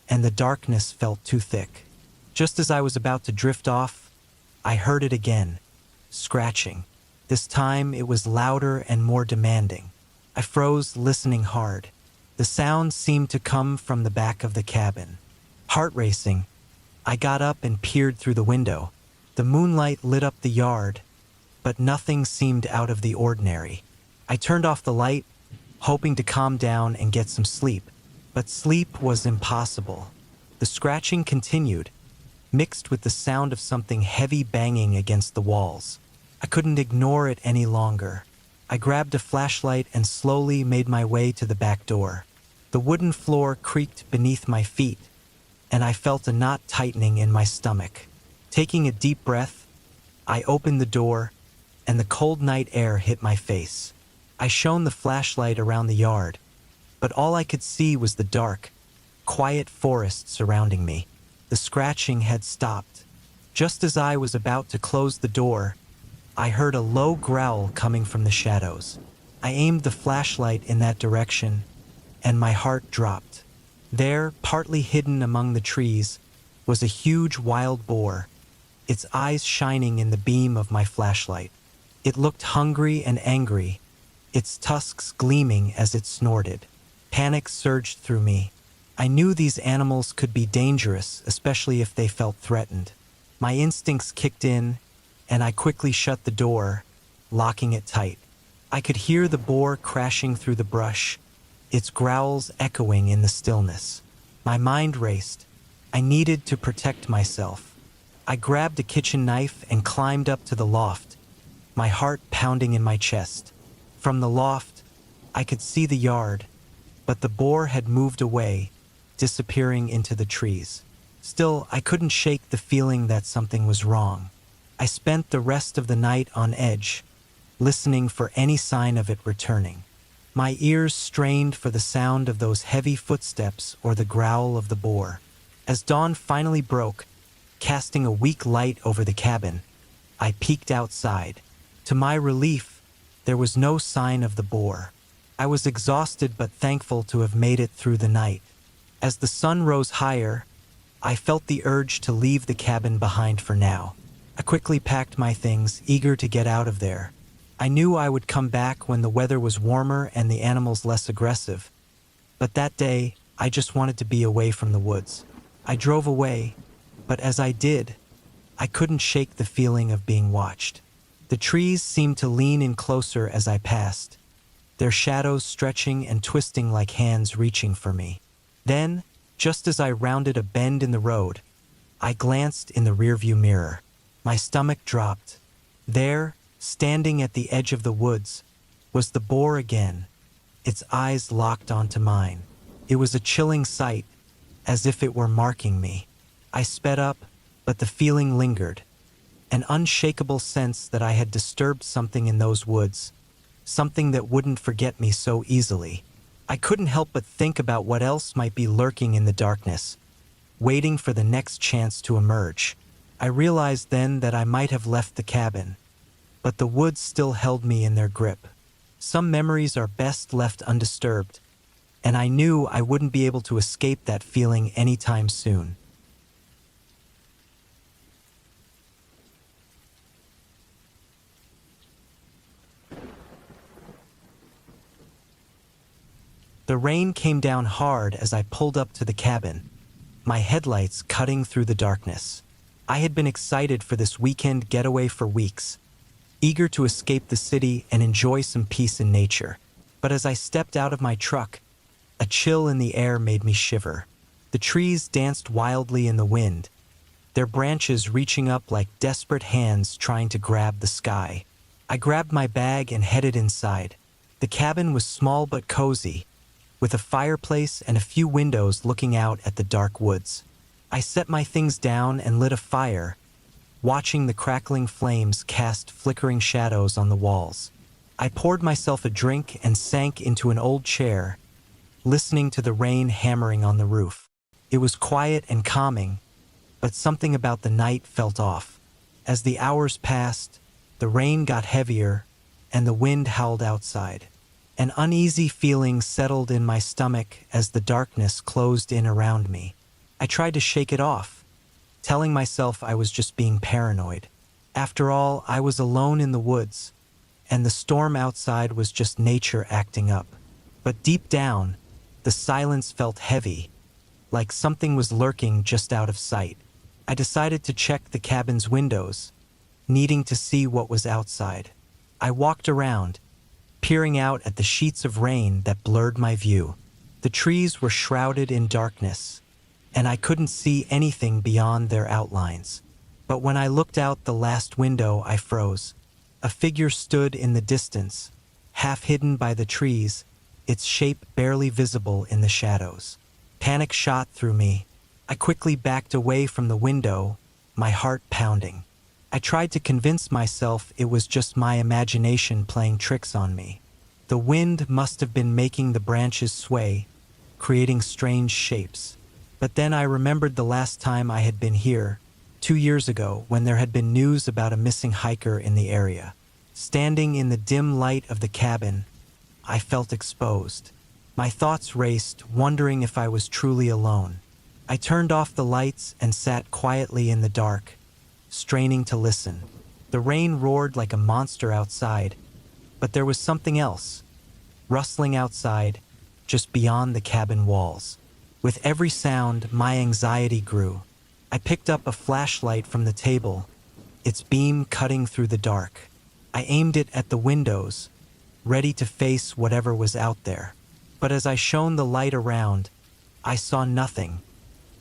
and the darkness felt too thick. Just as I was about to drift off, I heard it again, scratching. This time it was louder and more demanding. I froze, listening hard. The sound seemed to come from the back of the cabin. Heart racing, I got up and peered through the window. The moonlight lit up the yard, but nothing seemed out of the ordinary. I turned off the light, hoping to calm down and get some sleep. But sleep was impossible. The scratching continued, mixed with the sound of something heavy banging against the walls. I couldn't ignore it any longer. I grabbed a flashlight and slowly made my way to the back door. The wooden floor creaked beneath my feet, and I felt a knot tightening in my stomach. Taking a deep breath, I opened the door, and the cold night air hit my face. I shone the flashlight around the yard, but all I could see was the dark, quiet forest surrounding me. The scratching had stopped. Just as I was about to close the door, I heard a low growl coming from the shadows. I aimed the flashlight in that direction, and my heart dropped. There, partly hidden among the trees, was a huge wild boar, its eyes shining in the beam of my flashlight. It looked hungry and angry, its tusks gleaming as it snorted. Panic surged through me. I knew these animals could be dangerous, especially if they felt threatened. My instincts kicked in, and I quickly shut the door, locking it tight. I could hear the boar crashing through the brush, its growls echoing in the stillness. My mind raced. I needed to protect myself. I grabbed a kitchen knife and climbed up to the loft, my heart pounding in my chest. From the loft, I could see the yard, but the boar had moved away, disappearing into the trees. Still, I couldn't shake the feeling that something was wrong. I spent the rest of the night on edge, listening for any sign of it returning. My ears strained for the sound of those heavy footsteps or the growl of the boar. As dawn finally broke, casting a weak light over the cabin, I peeked outside. To my relief, there was no sign of the boar. I was exhausted but thankful to have made it through the night. As the sun rose higher, I felt the urge to leave the cabin behind for now. I quickly packed my things, eager to get out of there. I knew I would come back when the weather was warmer and the animals less aggressive. But that day, I just wanted to be away from the woods. I drove away, but as I did, I couldn't shake the feeling of being watched. The trees seemed to lean in closer as I passed, their shadows stretching and twisting like hands reaching for me. Then, just as I rounded a bend in the road, I glanced in the rearview mirror. My stomach dropped. There, standing at the edge of the woods, was the boar again, its eyes locked onto mine. It was a chilling sight, as if it were marking me. I sped up, but the feeling lingered. An unshakable sense that I had disturbed something in those woods, something that wouldn't forget me so easily. I couldn't help but think about what else might be lurking in the darkness, waiting for the next chance to emerge. I realized then that I might have left the cabin, but the woods still held me in their grip. Some memories are best left undisturbed, and I knew I wouldn't be able to escape that feeling anytime soon. The rain came down hard as I pulled up to the cabin, my headlights cutting through the darkness. I had been excited for this weekend getaway for weeks, eager to escape the city and enjoy some peace in nature. But as I stepped out of my truck, a chill in the air made me shiver. The trees danced wildly in the wind, their branches reaching up like desperate hands trying to grab the sky. I grabbed my bag and headed inside. The cabin was small but cozy, with a fireplace and a few windows looking out at the dark woods. I set my things down and lit a fire, watching the crackling flames cast flickering shadows on the walls. I poured myself a drink and sank into an old chair, listening to the rain hammering on the roof. It was quiet and calming, but something about the night felt off. As the hours passed, the rain got heavier and the wind howled outside. An uneasy feeling settled in my stomach as the darkness closed in around me. I tried to shake it off, telling myself I was just being paranoid. After all, I was alone in the woods, and the storm outside was just nature acting up. But deep down, the silence felt heavy, like something was lurking just out of sight. I decided to check the cabin's windows, needing to see what was outside. I walked around, peering out at the sheets of rain that blurred my view. The trees were shrouded in darkness, and I couldn't see anything beyond their outlines. But when I looked out the last window, I froze. A figure stood in the distance, half hidden by the trees, its shape barely visible in the shadows. Panic shot through me. I quickly backed away from the window, my heart pounding. I tried to convince myself it was just my imagination playing tricks on me. The wind must have been making the branches sway, creating strange shapes. But then I remembered the last time I had been here, 2 years ago, when there had been news about a missing hiker in the area. Standing in the dim light of the cabin, I felt exposed. My thoughts raced, wondering if I was truly alone. I turned off the lights and sat quietly in the dark, straining to listen. The rain roared like a monster outside, but there was something else, rustling outside, just beyond the cabin walls. With every sound, my anxiety grew. I picked up a flashlight from the table, its beam cutting through the dark. I aimed it at the windows, ready to face whatever was out there. But as I shone the light around, I saw nothing,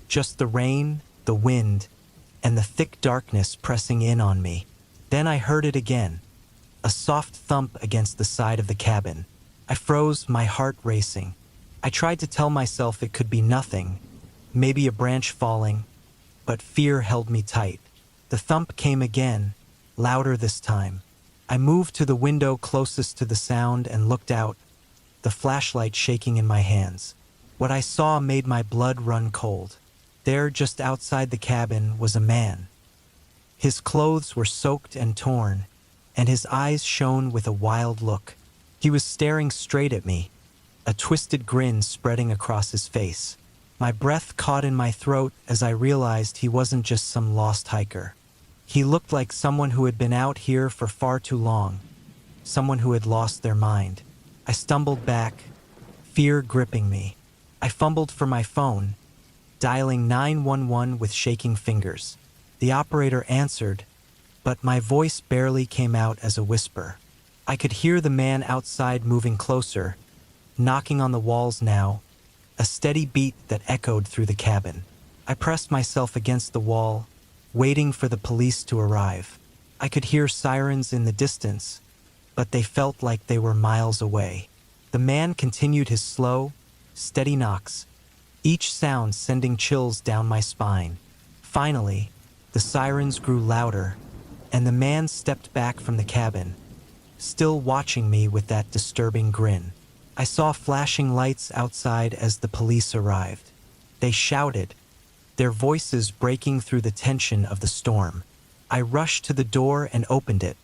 just the rain, the wind, and the thick darkness pressing in on me. Then I heard it again, a soft thump against the side of the cabin. I froze, my heart racing. I tried to tell myself it could be nothing, maybe a branch falling, but fear held me tight. The thump came again, louder this time. I moved to the window closest to the sound and looked out, the flashlight shaking in my hands. What I saw made my blood run cold. There, just outside the cabin, was a man. His clothes were soaked and torn, and his eyes shone with a wild look. He was staring straight at me, a twisted grin spreading across his face. My breath caught in my throat as I realized he wasn't just some lost hiker. He looked like someone who had been out here for far too long, someone who had lost their mind. I stumbled back, fear gripping me. I fumbled for my phone, dialing 911 with shaking fingers. The operator answered, but my voice barely came out as a whisper. I could hear the man outside moving closer, knocking on the walls now, a steady beat that echoed through the cabin. I pressed myself against the wall, waiting for the police to arrive. I could hear sirens in the distance, but they felt like they were miles away. The man continued his slow, steady knocks, each sound sending chills down my spine. Finally, the sirens grew louder, and the man stepped back from the cabin, still watching me with that disturbing grin. I saw flashing lights outside as the police arrived. They shouted, their voices breaking through the tension of the storm. I rushed to the door and opened it,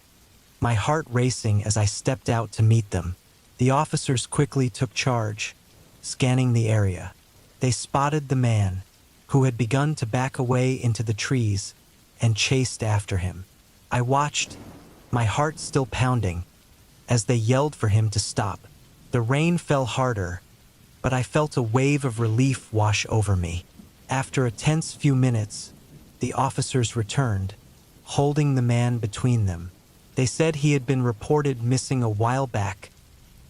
my heart racing as I stepped out to meet them. The officers quickly took charge, scanning the area. They spotted the man, who had begun to back away into the trees, and chased after him. I watched, my heart still pounding, as they yelled for him to stop. The rain fell harder, but I felt a wave of relief wash over me. After a tense few minutes, the officers returned, holding the man between them. They said he had been reported missing a while back,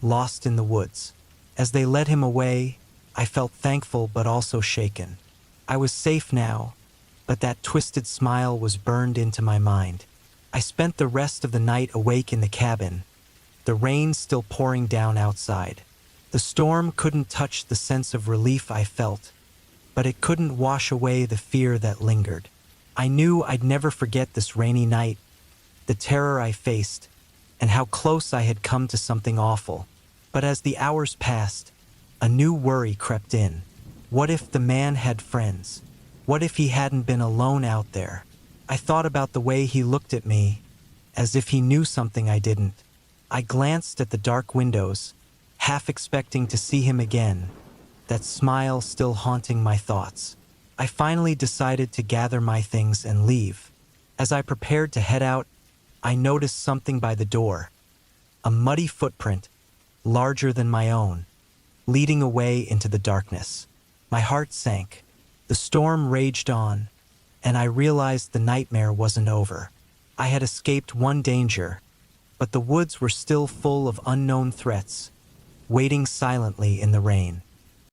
lost in the woods. As they led him away, I felt thankful but also shaken. I was safe now, but that twisted smile was burned into my mind. I spent the rest of the night awake in the cabin, the rain still pouring down outside. The storm couldn't touch the sense of relief I felt, but it couldn't wash away the fear that lingered. I knew I'd never forget this rainy night, the terror I faced, and how close I had come to something awful. But as the hours passed, a new worry crept in. What if the man had friends? What if he hadn't been alone out there? I thought about the way he looked at me, as if he knew something I didn't. I glanced at the dark windows, half expecting to see him again, that smile still haunting my thoughts. I finally decided to gather my things and leave. As I prepared to head out, I noticed something by the door. A muddy footprint, larger than my own, leading away into the darkness. My heart sank. The storm raged on, and I realized the nightmare wasn't over. I had escaped one danger, but the woods were still full of unknown threats, waiting silently in the rain.